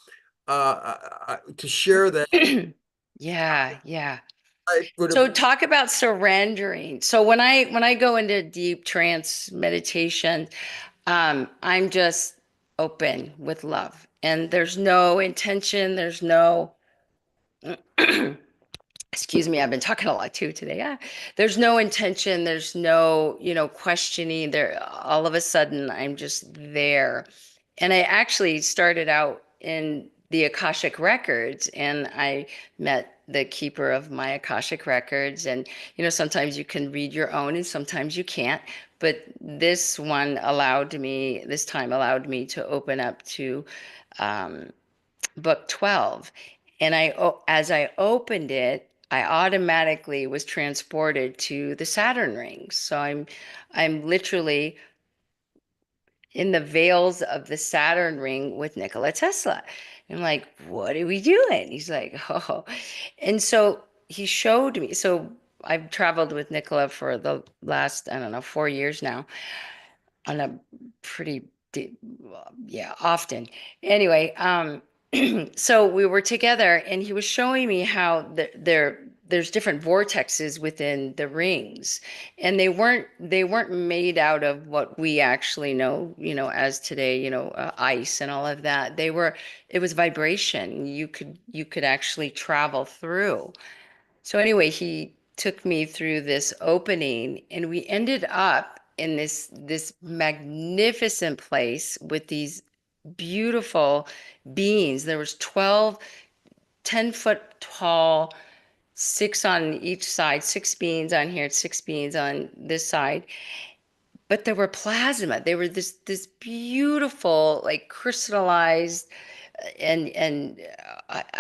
to share that, Yeah, yeah. I would So talk about surrendering. So when I go into deep trance meditation, I'm just open with love, and there's no intention. There's no excuse me, I've been talking a lot too today. Yeah. There's no intention, there's no, questioning. There, all of a sudden I'm just there. And I actually started out in the Akashic Records, and I met the keeper of my Akashic Records. And, sometimes you can read your own and sometimes you can't. But this time allowed me to open up to um, book 12. And as I opened it, I automatically was transported to the Saturn rings. So I'm literally in the veils of the Saturn ring with Nikola Tesla. I'm like, what are we doing? He's like, oh. And so he showed me. So I've traveled with Nikola for the last, I don't know, 4 years now, on a pretty yeah, often. Anyway, so we were together, and he was showing me how there's different vortexes within the rings, and they weren't made out of what we actually know, as today, ice and all of that. It was vibration. You could actually travel through. So anyway, he took me through this opening, and we ended up in this magnificent place with these beautiful beings. There was 12 10-foot tall, six on each side, six beings on here, six beings on this side. But there were plasma. They were this beautiful, like crystallized,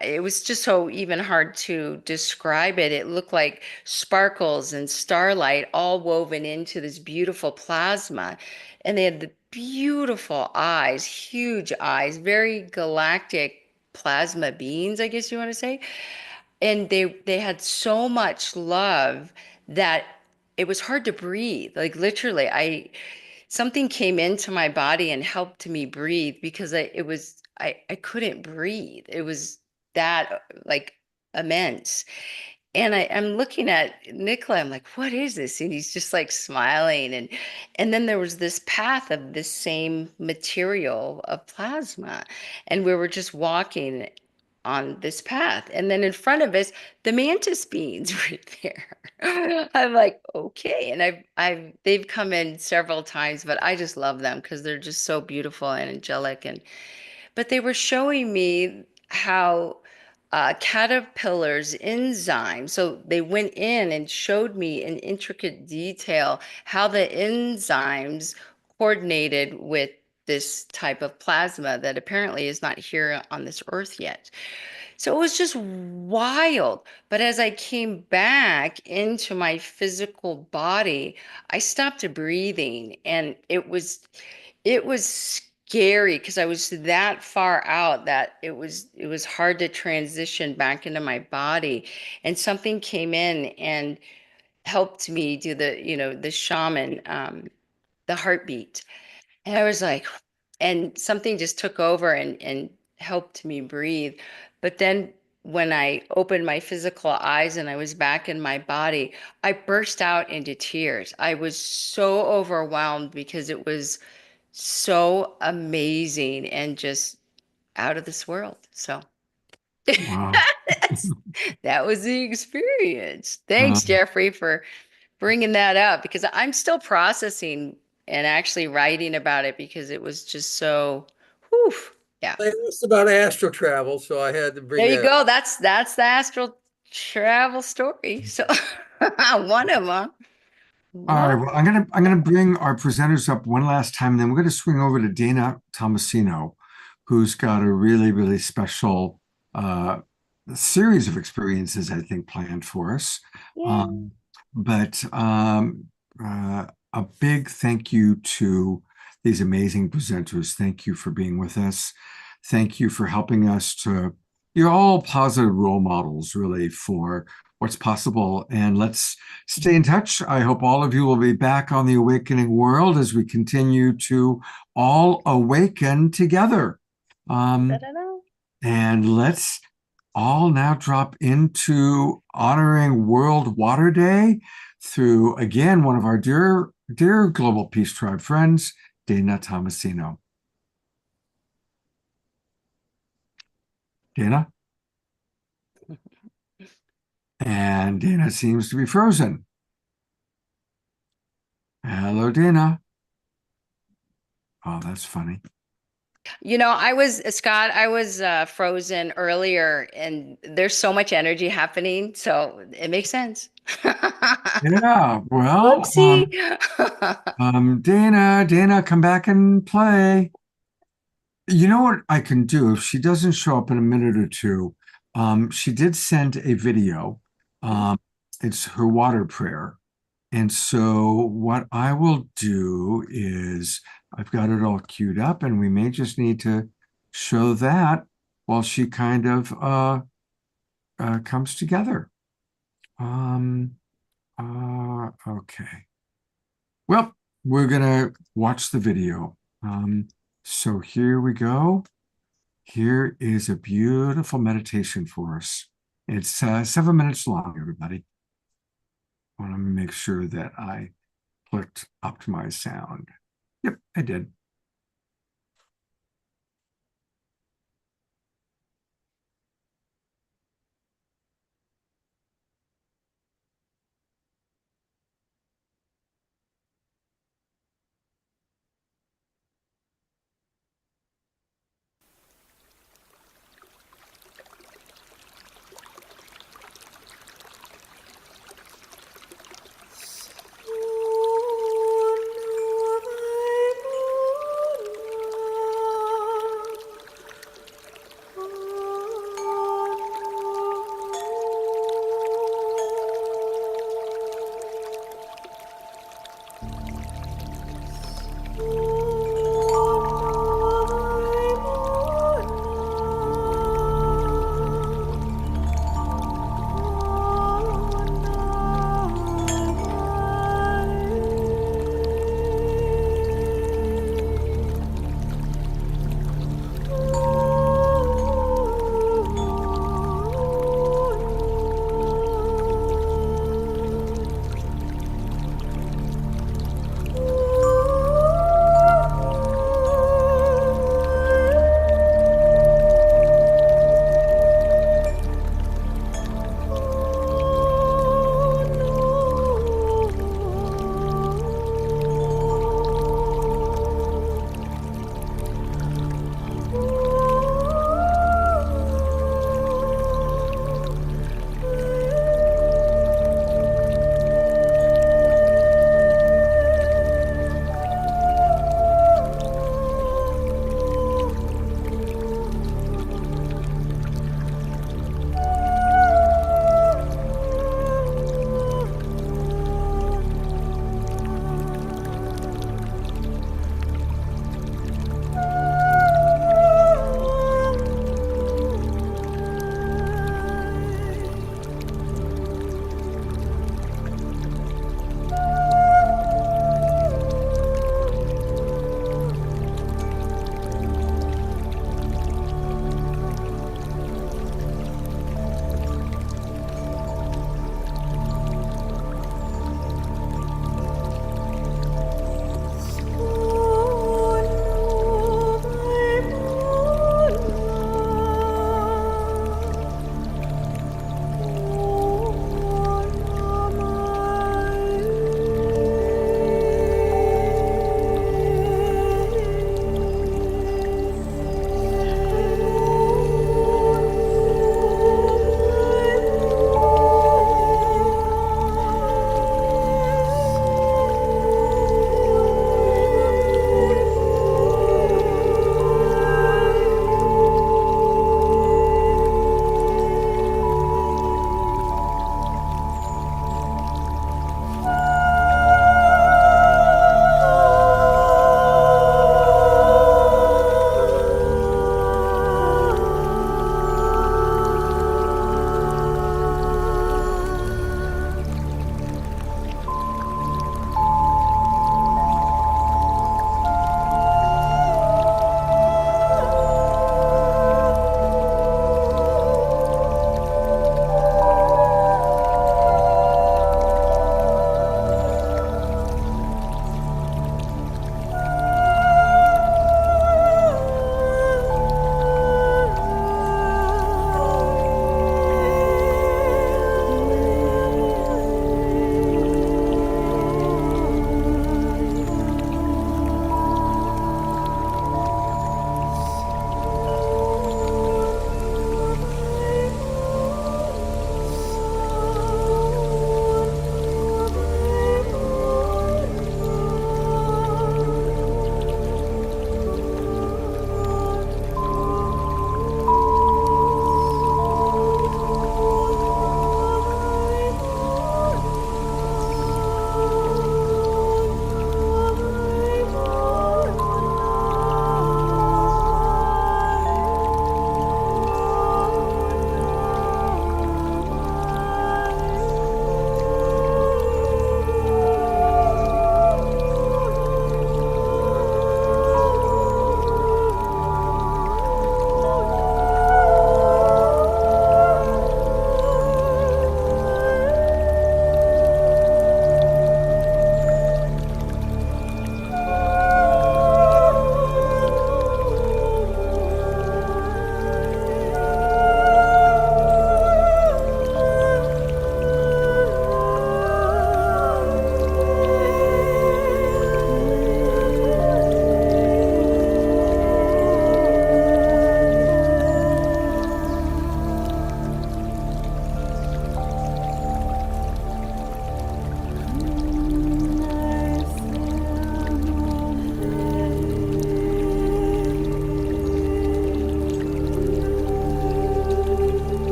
it was just so even hard to describe it. It looked like sparkles and starlight all woven into this beautiful plasma. And they had the beautiful eyes, huge eyes, very galactic plasma beings, I guess you want to say. And they had so much love that it was hard to breathe. Like literally, I something came into my body and helped me breathe, because I couldn't breathe. It was that like immense. And I'm looking at Nicola, I'm like, what is this? And he's just like smiling. And then there was this path of this same material of plasma. And we were just walking on this path. And then in front of us, the mantis beans were there. I'm like, okay. And they've come in several times, but I just love them because they're just so beautiful and angelic. But they were showing me how caterpillars enzymes, so they went in and showed me in intricate detail how the enzymes coordinated with this type of plasma that apparently is not here on this earth yet. So it was just wild. But as I came back into my physical body, I stopped breathing, and it was scary because I was that far out that it was hard to transition back into my body. And something came in and helped me do the shaman, the heartbeat. And I was like, and something just took over and helped me breathe. But then when I opened my physical eyes and I was back in my body, I burst out into tears. I was so overwhelmed because it was so amazing and just out of this world. So Wow. that was the experience. Uh, Thanks, Jeffrey, for bringing that up, because I'm still processing and actually writing about it because it was just so, whew, yeah. they asked about astral travel, so I had to bring There you that go. up. That's the astral travel story. So one of them. all right. One. Well, I'm gonna bring our presenters up one last time, and then we're gonna swing over to Dana Tomasino, who's got a really, really special series of experiences, I think, planned for us. Yeah. Um, but a big thank you to these amazing presenters. Thank you for being with us. Thank you for helping us to, you're all positive role models, really, for what's possible. And let's stay in touch. I hope all of you will be back on the awakening world as we continue to all awaken together. And let's all now drop into honoring World Water Day through, again, one of our dear Global Peace Tribe friends, Dana Tomasino. Dana? And Dana seems to be frozen. Hello, Dana. Oh, that's funny. Scott, I was frozen earlier, and there's so much energy happening, so it makes sense. Yeah, well, Whoopsie. Dana, come back and play. You know what I can do if she doesn't show up in a minute or two? She did send a video. It's her water prayer. And so what I will do is I've got it all queued up, and we may just need to show that while she kind of comes together. Okay. Well, we're gonna watch the video. So here we go. Here is a beautiful meditation for us. It's 7 minutes long, everybody. I want to make sure that I clicked optimize sound. Yep, I did.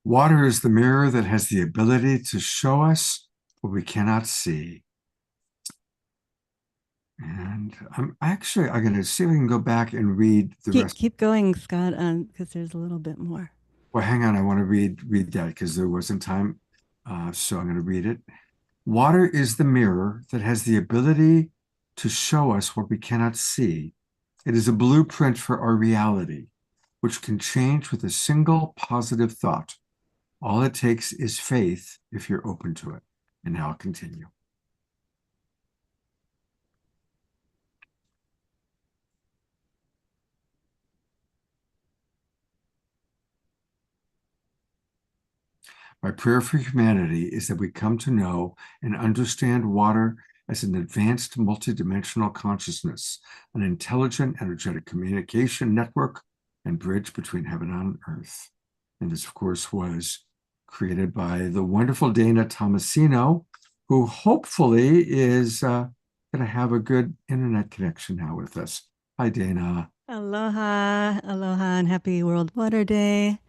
Water is the mirror that has the ability to show us what we cannot see. And I'm going to see if I can go back and read the Keep, rest. keep going, Scott, because there's a little bit more. Well, hang on. I want to read that because there wasn't time. So I'm going to read it. Water is the mirror that has the ability to show us what we cannot see. It is a blueprint for our reality, which can change with a single positive thought. All it takes is faith if you're open to it. And now I'll continue. My prayer for humanity is that we come to know and understand water as an advanced multidimensional consciousness, an intelligent, energetic communication network and bridge between heaven and earth. And this, of course, was created by the wonderful Dana Tomasino, who hopefully is going to have a good internet connection now with us. Hi, Dana. Aloha, aloha, and happy World Water Day.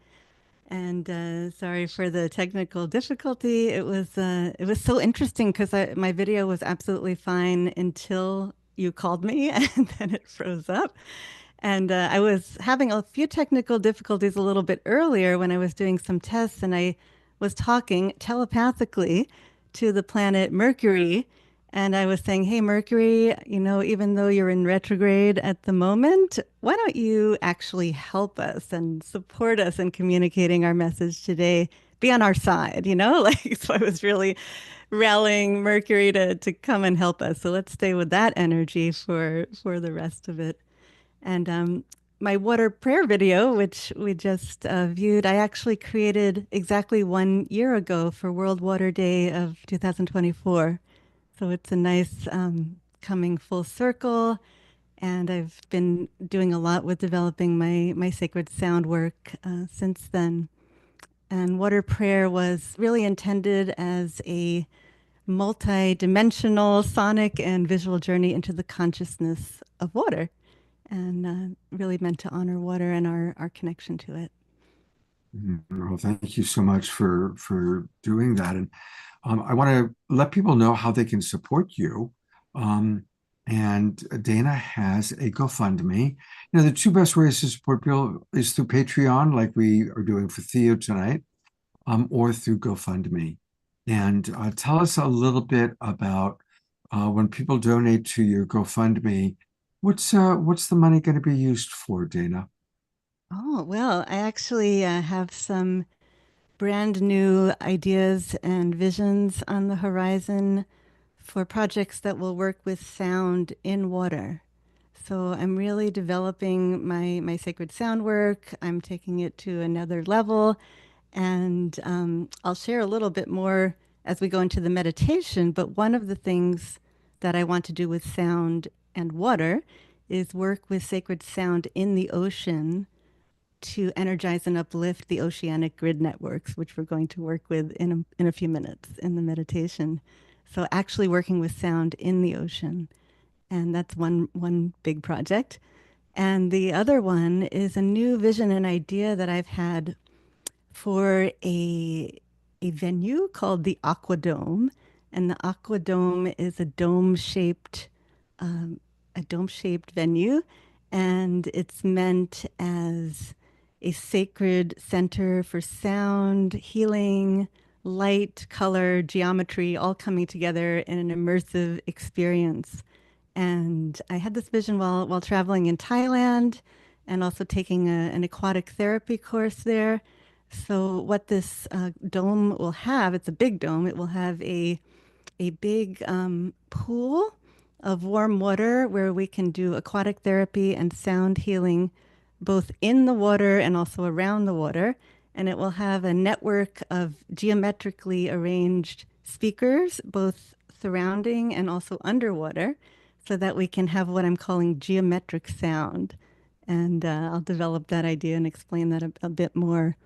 And sorry for the technical difficulty. It was so interesting because my video was absolutely fine until you called me, and then it froze up. And I was having a few technical difficulties a little bit earlier when I was doing some tests, and I was talking telepathically to the planet Mercury. And I was saying, hey, Mercury, you know, even though you're in retrograde at the moment, why don't you actually help us and support us in communicating our message today? Be on our side, you know? Like, so I was really rallying Mercury to come and help us. So let's stay with that energy for the rest of it. And my water prayer video, which we just viewed, I actually created exactly 1 year ago for World Water Day of 2024. So it's a nice coming full circle. And I've been doing a lot with developing my sacred sound work since then. And water prayer was really intended as a multi-dimensional sonic and visual journey into the consciousness of water, and really meant to honor water and our connection to it. Well, thank you so much for doing that. And I want to let people know how they can support you. And Dana has a GoFundMe. You know, the two best ways to support people is through Patreon, like we are doing for Theo tonight, or through GoFundMe. And tell us a little bit about when people donate to your GoFundMe, what's the money going to be used for, Dana? Oh, well, I actually have some brand new ideas and visions on the horizon for projects that will work with sound in water. So I'm really developing my sacred sound work. I'm taking it to another level. And I'll share a little bit more as we go into the meditation. But one of the things that I want to do with sound and water is work with sacred sound in the ocean to energize and uplift the oceanic grid networks, which we're going to work with in a few minutes in the meditation. So actually working with sound in the ocean. And that's one big project. And the other one is a new vision and idea that I've had for a venue called the Aqua Dome, and the Aqua Dome is um, a dome-shaped venue, and it's meant as a sacred center for sound, healing, light, color, geometry, all coming together in an immersive experience. And I had this vision while traveling in Thailand and also taking an aquatic therapy course there. So what this dome will have, it's a big dome, it will have a big pool of warm water where we can do aquatic therapy and sound healing both in the water and also around the water. And it will have a network of geometrically arranged speakers, both surrounding and also underwater, so that we can have what I'm calling geometric sound. And I'll develop that idea and explain that a bit more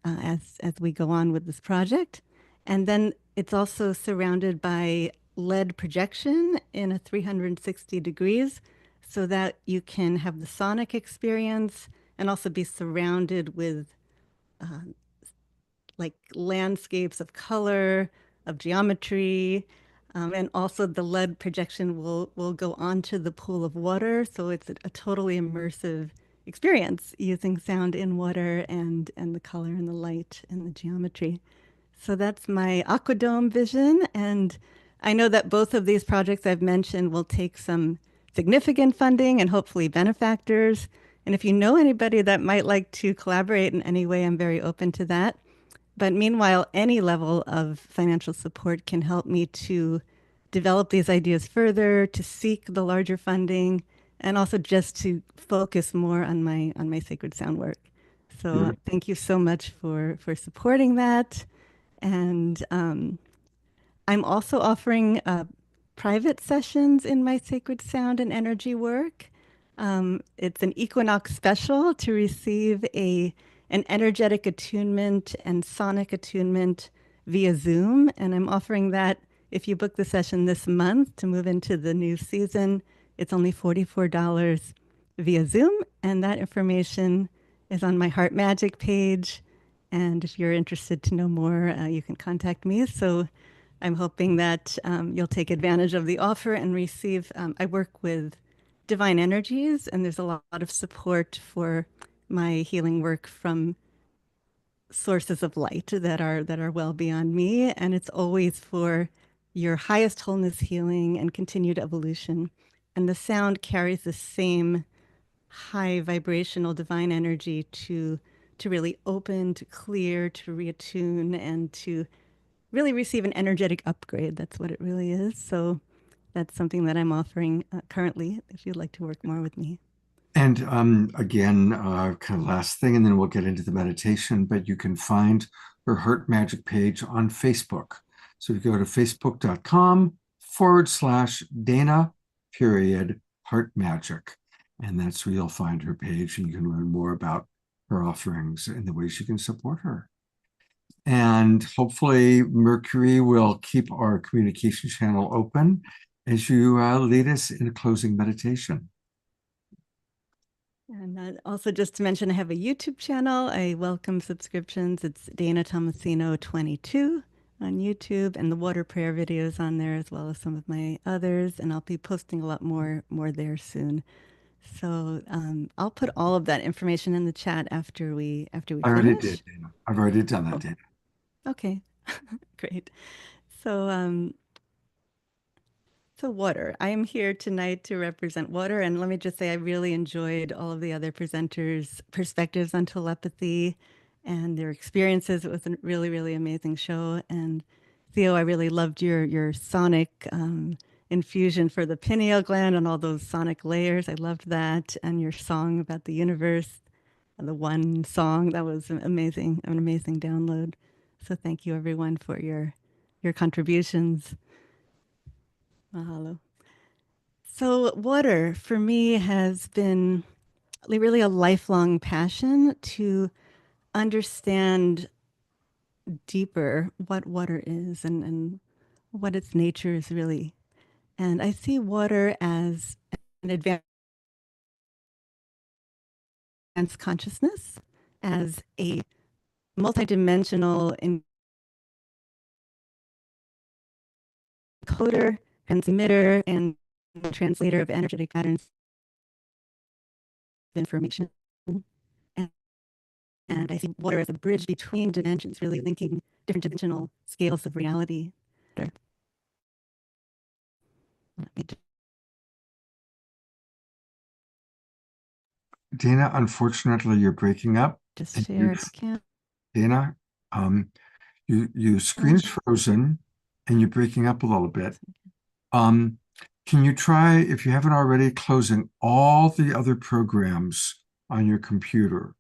as we go on with this project. And then it's also surrounded by LED projection in a 360 degrees so that you can have the sonic experience and also be surrounded with like landscapes of color, of geometry. And also the lead projection will go onto the pool of water. So it's a totally immersive experience using sound in water and the color and the light and the geometry. So that's my Aquadome vision. And I know that both of these projects I've mentioned will take some significant funding and hopefully benefactors. And if you know anybody that might like to collaborate in any way, I'm very open to that. But meanwhile, any level of financial support can help me to develop these ideas further, to seek the larger funding, and also just to focus more on my sacred sound work. So thank you so much for supporting that. And I'm also offering private sessions in my sacred sound and energy work. It's an equinox special to receive an energetic attunement and sonic attunement via Zoom. And I'm offering that if you book the session this month to move into the new season. It's only $44 via Zoom. And that information is on my Heart Magic page. And if you're interested to know more, you can contact me. So I'm hoping that you'll take advantage of the offer and receive. I work with divine energies, and there's a lot of support for my healing work from sources of light that are well beyond me, and it's always for your highest wholeness healing and continued evolution. And the sound carries the same high vibrational divine energy to really open, to clear, to reattune, and to really receive an energetic upgrade. That's what it really is. So that's something that I'm offering currently if you'd like to work more with me. And again, kind of last thing, and then we'll get into the meditation, but you can find her Heart Magic page on Facebook. So you go to facebook.com/Dana period Heart Magic. And that's where you'll find her page, and you can learn more about her offerings and the ways you can support her. And hopefully Mercury will keep our communication channel open as you lead us in a closing meditation. And also just to mention, I have a YouTube channel. I welcome subscriptions. It's Dana Tomasino 22 on YouTube, and the water prayer videos on there, as well as some of my others. And I'll be posting a lot more there soon. So I'll put all of that information in the chat after we I already finish. did, Dana. I've already done that, Dana. Okay, great. So so water. I am here tonight to represent water, and let me just say I really enjoyed all of the other presenters' perspectives on telepathy and their experiences. It was a really, really amazing show. And Theo, I really loved your sonic infusion for the pineal gland and all those sonic layers. I loved that, and your song about the universe, and the one song that was amazing, an amazing download. So thank you everyone for your contributions. Mahalo. So, water for me has been really a lifelong passion to understand deeper what water is and what its nature is really. And I see water as an advanced consciousness, as a multidimensional encoder, transmitter, and translator of energetic patterns of information. And I see water as a bridge between dimensions, really linking different dimensional scales of reality. Let me Dana, unfortunately, you're breaking up. just share if you can. Dana, your screen's frozen and you're breaking up a little bit. Can you try, if you haven't already, closing all the other programs on your computer?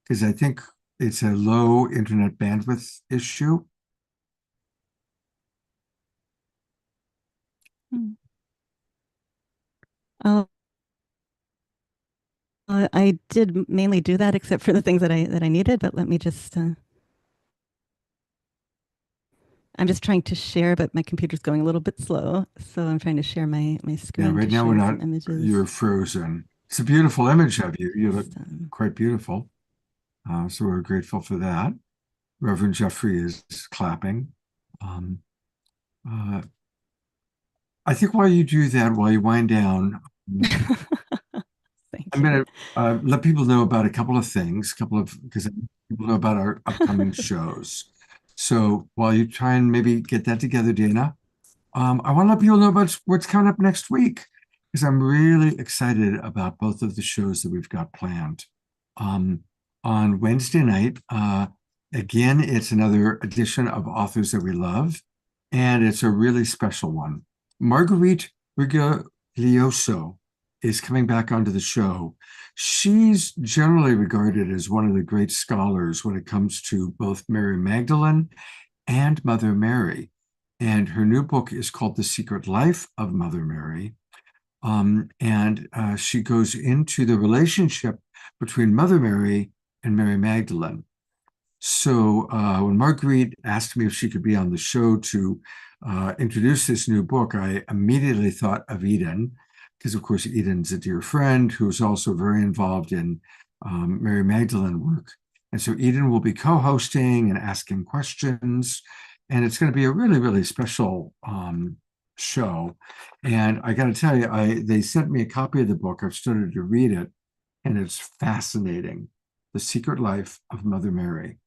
Because I think it's a low internet bandwidth issue. Oh, I did mainly do that, except for the things that I needed. But let me just. I'm just trying to share, but my computer's going a little bit slow, so I'm trying to share my screen. Yeah, right to now share we're some not. images. You're frozen. It's a beautiful image of you. You look quite beautiful. So we're grateful for that. Reverend Jeffrey is clapping. Um, I think while you do that, while you wind down, Thank I'm you. going to let people know about a couple of things, because people know about our upcoming shows. So while you try and maybe get that together, Dana, I want to let people know about what's coming up next week, because I'm really excited about both of the shows that we've got planned. Um, on Wednesday night, again, it's another edition of Authors That We Love, and it's a really special one. Marguerite Rigoglioso is coming back onto the show. She's generally regarded as one of the great scholars when it comes to both Mary Magdalene and Mother Mary. And her new book is called The Secret Life of Mother Mary. And she goes into the relationship between Mother Mary and Mary Magdalene. So when Marguerite asked me if she could be on the show to introduce this new book, I immediately thought of Eden, because of course Eden's a dear friend who's also very involved in Mary Magdalene work. And so Eden will be co-hosting and asking questions, and it's going to be a really, really special show. And I got to tell you, they sent me a copy of the book. I've started to read it, and it's fascinating. The Secret Life of Mother Mary.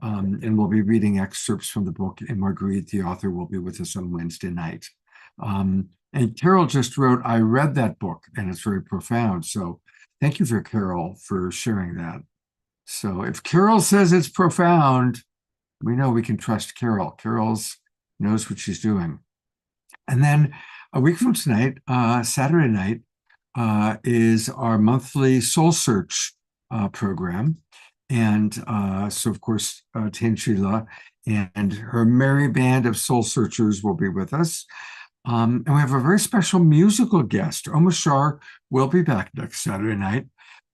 And we'll be reading excerpts from the book, and Marguerite, the author, will be with us on Wednesday night. And Carol just wrote, I read that book, and it's very profound. So thank you for Carol for sharing that. So if Carol says it's profound, we know we can trust Carol. Carol's knows what she's doing. And then a week from tonight, Saturday night, is our monthly Soul Search program. And so, of course, Tangela and her merry band of soul searchers will be with us. And we have a very special musical guest. Omar Shar will be back next Saturday night.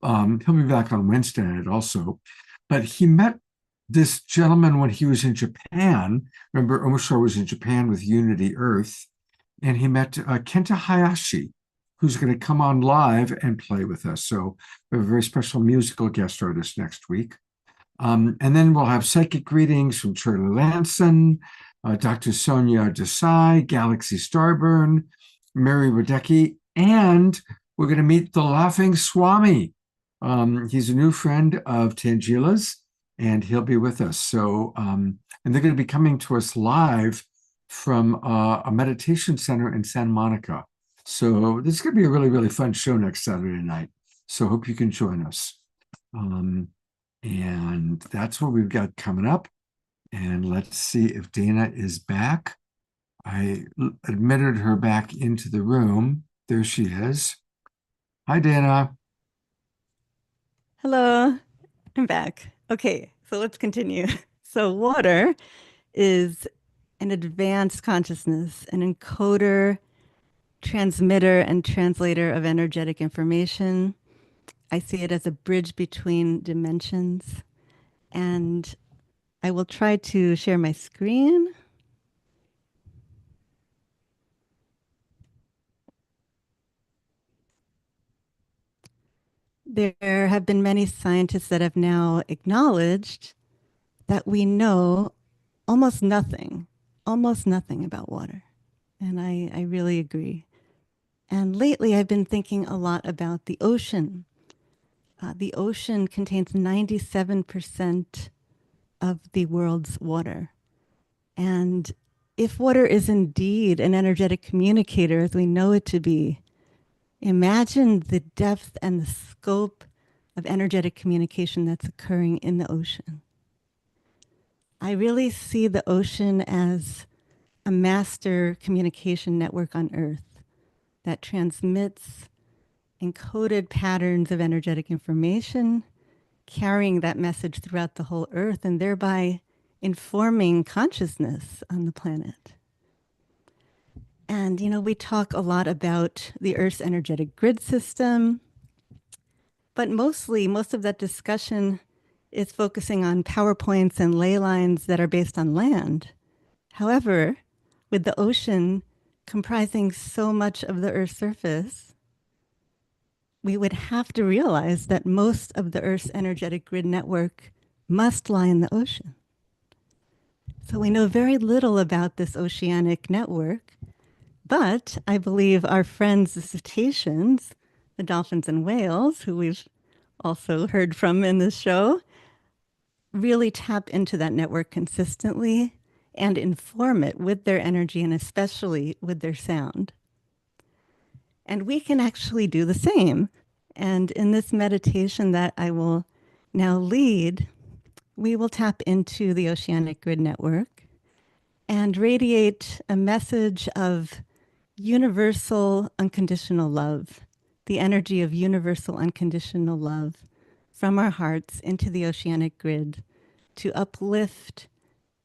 He'll be back on Wednesday night also. But he met this gentleman when he was in Japan. Remember, Omar Shar was in Japan with Unity Earth. And he met Kenta Hayashi, who's going to come on live and play with us. So we have a very special musical guest artist next week. And then we'll have psychic readings from Charlie Lanson, Dr. Sonia Desai, Galaxy Starburn, Mary Radecki, and we're going to meet the Laughing Swami. He's a new friend of Tangela's, and he'll be with us. So, and they're going to be coming to us live from a meditation center in Santa Monica. So this is going to be a really, really fun show next Saturday night. So hope you can join us. And that's what we've got coming up. And let's see if Dana is back. I admitted her back into the room. There she is. Hi, Dana. Hello, I'm back. Okay, so let's continue. So water is an advanced consciousness, an encoder, transmitter, and translator of energetic information. I see it as a bridge between dimensions. And I will try to share my screen. There have been many scientists that have now acknowledged that we know almost nothing about water. And I really agree. And lately I've been thinking a lot about the ocean. The ocean contains 97% of the world's water. And if water is indeed an energetic communicator as we know it to be, imagine the depth and the scope of energetic communication that's occurring in the ocean. I really see the ocean as a master communication network on Earth that transmits encoded patterns of energetic information, carrying that message throughout the whole Earth and thereby informing consciousness on the planet. And, you know, we talk a lot about the Earth's energetic grid system, but most of that discussion is focusing on PowerPoints and ley lines that are based on land. However, with the ocean comprising so much of the Earth's surface, we would have to realize that most of the Earth's energetic grid network must lie in the ocean. So we know very little about this oceanic network, but I believe our friends, the cetaceans, the dolphins and whales, who we've also heard from in this show, really tap into that network consistently and inform it with their energy and especially with their sound. And we can actually do the same. And in this meditation that I will now lead, we will tap into the oceanic grid network and radiate a message of universal unconditional love, the energy of universal unconditional love from our hearts into the oceanic grid to uplift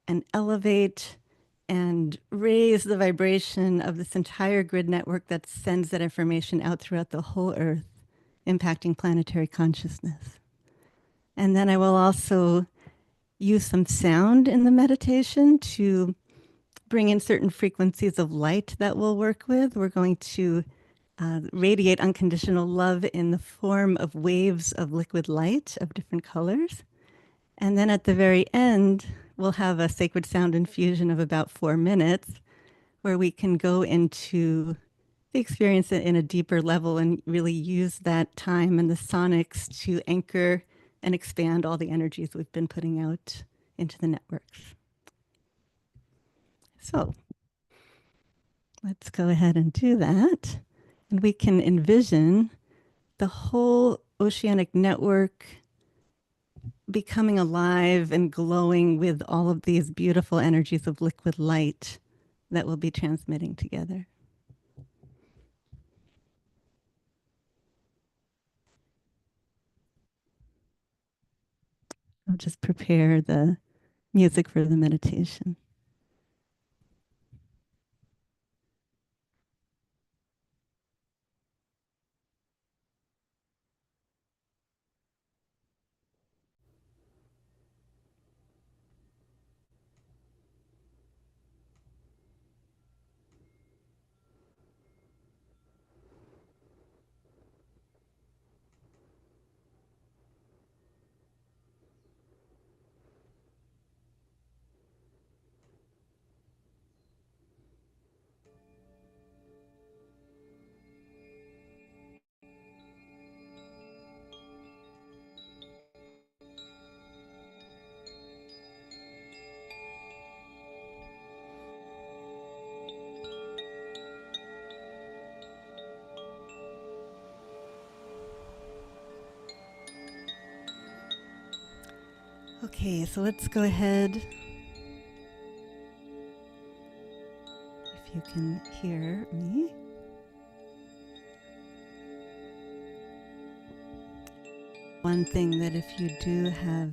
and elevate and raise the vibration of this entire grid network that sends that information out throughout the whole earth, impacting planetary consciousness. And then I will also use some sound in the meditation to bring in certain frequencies of light that we'll work with. We're going to radiate unconditional love in the form of waves of liquid light of different colors. And then at the very end, we'll have a sacred sound infusion of about 4 minutes where we can go into the experience in a deeper level and really use that time and the sonics to anchor and expand all the energies we've been putting out into the networks. So let's go ahead and do that. And we can envision the whole oceanic network becoming alive and glowing with all of these beautiful energies of liquid light that we'll be transmitting together. I'll just prepare the music for the meditation. Okay, so let's go ahead. If you can hear me. One thing that if you do have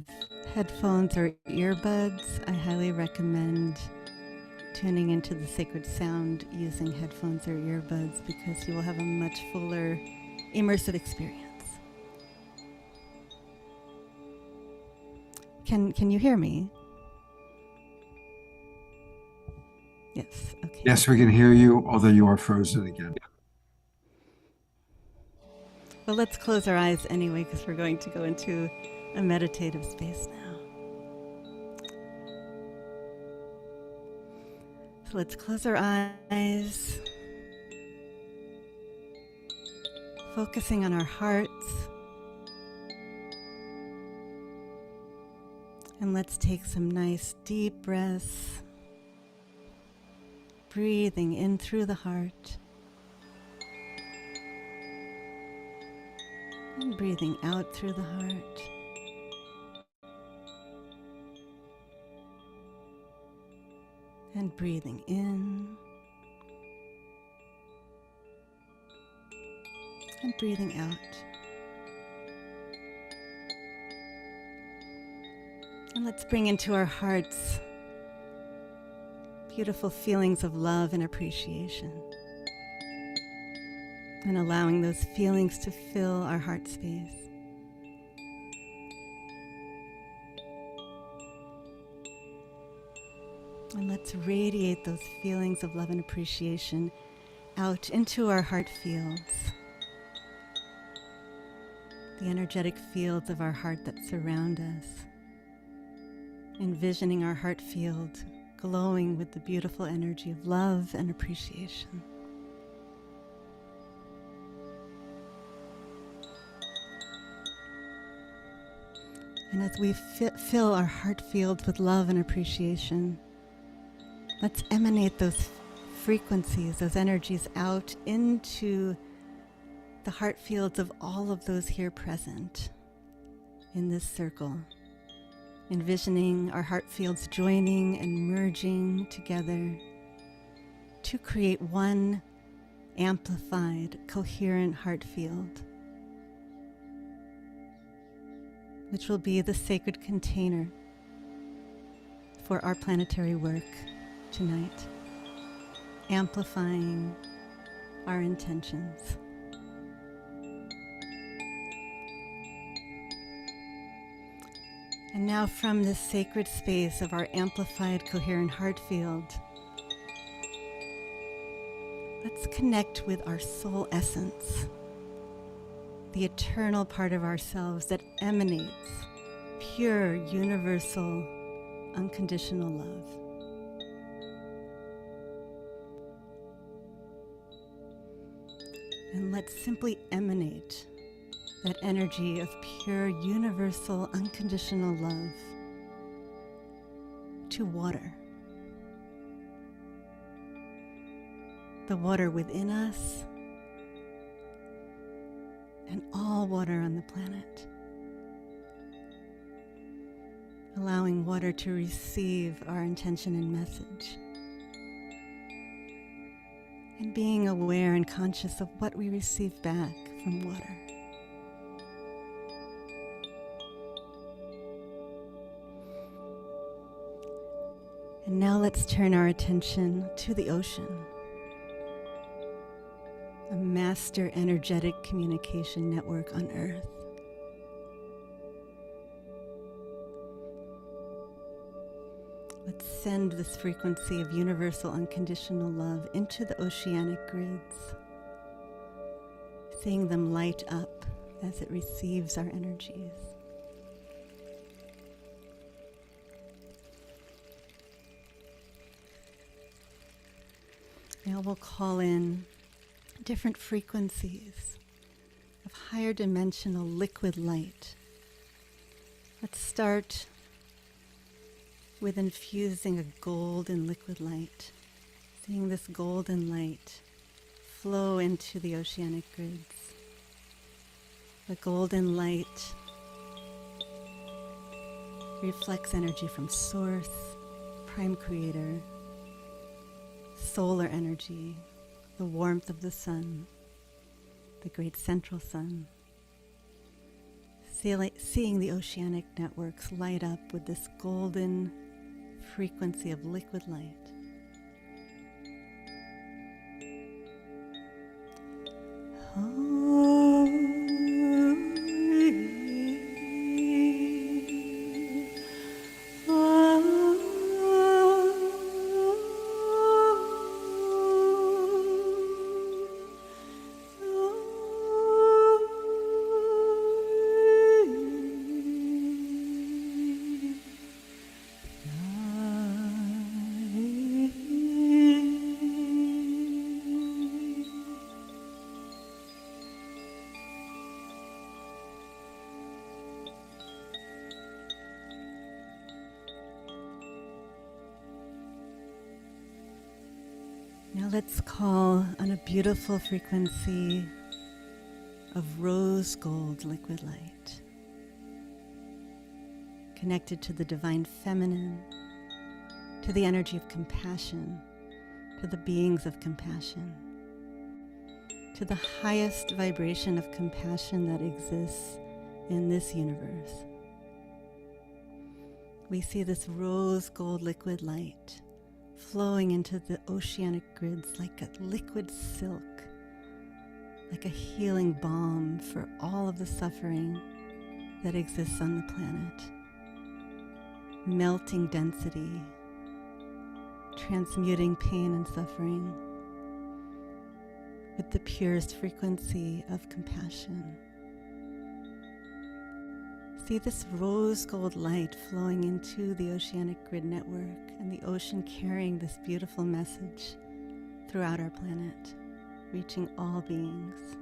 headphones or earbuds, I highly recommend tuning into the sacred sound using headphones or earbuds because you will have a much fuller immersive experience. Can you hear me? Yes, okay. Yes, we can hear you, although you are frozen again. Well, let's close our eyes anyway because we're going to go into a meditative space now. So let's close our eyes, focusing on our hearts. And let's take some nice deep breaths, breathing in through the heart and breathing out through the heart. And breathing in and breathing out. And let's bring into our hearts beautiful feelings of love and appreciation. And allowing those feelings to fill our heart space. And let's radiate those feelings of love and appreciation out into our heart fields. The energetic fields of our heart that surround us. Envisioning our heart field glowing with the beautiful energy of love and appreciation. And as we fill our heart fields with love and appreciation, let's emanate those frequencies, those energies out into the heart fields of all of those here present in this circle, envisioning our heart fields joining and merging together to create one amplified, coherent heart field, which will be the sacred container for our planetary work tonight, amplifying our intentions. And now from this sacred space of our amplified, coherent heart field, let's connect with our soul essence, the eternal part of ourselves that emanates pure, universal, unconditional love. And let's simply emanate that energy of pure, universal, unconditional love to water. The water within us and all water on the planet. Allowing water to receive our intention and message. And being aware and conscious of what we receive back from water. And now let's turn our attention to the ocean, a master energetic communication network on Earth. Let's send this frequency of universal unconditional love into the oceanic grids, seeing them light up as it receives our energies. Now we'll call in different frequencies of higher dimensional liquid light. Let's start with infusing a golden liquid light, seeing this golden light flow into the oceanic grids. The golden light reflects energy from Source, Prime Creator, solar energy, the warmth of the sun, the great central sun. Seeing the oceanic networks light up with this golden frequency of liquid light. Now let's call on a beautiful frequency of rose gold liquid light, connected to the divine feminine, to the energy of compassion, to the beings of compassion, to the highest vibration of compassion that exists in this universe. We see this rose gold liquid light flowing into the oceanic grids like a liquid silk, like a healing balm for all of the suffering that exists on the planet. Melting density, transmuting pain and suffering with the purest frequency of compassion. See this rose gold light flowing into the oceanic grid network and the ocean carrying this beautiful message throughout our planet, reaching all beings.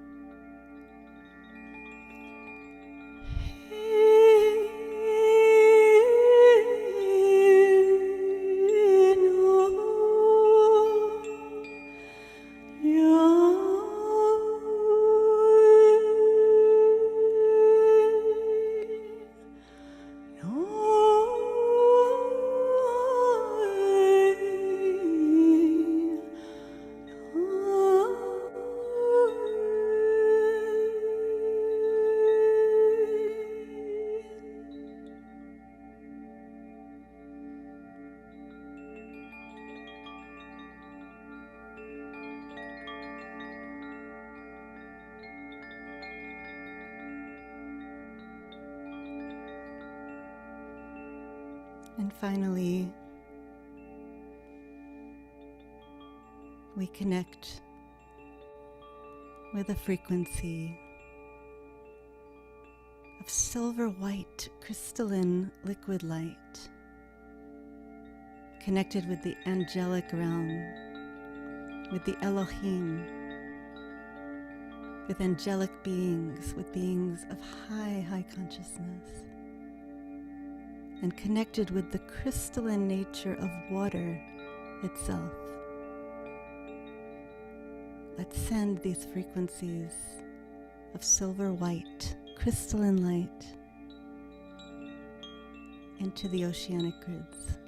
And finally, we connect with a frequency of silver white crystalline liquid light, connected with the angelic realm, with the Elohim, with angelic beings, with beings of high consciousness, and connected with the crystalline nature of water itself. Let's send these frequencies of silver white, crystalline light into the oceanic grids,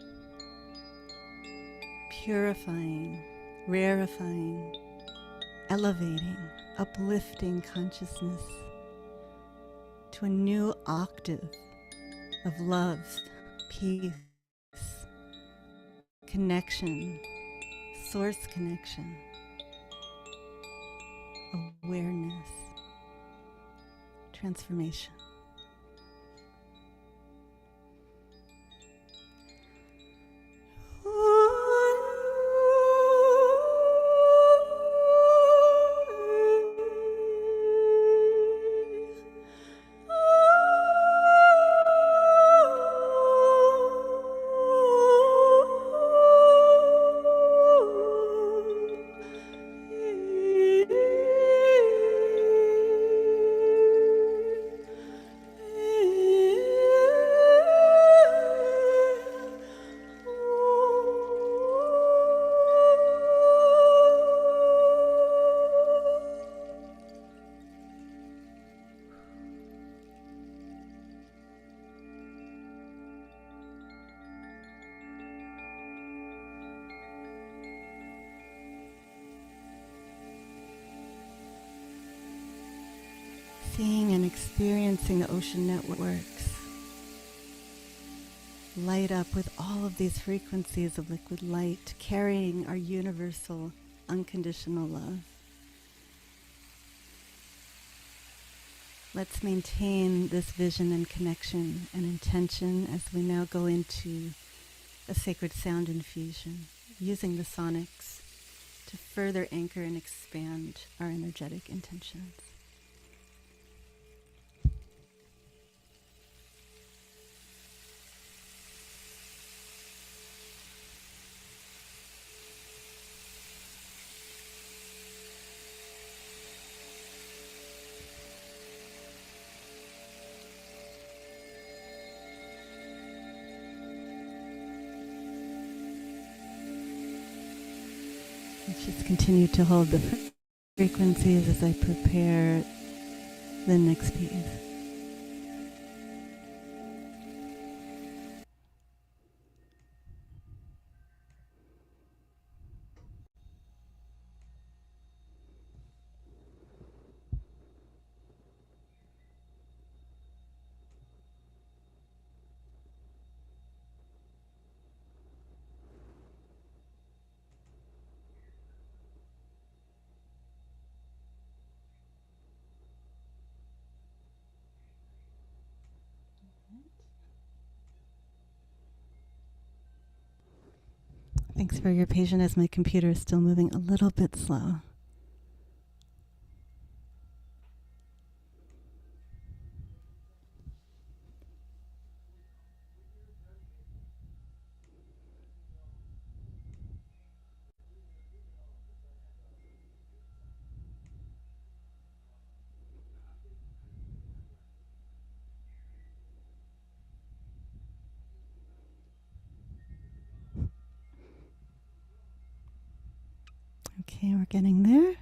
purifying, rarefying, elevating, uplifting consciousness to a new octave of love, peace, connection, source connection, awareness, transformation. Seeing and experiencing the ocean networks light up with all of these frequencies of liquid light, carrying our universal, unconditional love. Let's maintain this vision and connection and intention as we now go into a sacred sound infusion, using the sonics to further anchor and expand our energetic intentions. Let's just continue to hold the frequencies as I prepare the next piece. Thanks for your patience as my computer is still moving a little bit slow. Okay, we're getting there.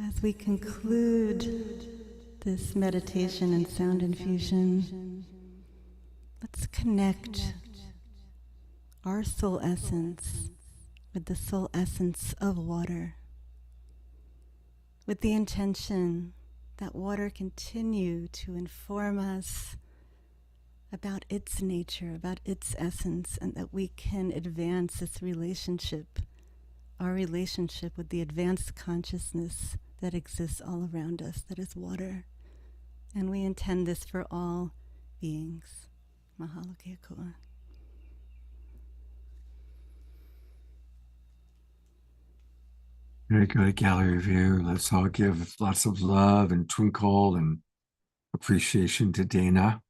As we conclude this meditation and sound infusion, let's connect our soul essence with the soul essence of water, with the intention that water continue to inform us about its nature, about its essence, and that we can advance this relationship, our relationship with the advanced consciousness that exists all around us, that is water. And we intend this for all beings. Mahalo ke koa. Very good gallery view. Let's all give lots of love and twinkle and appreciation to Dana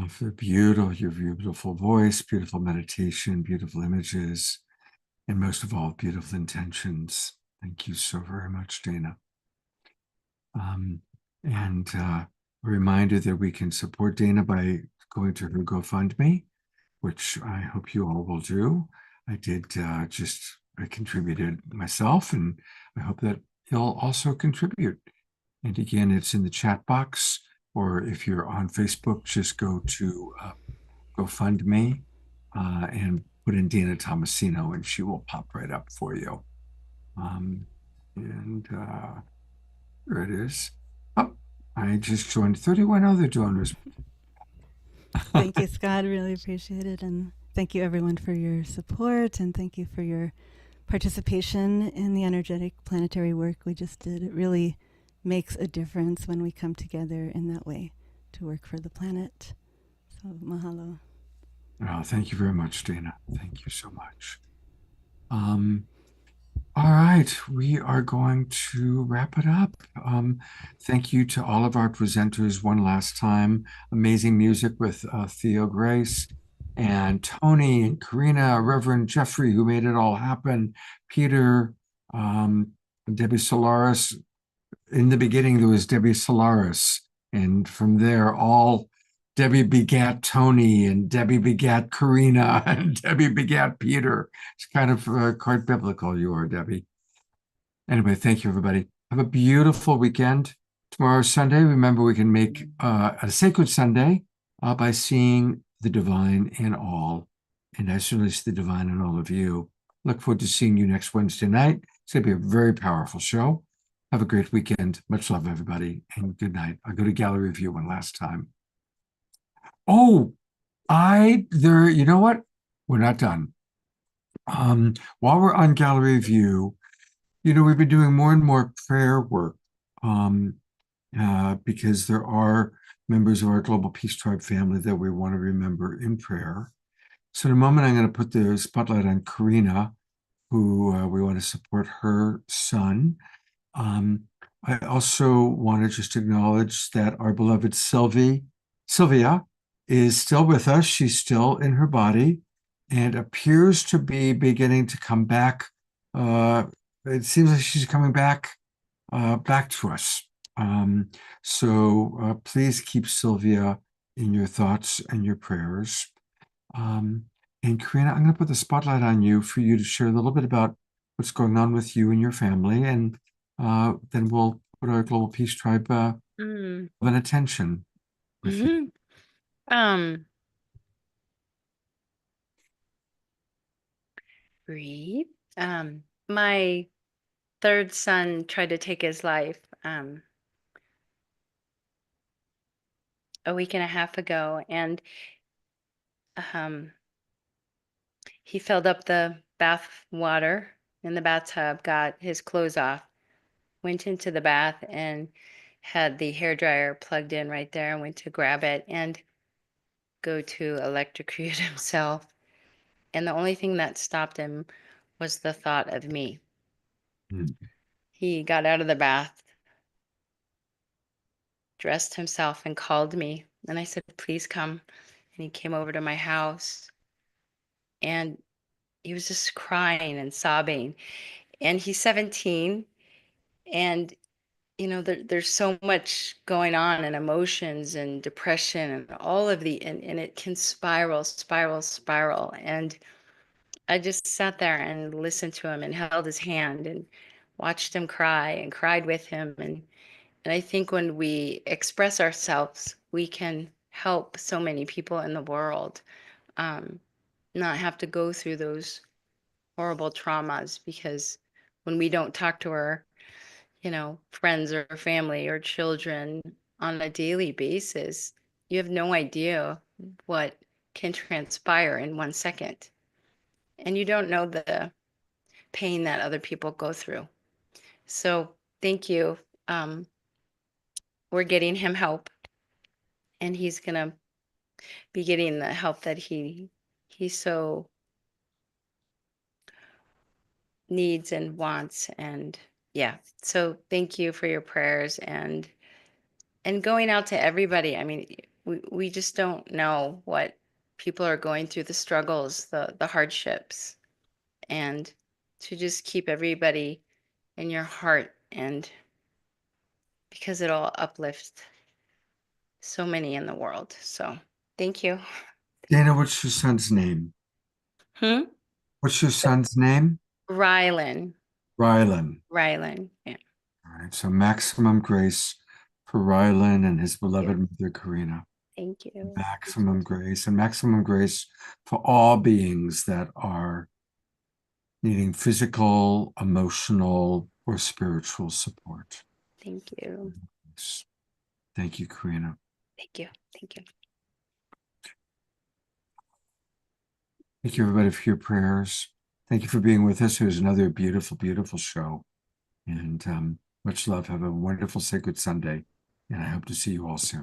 for your beautiful voice, beautiful meditation, beautiful images, and most of all, beautiful intentions. Thank you so very much, Dana. And a reminder that we can support Dana by going to her GoFundMe, which I hope you all will do. I did I contributed myself, and I hope that you'll also contribute. And again, it's in the chat box, or if you're on Facebook, just go to GoFundMe and put in Dana Tomasino, and she will pop right up for you. And there it is. Oh, I just joined 31 other donors. Thank you, Scott. Really appreciate it. And thank you, everyone, for your support. And thank you for your participation in the energetic planetary work we just did. It really makes a difference when we come together in that way to work for the planet. So, mahalo. Oh, thank you very much, Dana. Thank you so much. All right, we are going to wrap it up. Thank you to all of our presenters one last time. Amazing music with Theo Grace and Tony and Karina, Reverend Jeffrey, who made it all happen, Peter, Debbie Solaris. In the beginning, there was Debbie Solaris, and from there, all Debbie begat Tony, and Debbie begat Karina, and Debbie begat Peter. It's kind of quite biblical, you are, Debbie. Anyway, thank you, everybody. Have a beautiful weekend. Tomorrow's Sunday. Remember, we can make a sacred Sunday by seeing the divine in all. And I certainly see the divine in all of you. Look forward to seeing you next Wednesday night. It's going to be a very powerful show. Have a great weekend. Much love, everybody, and good night. I'll go to gallery view one last time. Oh, you know what? We're not done. While we're on gallery view, we've been doing more and more prayer work because there are members of our Global Peace Tribe family that we want to remember in prayer. So in a moment, I'm going to put the spotlight on Karina, who we want to support her son. I also want to just acknowledge that our beloved Sylvia, is still with us. She's still in her body and appears to be beginning to come back. It seems like she's coming back to us. So please keep Sylvia in your thoughts and your prayers. And Karina, I'm going to put the spotlight on you for you to share a little bit about what's going on with you and your family, and then we'll put our Global Peace Tribe an attention with you. Breathe. My third son tried to take his life a week and a half ago, and he filled up the bath water in the bathtub, got his clothes off, went into the bath, and had the hair dryer plugged in right there, and went to grab it and go to electrocute himself. And the only thing that stopped him was the thought of me. He got out of the bath, dressed himself, and called me. And I said, please come. And he came over to my house, and he was just crying and sobbing. And he's 17. And, there's so much going on, and emotions and depression and all of and it can spiral. And I just sat there and listened to him and held his hand and watched him cry and cried with him. And I think when we express ourselves, we can help so many people in the world not have to go through those horrible traumas, because when we don't talk to our friends or family or children on a daily basis, you have no idea what can transpire in 1 second. And you don't know the pain that other people go through. So thank you. We're getting him help, and he's gonna be getting the help that he so needs and wants. And yeah, so thank you for your prayers and going out to everybody. I mean, we just don't know what people are going through, the struggles, the hardships, and to just keep everybody in your heart, and because it'll uplift so many in the world. So thank you. Dana, what's your son's name? Hmm? What's your son's name? Rylan. Rylan. Yeah. All right. So maximum grace for Rylan and his Thank beloved you. mother, Karina. Thank you. Maximum grace and maximum grace for all beings that are needing physical, emotional, or spiritual support. Thank you. Thank you, Karina. Thank you. Thank you. Thank you, everybody, for your prayers. Thank you for being with us. It was another beautiful, beautiful show. And much love. Have a wonderful Sacred Sunday. And I hope to see you all soon.